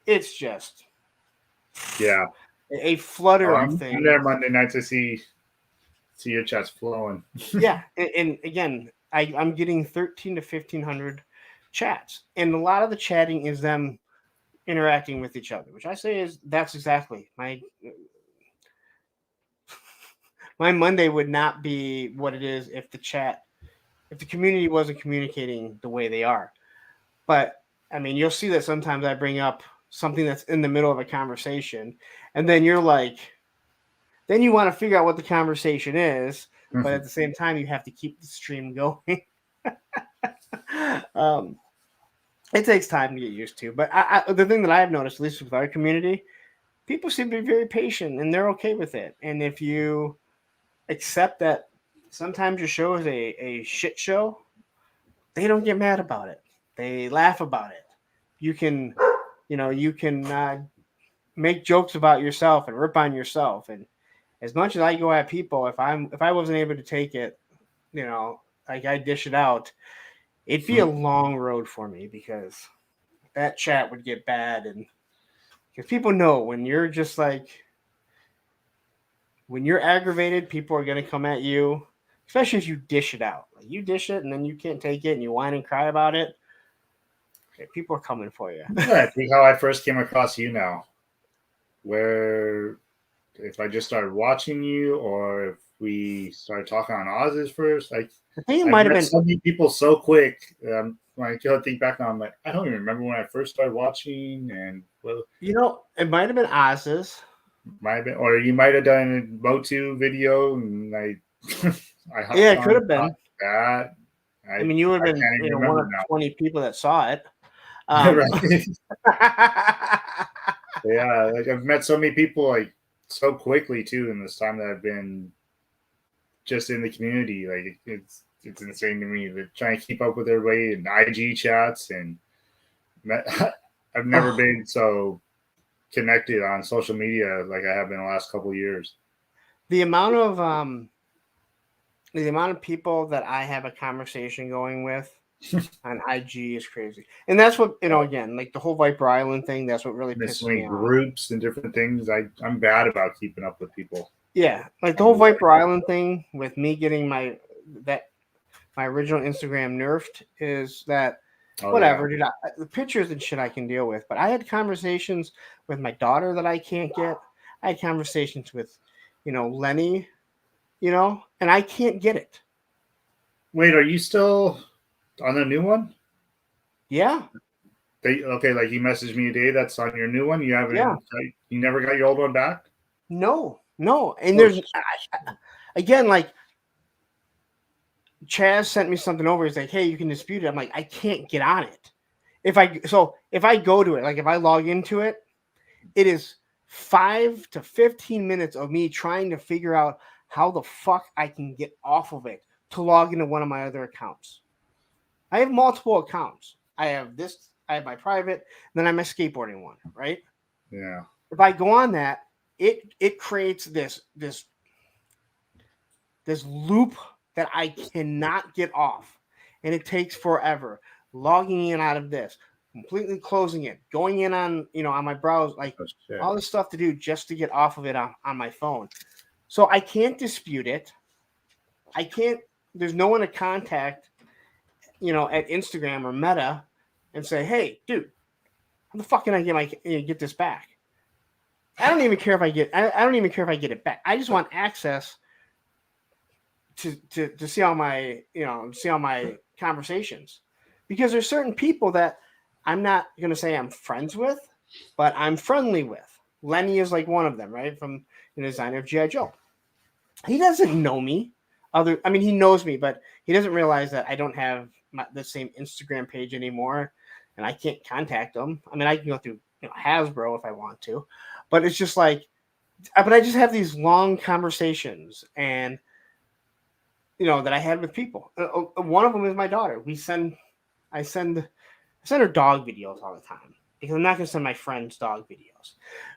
it's just Yeah. a Oh, flutter of I'm there things. Monday nights. I see your chats flowing. Yeah. And again, I'm getting 13 to 1500 chats. And a lot of the chatting is them interacting with each other, which I say that's exactly my Monday would not be what it is if the community wasn't communicating the way they are. But I mean, you'll see that sometimes I bring up something that's in the middle of a conversation, and then then you want to figure out what the conversation is, but at the same time, you have to keep the stream going. um, it takes time to get used to, but the thing that I've noticed, at least with our community, people seem to be very patient and they're okay with it. And if you accept that sometimes your show is a shit show, they don't get mad about it. They laugh about it. You can, you can make jokes about yourself and rip on yourself. And as much as I go at people, if I wasn't able to take it, like I dish it out, it'd be a long road for me because that chat would get bad. And because people know when you're aggravated, people are going to come at you, especially if you dish it out. Like you dish it and then you can't take it and you whine and cry about it. Okay, people are coming for you. Yeah, I think how I first came across you now, where if I just started watching you or if we started talking on Oz's first, like I think it I've might have met been. so many people so quick. When I go think back on, I'm like, I don't even remember when I first started watching, and well, It might have been Oz's. might have been, or you might have done a Motu video, and I I Yeah, hopped it could on have been. that. I mean, you would I have been, can't even one remember of now. 20 people that saw it. Right. Yeah, like I've met so many people like so quickly too in this time that I've been just in the community. Like it's it's insane to me. They're trying to keep up with everybody in IG chats, and I've never been so connected on social media like I have been the last couple of years. The amount of people that I have a conversation going with on IG is crazy. And that's what, again, like the whole Viper Island thing, that's what really There's so pisses many me off. groups and different things. I'm bad about keeping up with people. Yeah, like the whole Viper Island thing with me getting my original Instagram nerfed is that whatever, dude. The pictures and shit I can deal with, but I had conversations with my daughter that I can't get. I had conversations with, Lenny, and I can't get it. Wait, are you still on the new one? Yeah. Like you messaged me today. That's on your new one. You haven't. Yeah. You never got your old one back. No. And there's again, like Chaz sent me something over. He's like, "Hey, you can dispute it." I'm like, I can't get on it. If I go to it, like if I log into it, it is 5 to 15 minutes of me trying to figure out how the fuck I can get off of it to log into one of my other accounts. I have multiple accounts. I have my private, then I have my skateboarding one, right? Yeah. If I go on that, it creates this loop that I cannot get off. And it takes forever. Logging in out of this, completely closing it, going in on, on my browser, like all this stuff to do just to get off of it on my phone. So I can't dispute it. There's no one to contact, at Instagram or Meta and say, "Hey, dude, how the fuck can I get this back?" I don't even care if I get it back. I just want access to see all my conversations, because there's certain people that I'm not going to say I'm friends with, but I'm friendly with. Lenny is like one of them, right? From the designer of G.I. Joe. He doesn't know me. He knows me, but he doesn't realize that I don't have the same Instagram page anymore, and I can't contact him. I mean, I can go through Hasbro if I want to, but it's just like, but I just have these long conversations, and that I had with people. One of them is my daughter. I send her dog videos all the time, because I'm not going to send my friends dog videos,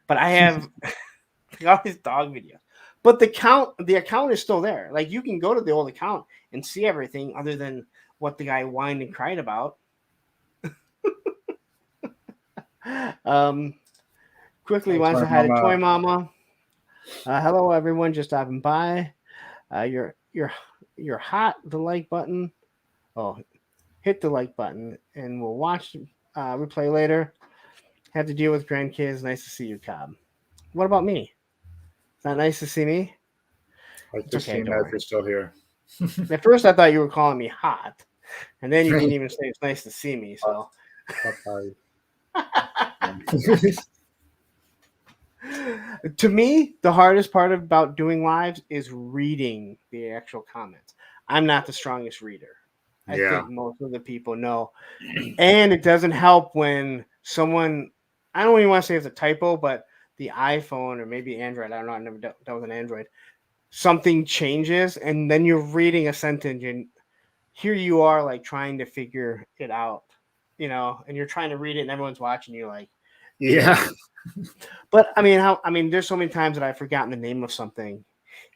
but I have all these dog videos. But the account is still there. Like, you can go to the old account and see everything other than what the guy whined and cried about. Quickly wants to hi to Toy Mama. Hello everyone, just stopping by. You're hot. The like button. Oh, hit the like button, and we'll watch replay later. Have to deal with grandkids. Nice to see you, Cob. What about me? It's not nice to see me. I just came out. You're still here. At first, I thought you were calling me hot, and then you didn't even say it's nice to see me. So. To me, the hardest part about doing lives is reading the actual comments. I'm not the strongest reader. I think most of the people know. And it doesn't help when someone, I don't even want to say it's a typo, but the iPhone or maybe Android, I don't know, I never dealt with an Android, something changes, and then you're reading a sentence, and here you are like trying to figure it out, and you're trying to read it and everyone's watching you like, yeah. But there's so many times that I've forgotten the name of something,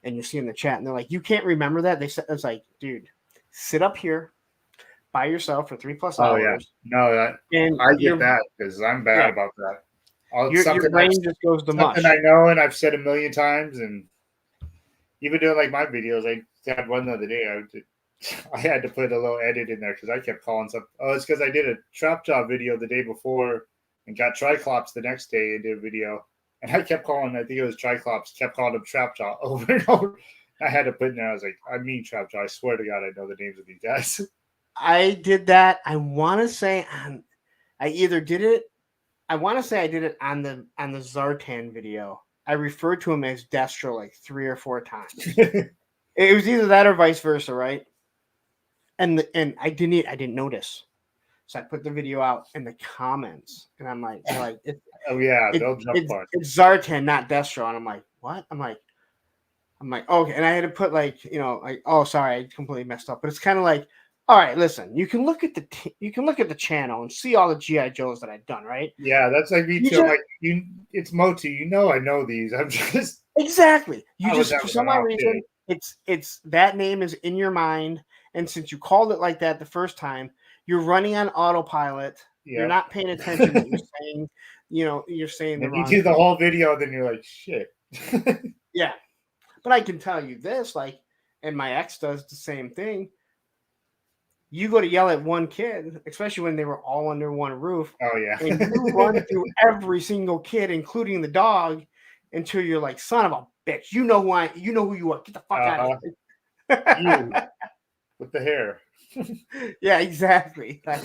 and you see in the chat, and they're like, "You can't remember that?" It's like, dude, sit up here by yourself for 3+ hours. Oh yeah, no, I get that because I'm bad about that. Your brain just goes to mush. Something I know and I've said a million times, and even doing like my videos, I had one the other day. I had to put a little edit in there because I kept calling stuff. Oh, it's because I did a trap job video the day before and got Triclops the next day and did a video. And I kept calling, I think it was Triclops, kept calling him Trap Jaw over and over. I had to put in there, I was like, I mean Trap Jaw. I swear to God, I know the names of these guys. I did that. I want to say I either did it. I want to say I did it on the Zartan video. I referred to him as Destro like 3 or 4 times. It was either that or vice versa, right? And I didn't notice. So I put the video out in the comments, and I'm like, oh yeah, they'll jump on. It's Zartan, not Destro. And I'm like, what? I'm like, I'm like, okay, and I had to put like, like, oh, sorry, I completely messed up. But it's kind of like, all right, listen, you can look at the channel and see all the GI Joes that I've done, right? Yeah, that's like me You too. I'm just like, it's Moti. I know these. I'm just, exactly. You I was just for having some an odd off reason, day. it's that name is in your mind, and since you called it like that the first time, you're running on autopilot. You're Yep. not paying attention that you're saying, you're saying the Then you wrong do the thing. whole video, then you're like, shit. Yeah, but I can tell you this, like, and my ex does the same thing. You go to yell at one kid, especially when they were all under one roof, Oh yeah. and you run through every single kid, including the dog, until you're like, son of a bitch, you know who you are. Get the fuck out of Uh-huh. You here. with the hair. Yeah, exactly. Like,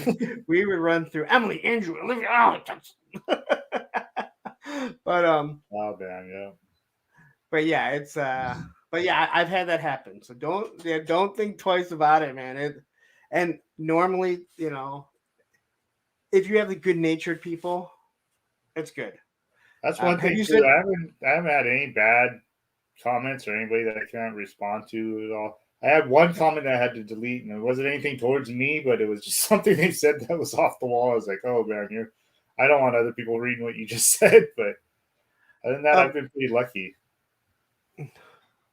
we would run through Emily, Andrew, Olivia. Oh, but Oh man, yeah. but yeah, it's but yeah, I've had that happen. So don't think twice about it, man. And normally, if you have the good natured people, it's good. That's one Have thing you too. said I haven't had any bad comments or anybody that I can't respond to at all. I had one comment that I had to delete, and it wasn't anything towards me, but it was just something they said that was off the wall. I was like, "Oh man, I don't want other people reading what you just said." But other than that, um, I've been pretty lucky.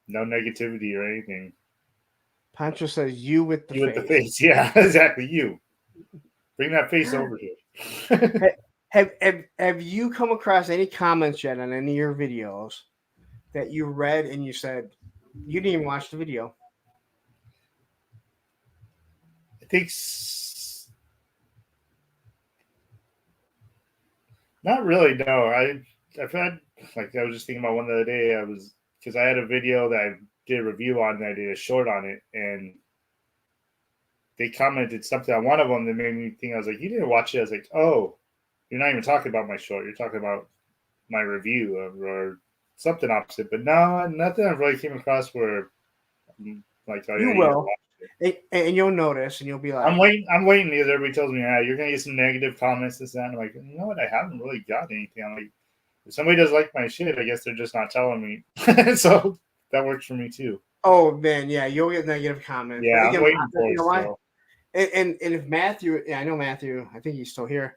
No negativity or anything. Pancho says you with the You with the face. face, yeah, exactly. You bring that face over here. Have you come across any comments yet on any of your videos that you read and you said you didn't even watch the video? I think not really. No, I've had like I was just thinking about one the other day. I was because I had a video that I did a review on and I did a short on it, and they commented something on one of them that made me think. I was like, "You didn't watch it." I was like, "Oh, you're not even talking about my short. You're talking about my review or something opposite." But no, nothing I've really came across where like, "Oh You yeah, you gotta will, watch it." and you'll notice, and you'll be I'm like, waiting. I'm waiting because everybody tells me, "Yeah, you're gonna get some negative comments, this, that." And I'm like, you know what? I haven't really got anything. I'm like, if somebody does like my shit, I guess they're just not telling me. So that works for me too. "Oh man, yeah, you'll get negative comments." But Yeah, I'm again, waiting for you it know why? still. And if Matthew, yeah, I know Matthew. I think he's still here.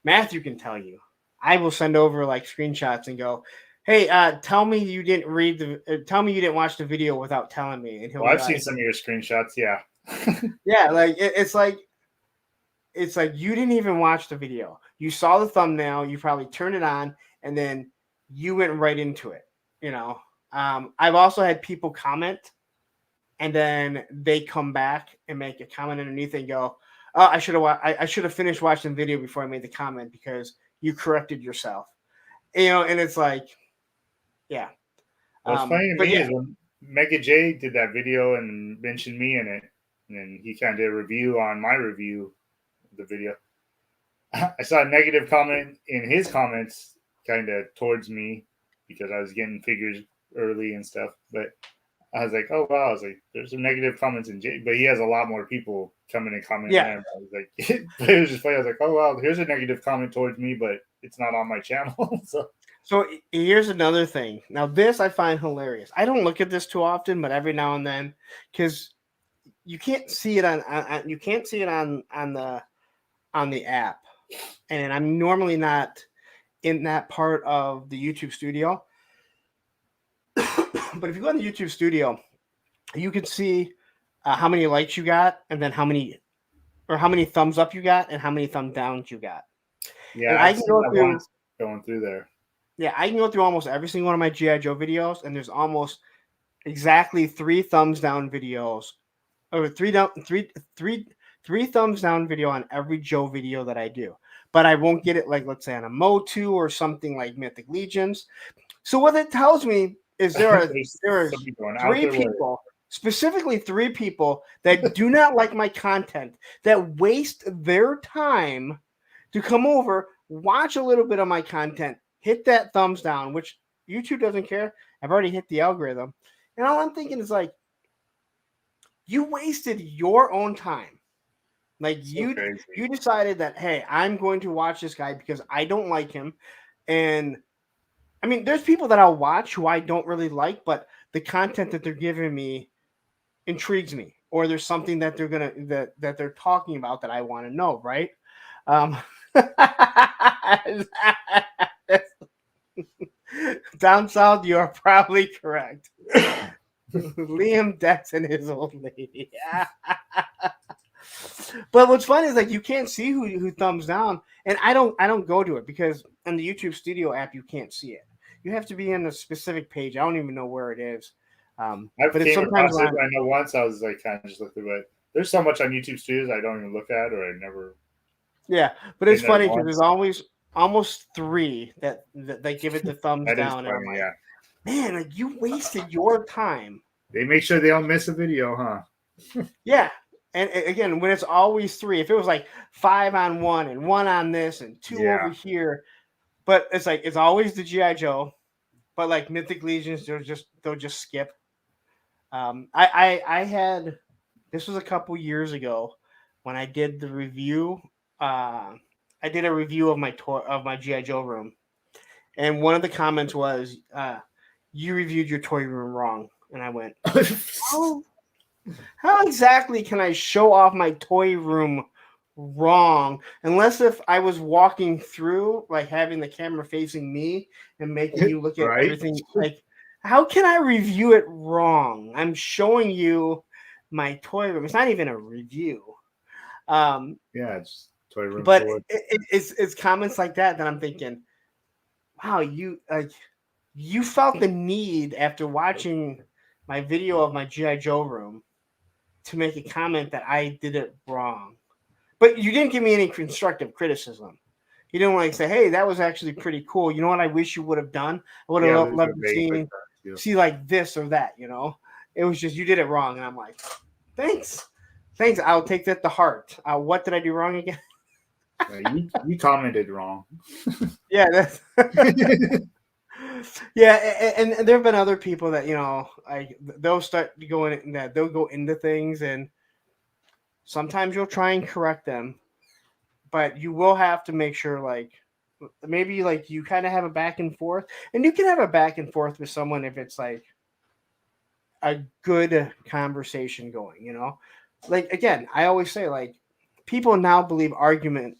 Matthew can tell you. I will send over like screenshots and go, "Hey, tell me you didn't tell me you didn't watch the video without telling me," and he'll Well, be I've seen like, some of your screenshots. Yeah. "Yeah, like it's like you didn't even watch the video. You saw the thumbnail, you probably turned it on, and then you went right into it. You know, I've also had people comment, and then they come back and make a comment underneath and go, "Oh, I should have finished watching the video before I made the comment because you corrected yourself." And it's like, yeah. What's funny to But me yeah, is when Mega J did that video and mentioned me in it, and then he kind of did a review on my review of the video. I saw a negative comment in his comments, kind of towards me because I was getting figures early and stuff. But I was like, oh wow, I was like, there's some negative comments in J, but he has a lot more people coming and commenting yeah. there. I was like, but it was just funny. I was like, oh wow, here's a negative comment towards me, but it's not on my channel. So So here's another thing. Now this I find hilarious. I don't look at this too often, but every now and then, because you can't see it on you can't see it on the app, and I'm normally not in that part of the YouTube studio. But if you go on the YouTube studio, you can see how many likes you got, and then how many thumbs up you got, and how many thumbs downs you got. And yeah, I I've can seen go that through, once going through there. yeah, I can go through almost every single one of my GI Joe videos, and there's almost exactly three thumbs down videos, or three thumbs down video on every Joe video that I do. But I won't get it like, let's say, on a Motu or something like Mythic Legions. So what it tells me is There's there some is people going out three their way. people, specifically three people that do not like my content, that waste their time to come over, watch a little bit of my content, hit that thumbs down, which YouTube doesn't care. I've already hit the algorithm. And all I'm thinking is like, you wasted your own time. Like So you crazy. decided that, hey, I'm going to watch this guy because I don't like him. And I mean, there's people that I'll watch who I don't really like, but the content that they're giving me intrigues me, or there's something that that they're talking about that I want to know, right? Um, down south, you are probably correct. Liam Dex and his old lady. But what's funny is like you can't see who thumbs down, and I don't go to it because on the YouTube Studio app you can't see it. You have to be in a specific page. I don't even know where it is. I've But it's came sometimes across it. on. I know once I was like kind of just looking, but there's so much on YouTube Studios I don't even look at, or I never Yeah, but been it's there funny because once. there's always almost three that they give it the thumbs That is down, and I'm funny. like, Yeah, man, like you wasted your time. they make sure they don't miss a video, huh? Yeah. And again, when it's always three, if it was like 5 on one and 1 on this and 2 over Yeah. here, but it's like it's always the GI Joe, but like Mythic Legions, they'll just skip. I had this was a couple years ago when I did the review. I did a review of my GI Joe room, and one of the comments was, "You reviewed your toy room wrong," and I went, "Oh, how exactly can I show off my toy room wrong unless if I was walking through, like having the camera facing me and making you look at Right? everything? Like, how can I review it wrong? I'm showing you my toy room. It's not even a review." Um, Yeah, it's toy room but tour. it's comments like that I'm thinking, wow, you felt the need after watching my video of my GI Joe room to make a comment that I did it wrong. But you didn't give me any constructive criticism. You didn't like say, "Hey, that was actually pretty cool. You know what? I wish you would have done. I would Yeah, have there's a loved to base like that too. see like this or that." It was just you did it wrong, and I'm like, thanks. I'll take that to heart. What did I do wrong again? You commented wrong. Yeah, that's yeah, and there have been other people that like they'll start going that they'll go into things, and sometimes you'll try and correct them, but you will have to make sure like maybe like you kind of have a back and forth, and you can have a back and forth with someone if it's like a good conversation going. Like again, I always say like people now believe arguing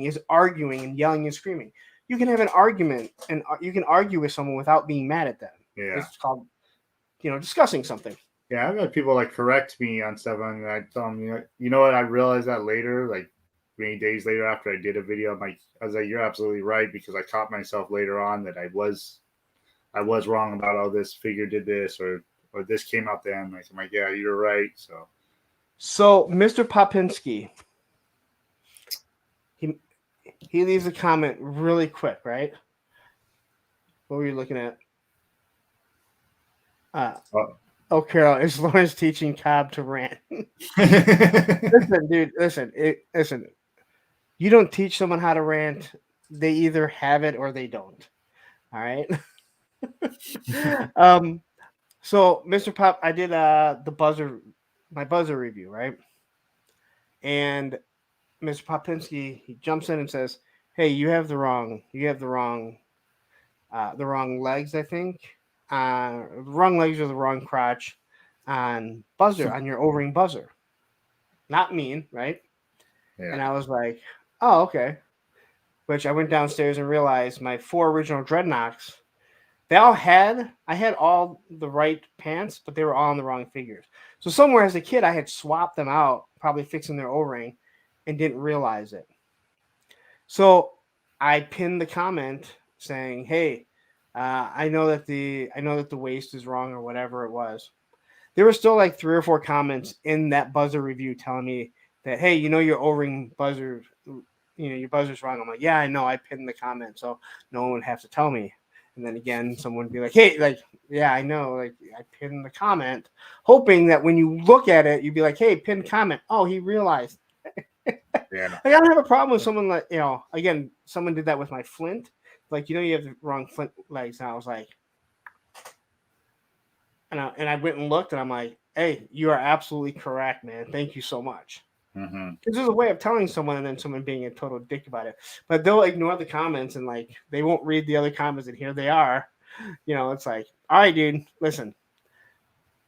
is arguing and yelling and screaming. You can have an argument and you can argue with someone without being mad at them. Yeah. It's called discussing something. Yeah, I've had people like correct me on stuff, and I tell them, you know what? I realized that later, like many days later after I did a video. I was like, you're absolutely right, because I caught myself later on that I was wrong about all this. Figure did this, or this came out then. Like, I'm like, yeah, you're right. So Mr. Popinski, he leaves a comment really quick, right? What were you looking at? Oh, Carol, is Lawrence teaching Cobb to rant? Listen, dude, listen. You don't teach someone how to rant. They either have it or they don't. All right. So Mr. Pop, I did my buzzer review, right? And Mr. Popinski, he jumps in and says, "Hey, you have the wrong legs, I think. The wrong legs or the wrong crotch on your O-ring buzzer. Not mean, right?" Yeah. And I was like, "Oh, okay." Which I went downstairs and realized my 4 original Dreadnoks, I had all the right pants, but they were all on the wrong figures. So somewhere as a kid, I had swapped them out, probably fixing their O-ring, and didn't realize it. So I pinned the comment saying, "Hey, I know that the waist is wrong," or whatever it was. There were still like 3 or 4 comments in that buzzer review telling me that, "Hey, your O-ring buzzer, your buzzer's wrong." I'm like, "Yeah, I know. I pinned the comment, so no one would have to tell me." And then again, someone would be like, "Hey, like, yeah, I know. Like, I pinned the comment," hoping that when you look at it, you'd be like, "Hey, pinned comment. Oh, he realized." Yeah. Like, I don't have a problem with someone like, again, someone did that with my Flint. Like, you have the wrong Flint legs. And I was like, and I went and looked, and I'm like, "Hey, you are absolutely correct, man. Thank you so much." Mm-hmm. Because there's a way of telling someone and then someone being a total dick about it. But they'll ignore the comments and like they won't read the other comments, and here they are. It's like, all right, dude, listen,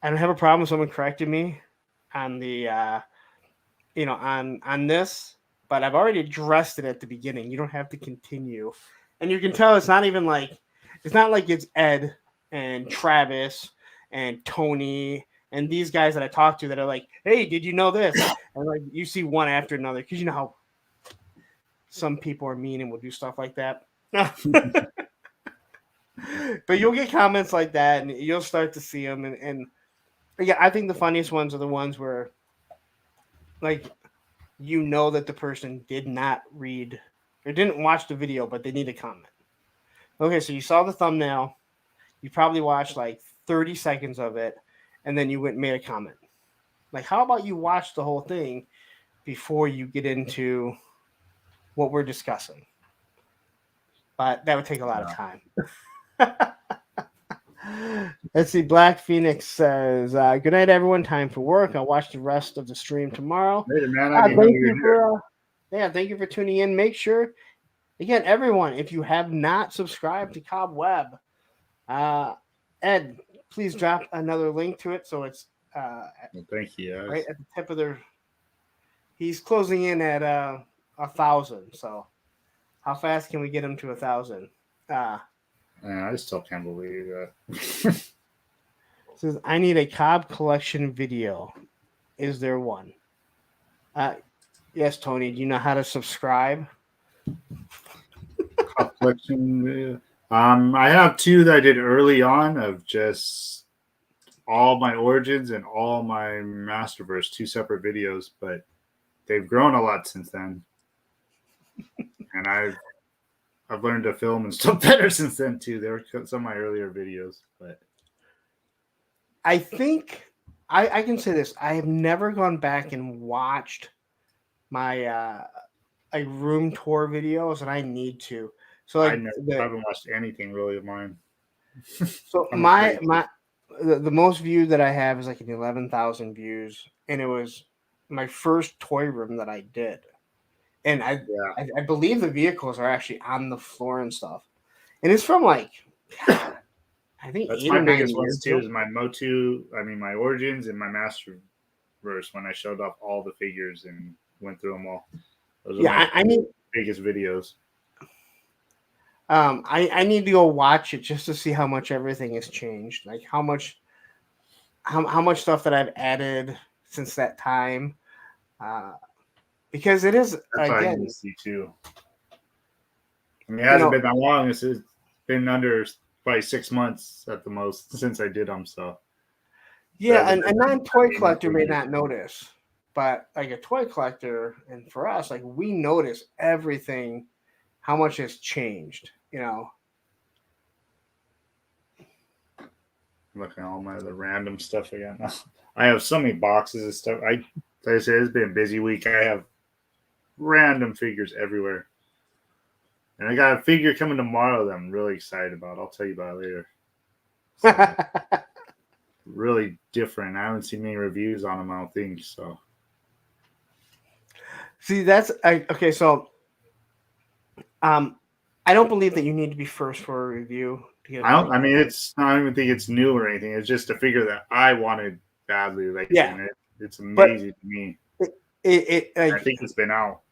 I don't have a problem with someone correcting me on the on this, but I've already addressed it at the beginning. You don't have to continue. And you can tell it's not even like it's Ed and Travis and Tony and these guys that I talk to that are like, hey, did you know this? And like you see one after another because you know how some people are mean and will do stuff like that. But you'll get comments like that and you'll start to see them. And yeah, I think the funniest ones are the ones where like you know that the person did not read or didn't watch the video, but they need a comment. Okay, so you saw the thumbnail, you probably watched like 30 seconds of it, and then you went and made a comment. Like, how about you watch the whole thing before you get into what we're discussing? But that would take a lot of time. Let's see. Black Phoenix says, "Good night, everyone. Time for work. I'll watch the rest of the stream tomorrow." Later, man. Thank you for tuning in. Make sure, again, everyone, if you have not subscribed to Cob Web, Ed, please drop another link to it so it's thank you. Right at the tip of their. He's closing in at 1,000. So, how fast can we get him to 1,000? I still can't believe that. Says, I need a Cob collection video. Is there one? Yes, Tony. Do you know how to subscribe? Cob collection video. I have 2 that I did early on of just all my origins and all my Masterverse, 2 separate videos, but they've grown a lot since then. And I've learned to film and stuff better since then too. There were some of my earlier videos, but I think I can say this. I have never gone back and watched my room tour videos, and I need to. So like, I haven't watched anything really of mine. So the most views that I have is like an 11,000 views, and it was my first toy room that I did. And I believe the vehicles are actually on the floor and stuff. And it's from like, I think that's 8 my or 9 biggest ones years too. ago. Is my Motu, my origins and my Masterverse when I showed off all the figures and went through them all. Those are my biggest videos. I need to go watch it just to see how much everything has changed. Like how much stuff that I've added since that time. Because it is, that's again, I see too. I mean, it hasn't been that long. It's been under probably 6 months at the most since I did them. So yeah, a non-toy collector may not notice, but like a toy collector, and for us, like we notice everything, how much has changed. Looking at all my other random stuff I got now. I have so many boxes of stuff. Like I said, it's been a busy week. I have random figures everywhere. And I got a figure coming tomorrow that I'm really excited about. I'll tell you about it later. So, really different. I haven't seen many reviews on them, I don't think. So, see, okay. So, I don't believe that you need to be first for a review. I don't even think it's new or anything. It's just a figure that I wanted badly. Like, yeah, it's amazing to me. I think it's been out.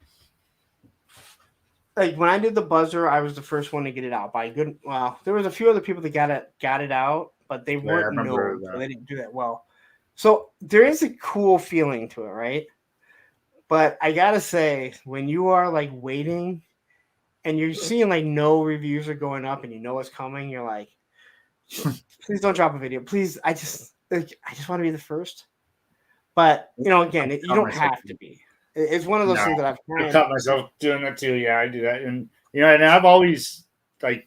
Like when I did the buzzer, I was the first one to get it out by good. Well, there was a few other people that got it out, but they weren't known, so they didn't do that well. So there is a cool feeling to it, right? But I gotta say, when you are like waiting, and you're seeing like no reviews are going up, and you know what's coming, you're like, please don't drop a video, please. I just want to be the first. But again, you don't have to be. It's one of those things that I've caught myself doing that too. Yeah, I do that, and and I've always like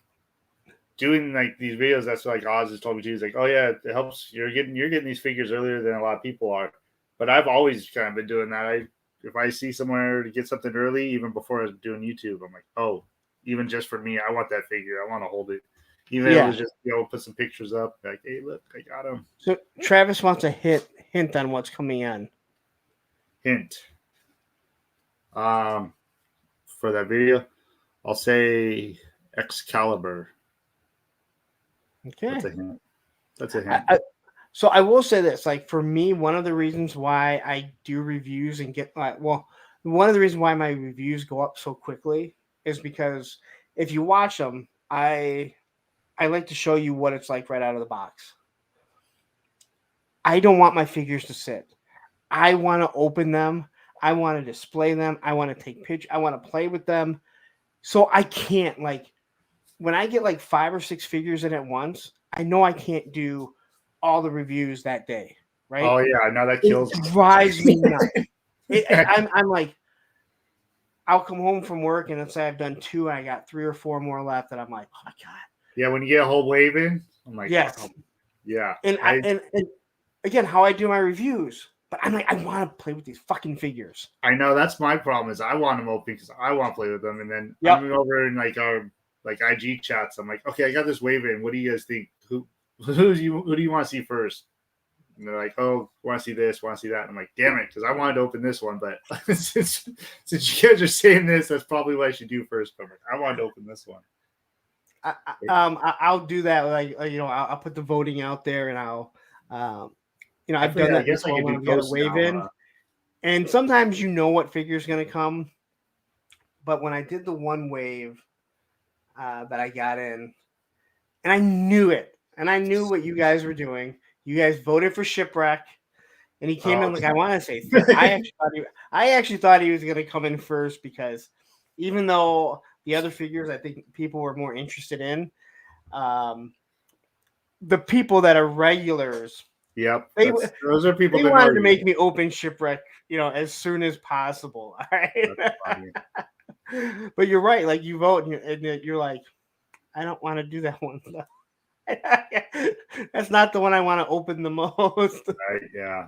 doing like these videos. That's what, like Oz has told me too. He's like, oh yeah, it helps. You're getting these figures earlier than a lot of people are. But I've always kind of been doing that. If I see somewhere to get something early, even before I was doing YouTube, I'm like, oh, even just for me, I want that figure. I want to hold it. Even if it was just put some pictures up, like, hey, look, I got him. So Travis wants a hint on what's coming in. Hint. For that video, I'll say Excalibur. Okay, that's a hint. So I will say this, like for me, one of the reasons why I do reviews and get one of the reasons why my reviews go up so quickly is because if you watch them, I like to show you what it's like right out of the box. I don't want my figures to sit. I want to open them. I want to display them. I want to take pictures. I want to play with them. So I can't like when I get like 5 or 6 figures in at once, I know I can't do all the reviews that day, right? Oh yeah, no, that It kills drives me nuts. me. I'm like, I'll come home from work and let's say I've done 2 and I got 3 or 4 more left, and I'm like, oh my god, Yeah, when you get a whole wave in, I'm like, yes. oh, yeah. And and again, how I do my reviews, but I'm like, I want to play with these fucking figures. I know that's my problem is I want them open because I want to play with them, and then Yep. I'm over in like our like IG chats. I'm like, okay, I got this wave in. What do you guys think? Who do you want to see first? And they're like, oh, want to see this, want to see that. And I'm like, damn it, because I wanted to open this one, but since you guys are saying this, that's probably what I should do first. But I'm like, I wanted to open this one. I'll do that. Like I'll put the voting out there, and I've done I that guess I before could when do I've got a posts wave now. in. And sometimes you know what figure is going to come. But when I did the one wave that I got in, and I knew it, and I knew what you guys were doing. You guys voted for Shipwreck, and he came in like I want to say. I actually thought he was going to come in first because even though the other figures I think people were more interested in, the people that are regulars. Yep, They those are people they that wanted know to you. make me open Shipwreck, as soon as possible. All right. But you're right. Like you vote, and you're like, I don't want to do that one. That's not the one I want to open the most. Right? Yeah,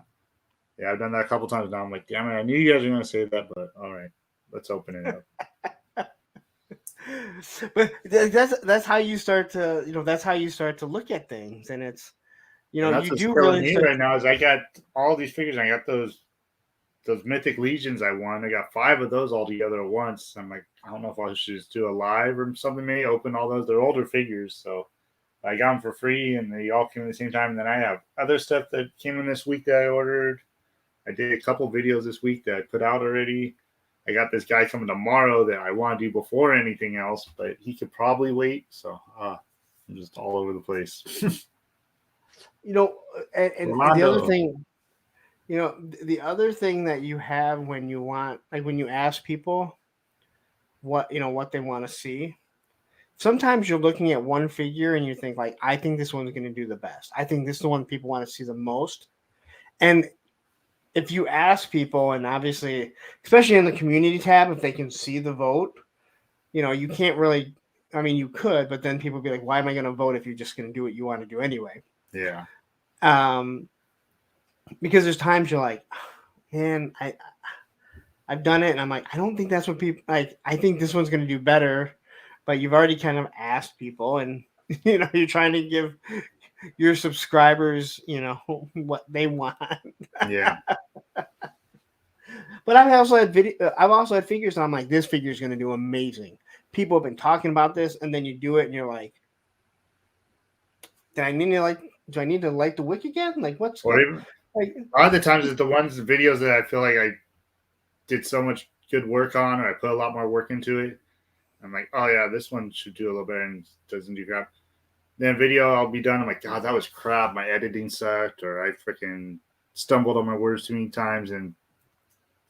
yeah. I've done that a couple times now. I'm like, damn it, I knew you guys were going to say that, but all right, let's open it up. But that's how you start to that's how you start to look at things, and it's And that's you what's do killing really me start. right now is I got all these figures. I got those mythic legions I won. I got 5 of those all together at once. I'm like, I don't know if I should just do a live or something. Maybe open all those. They're older figures, so I got them for free, and they all came at the same time. And then I have other stuff that came in this week that I ordered. I did a couple videos this week that I put out already. I got this guy coming tomorrow that I want to do before anything else, but he could probably wait. So I'm just all over the place. And the other thing, the other thing that you have when you want, like when you ask people what they want to see, sometimes you're looking at one figure and you think like, I think this one's going to do the best. I think this is the one people want to see the most. And if you ask people, and obviously, especially in the community tab, if they can see the vote, you can't really. I mean, you could, but then people be like, "Why am I going to vote if you're just going to do what you want to do anyway?" Yeah. Because there's times you're like, man, I've done it, and I'm like, I don't think that's what people like. I think this one's going to do better, but you've already kind of asked people, and you're trying to give your subscribers, what they want. Yeah. But I've also had figures, and I'm like, this figure is going to do amazing. People have been talking about this, and then you do it, and you're like, do I need to light the wick again? Like, what's or even, like? a lot of the times it's the videos that I feel like I did so much good work on, or I put a lot more work into it. I'm like, oh yeah, this one should do a little better and doesn't do crap. Then video I'll be done. I'm like, God, that was crap. My editing sucked, or I freaking stumbled on my words too many times, and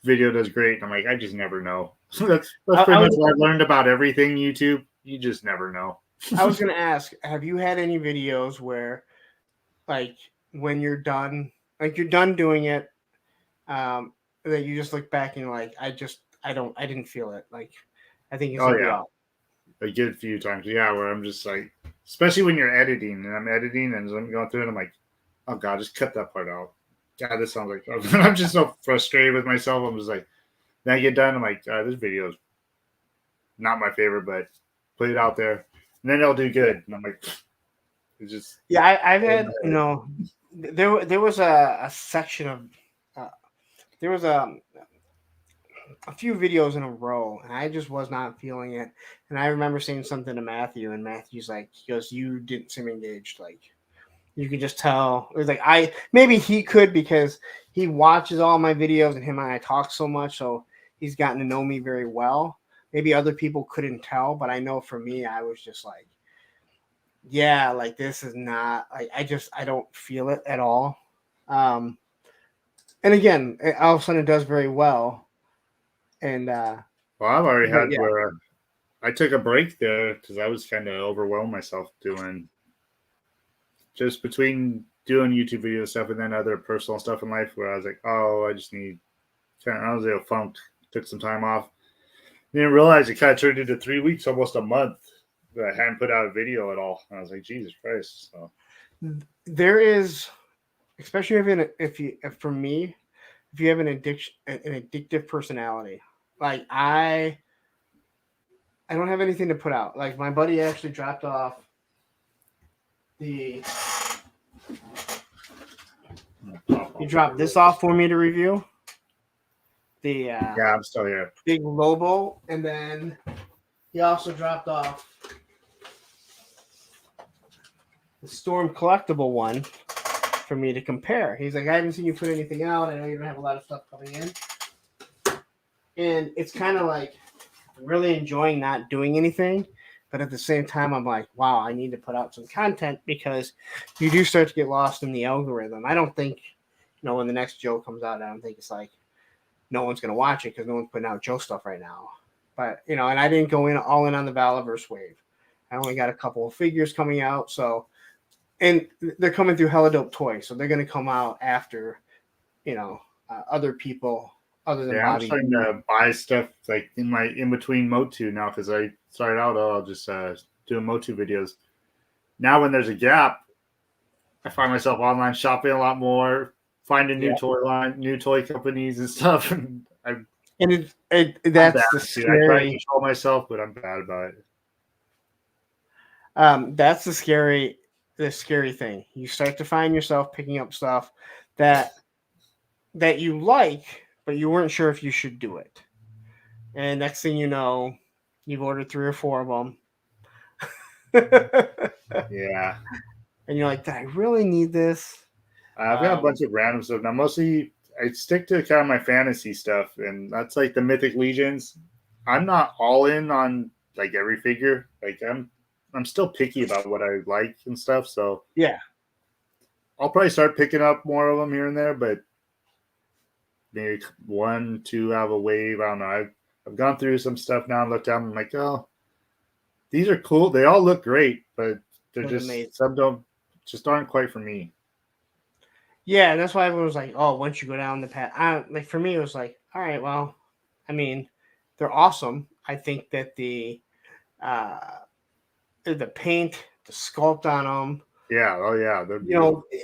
video does great. And I'm like, I just never know. that's pretty much what I've learned about everything YouTube. You just never know. I was gonna ask, have you had any videos where, like, when you're done doing it, that you just look back and you're like, I didn't feel it. Like, I think it's gonna be off. A good few times, yeah, where I'm just like, especially when you're editing, and I'm editing and I'm going through it, I'm like, oh God, just cut that part out. God, this sounds like I'm just so frustrated with myself. I'm just like, then I get done, I'm like, this video's not my favorite, but put it out there, and then it'll do good. And I'm like, it's just I've had there was a section of there was a few videos in a row, and I just was not feeling it. And I remember saying something to Matthew, and Matthew's like, he goes, "You didn't seem engaged." Like, You could just tell. It was like maybe he could because he watches all my videos and him and I talk so much, so he's gotten to know me very well. Maybe other people couldn't tell, but I know for me, I was just like, yeah, like this is not like I don't feel it at all. Um, and again, all of a sudden it does very well. And Well, I've already but had yeah, where I took a break there because I was kind of overwhelmed myself doing just between doing YouTube video stuff and then other personal stuff in life where I was like, oh, I just need I was a funked, took some time off. Didn't realize it kind of turned into 3 weeks, almost a month that I hadn't put out a video at all. And I was like, Jesus Christ. So there is, especially if for me, if you have an addictive personality, like I don't have anything to put out. Like my buddy actually dropped off the he dropped this off for me to review. The yeah, I'm still here. big Lobo, and then he also dropped off the Storm collectible one for me to compare. He's like, I haven't seen you put anything out. I know you don't have a lot of stuff coming in. And it's kind of like really enjoying not doing anything. But at the same time, I'm like, wow, I need to put out some content because you do start to get lost in the algorithm. I don't think, when the next Joe comes out, I don't think it's like no one's going to watch it because no one's putting out Joe stuff right now. But, and I didn't go all in on the Valaverse wave. I only got a couple of figures coming out. So, and they're coming through Hella Dope Toys. So they're going to come out after, other people other than Bobby. I'm starting to buy stuff like in between Motu now because I started out, I'll just doing Motu videos. Now when there's a gap, I find myself online shopping a lot more, finding new toy companies and stuff. And that's the scary. I try to control myself, but I'm bad about it. That's the scary thing. You start to find yourself picking up stuff that you like, but you weren't sure if you should do it. And next thing you know, you've ordered 3 or 4 of them. Yeah. And you're like, did I really need this? I've got a bunch of random stuff. Now, mostly I stick to kind of my fantasy stuff, and that's like the Mythic Legions. I'm not all in on like every figure. Like I'm still picky about what I like and stuff. So yeah, I'll probably start picking up more of them here and there, but maybe 1, 2 out of a wave. I don't know. I've gone through some stuff now and looked at them. I'm like, oh, these are cool. They all look great, but they're just amazing. Some aren't quite for me. Yeah, and that's why everyone was like, oh, once you go down the path, like for me, it was like, all right, well, I mean, they're awesome. I think that the paint, the sculpt on them,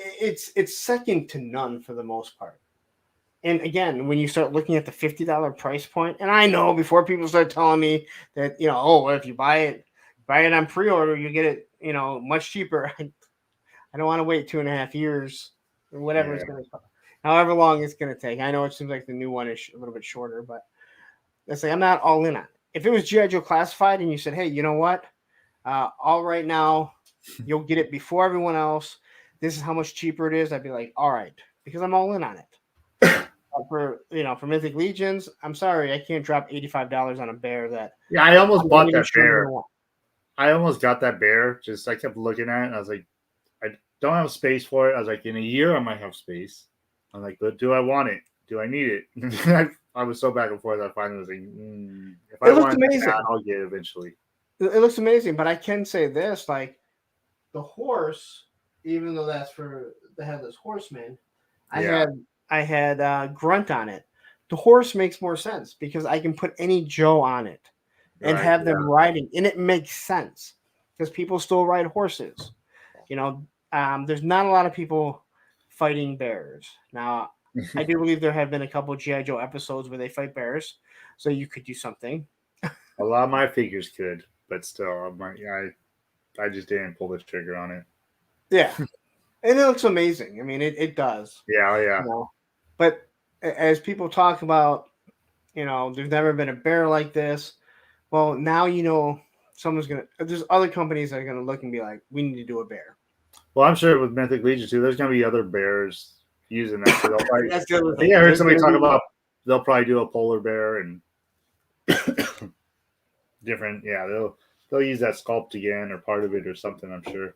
it's second to none for the most part. And again, when you start looking at the $50 price point, and I know before people start telling me that, if you buy it on pre-order, you get it, much cheaper. I don't want to wait 2.5 years or whatever it's going to cost, however long it's going to take. I know it seems like the new one is a little bit shorter, but it's like I'm not all in on it. If it was G.I. Joe Classified and you said, hey, you know what? All right now, you'll get it before everyone else. This is how much cheaper it is. I'd be like, all right, because I'm all in on it. For Mythic Legions, I'm sorry, I can't drop $85 on a bear that. Yeah, I almost bought that bear. I almost got that bear. Just I kept looking at it, and I was like, I don't have space for it. I was like, in a year, I might have space. I'm like, but do I want it? Do I need it? I was so back and forth. I finally was like, if I want it, I'll get it eventually. It looks amazing, but I can say this: like the horse, even though that's for the Headless Horseman, I had Grunt on it. The horse makes more sense because I can put any Joe on it and have them riding, and it makes sense because people still ride horses. There's not a lot of people fighting bears. Now, I do believe there have been a couple of G.I. Joe episodes where they fight bears, so you could do something. A lot of my figures could, but still, I just didn't pull the trigger on it. Yeah. And it looks amazing. I mean, it does. Yeah. But as people talk about, there's never been a bear like this. Well, now there's other companies that are going to look and be like, we need to do a bear. Well, I'm sure with Mythic Legion too, there's gonna be other bears using that. So they'll probably, That's the other I thing. think I heard There's somebody gonna talk be- about they'll probably do a polar bear and different. Yeah, they'll use that sculpt again or part of it or something. I'm sure.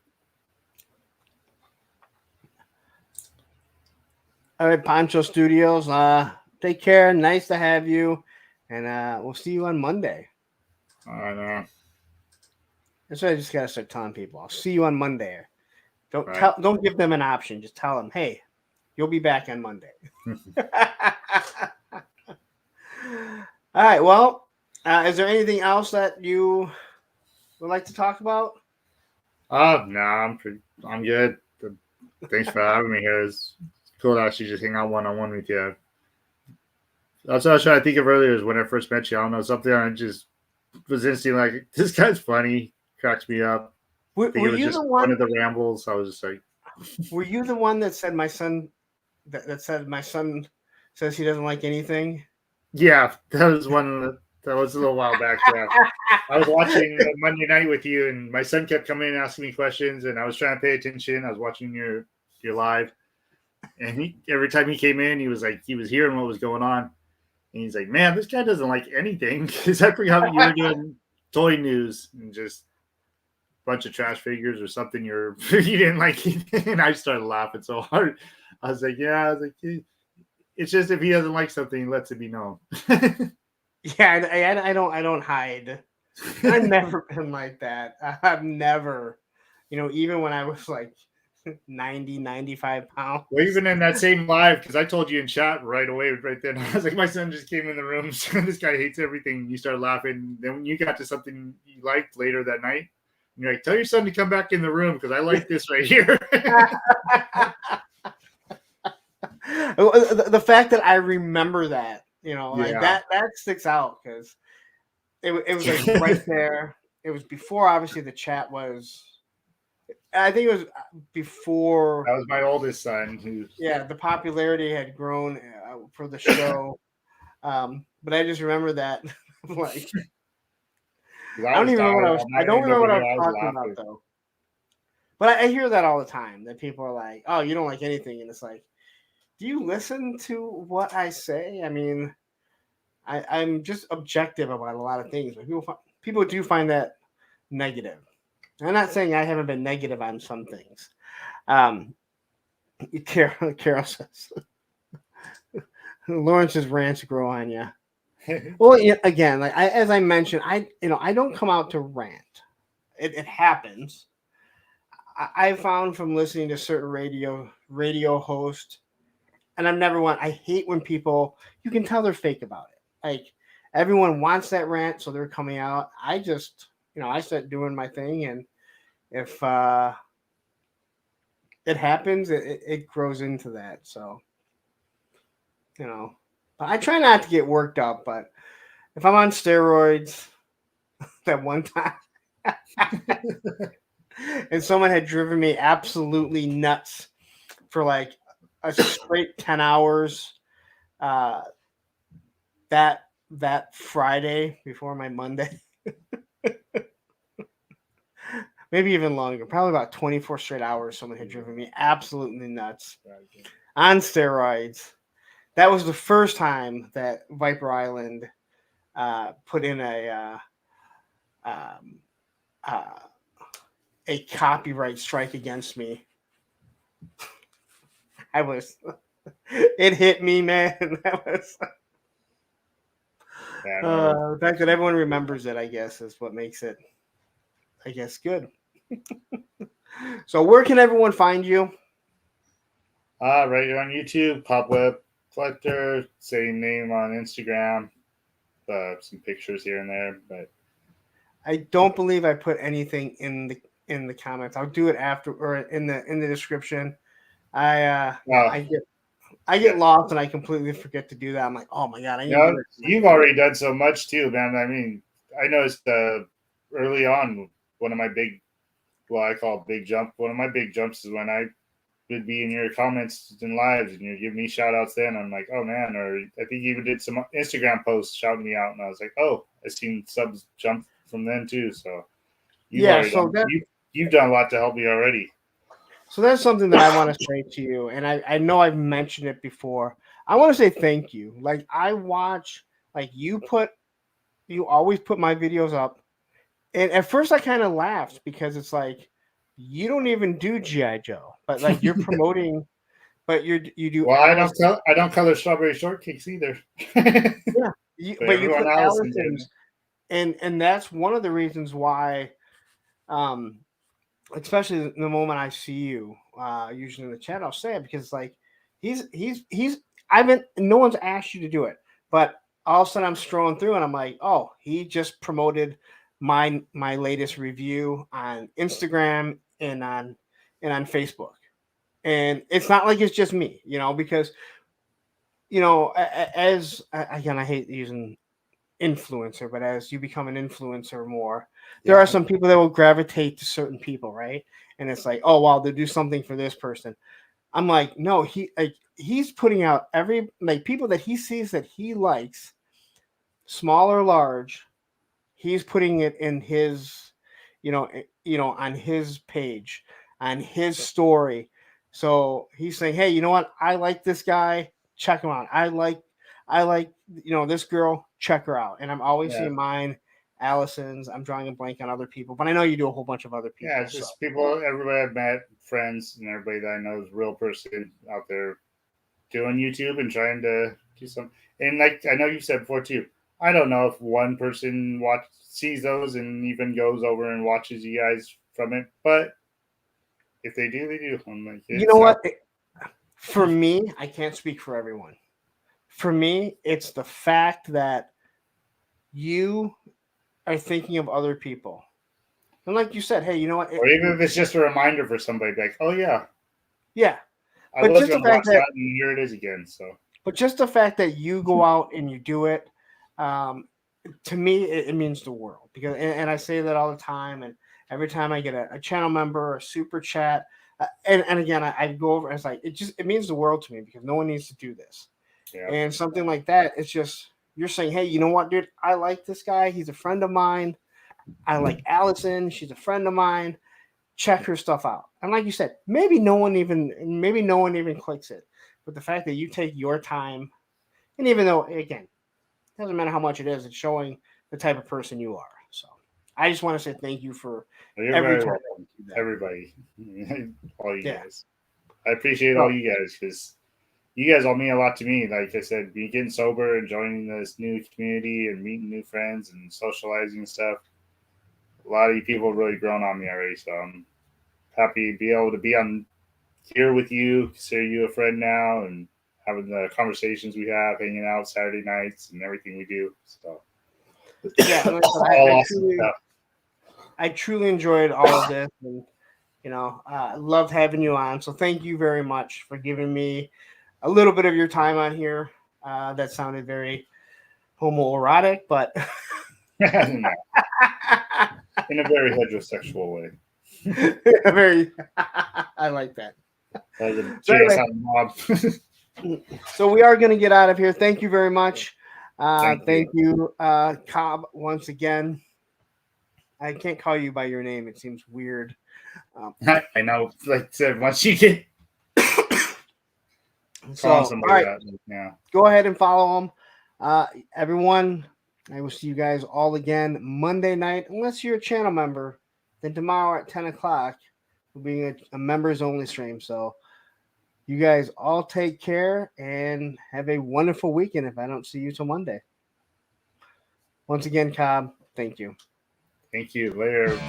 All right, Pancho Studios. Take care. Nice to have you, and we'll see you on Monday. I know. That's what I just gotta start telling people. I'll see you on Monday. Right. Don't give them an option. Just tell them, hey, you'll be back on Monday. All right. Well, is there anything else that you would like to talk about? No, I'm good. Thanks for having me here. It's cool to actually just hang out one on one with you. That's what I was trying to think of earlier. Is when I first met you. I don't know, something I just was instantly like, this guy's funny, cracks me up. I think Were it was you just the one one? of the rambles. I was just like, Were you the one that said my son? That said my son says he doesn't like anything. yeah, that was one. That was a little while back. Yeah, I was watching Monday night with you, and my son kept coming and asking me questions, and I was trying to pay attention. I was watching your live, and every time he came in, he was like, he was hearing what was going on, and he's like, "Man, this guy doesn't like anything." Because I forgot you were doing toy news and just a bunch of trash figures or something. You didn't like, and I started laughing so hard. I was like, "Yeah," I was like, "It's just if he doesn't like something, he lets it be known." Yeah, I don't hide. I've never been like that. I've never, even when I was like 90, 95 pounds. Well, even in that same live, because I told you in chat right away, right then, I was like, my son just came in the room. So this guy hates everything. You started laughing. Then when you got to something you liked later that night, you're like, tell your son to come back in the room because I like this right here. The fact that I remember that, like Yeah. that sticks out because it was like right there. It was before obviously the chat was. I think it was before. That was my oldest son who. Yeah, the popularity had grown for the show. But I just remember that, like, Because I I don't was even know what dying all I night don't and remember over what I here was I was talking about laughing. though. But I hear that all the time that people are like, "Oh, you don't like anything," and it's like, do you listen to what I say? I mean, I'm just objective about a lot of things, but people do find that negative. I'm not saying I haven't been negative on some things. Um, Carol says Lawrence's rants grow on you. Well, yeah, again, like as I mentioned, I don't come out to rant. It happens. I found from listening to certain radio hosts, and I've never want. I hate when people you can tell they're fake about it. Like everyone wants that rant, so they're coming out. I just I start doing my thing, and if it happens, it grows into that. So but I try not to get worked up. But if I'm on steroids, that one time. And someone had driven me absolutely nuts for like a straight 10 hours uh, that Friday before my Monday. Maybe even longer, probably about 24 straight hours. Someone had driven me absolutely nuts on steroids. That was the first time that Viper Island put in um, uh, a copyright strike against me. It hit me, man. That was the fact that everyone remembers it, I guess, is what makes it, I guess, good. So, where can everyone find you? Right here on YouTube, Cob Web Collector, same name on Instagram. Some pictures here and there, but I don't believe I put anything in the comments. I'll do it after or in the description. I get lost and I completely forget to do that. I'm like, oh my god, I need to do it. You've already done so much too, man. I mean, I noticed early on one of my big, I call it big jump. One of my big jumps is when I would be in your comments and lives, and you give me shout outs. Then I'm like, oh man, or I think you even did some Instagram posts shouting me out, and I was like, oh, I seen subs jump from then too. So you've done a lot to help me already. So that's something that I want to say to you, and I know I've mentioned it before. I want to say thank you. Like I watch, like you always put my videos up, and at first I kind of laughed because it's like you don't even do GI Joe, but like you're promoting, but you do Well, Alice, I don't color strawberry shortcakes either. yeah, But but you everyone put else in there. Allison's, and that's one of the reasons why, um, especially the moment I see you, usually in the chat, I'll say it because like he's I've been no one's asked you to do it, but all of a sudden I'm scrolling through and I'm like, oh, he just promoted my latest review on Instagram and on Facebook, and it's not like it's just me, because as again I hate using influencer, but as you become an influencer more, there Yeah. are some people that will gravitate to certain people, right? And it's like, oh wow, they'll do something for this person. I'm like, no, he's putting out every like people that he sees that he likes, small or large, he's putting it in his, on his page, on his story. So he's saying, hey, you know what? I like this guy. Check him out. I like, this girl. Check her out. And I'm always Yeah. seeing mine, Allison's. I'm drawing a blank on other people, but I know you do a whole bunch of other Yeah, people. it's So just people, everybody I've met, friends, and everybody that I know is a real person out there doing YouTube and trying to do some. And like I know you said before too, I don't know if one person sees those and even goes over and watches you guys from it, but if they do, they do. I'm like, you know it's out. what? For me, I can't speak for everyone. For me, it's the fact that you are thinking of other people. And like you said, hey, you know what? Or even if it's just a reminder for somebody, like, oh yeah, Yeah, I but was just going the to watch fact that, that, and here it is again. So you go out and you do it, um, to me, it means the world because, and I say that all the time. And every time I get a channel member, a super chat, and again, I go over. And it's like it means the world to me because no one needs to do this. yeah, And something like that, it's just you're saying, hey, you know what, dude? I like this guy. He's a friend of mine. I like Allison. She's a friend of mine. Check her stuff out. And like you said, maybe no one even clicks it. But the fact that you take your time, and even though again, it doesn't matter how much it is, it's showing the type of person you are. So I just want to say thank you for well, you're every very time welcome, you do that. everybody, all you Yeah. guys. I appreciate So all you guys because you guys all mean a lot to me. Like I said, being getting sober and joining this new community and meeting new friends and socializing and stuff. A lot of you people have really grown on me already, so I'm happy to be able to be on here with you, consider you a friend now, and having the conversations we have, hanging out Saturday nights, and everything we do. So yeah, and like I said, all awesome stuff. I truly enjoyed all of this, and loved having you on. So thank you very much for giving me a little bit of your time on here. That sounded very homoerotic, but No, in a very heterosexual way. very. I like that. As a So anyway, JSI mob. so we are going to get out of here. Thank you very much. Thank You, Cob, once again. I can't call you by your name. It seems weird. I know. Like I said, once you get So, calling all somebody right, that, yeah. go ahead and follow them. Everyone, I will see you guys all again Monday night. Unless you're a channel member, then tomorrow at 10 o'clock will be a members only stream. So, you guys all take care and have a wonderful weekend if I don't see you till Monday. Once again, Cobb, thank you. Thank you. Later.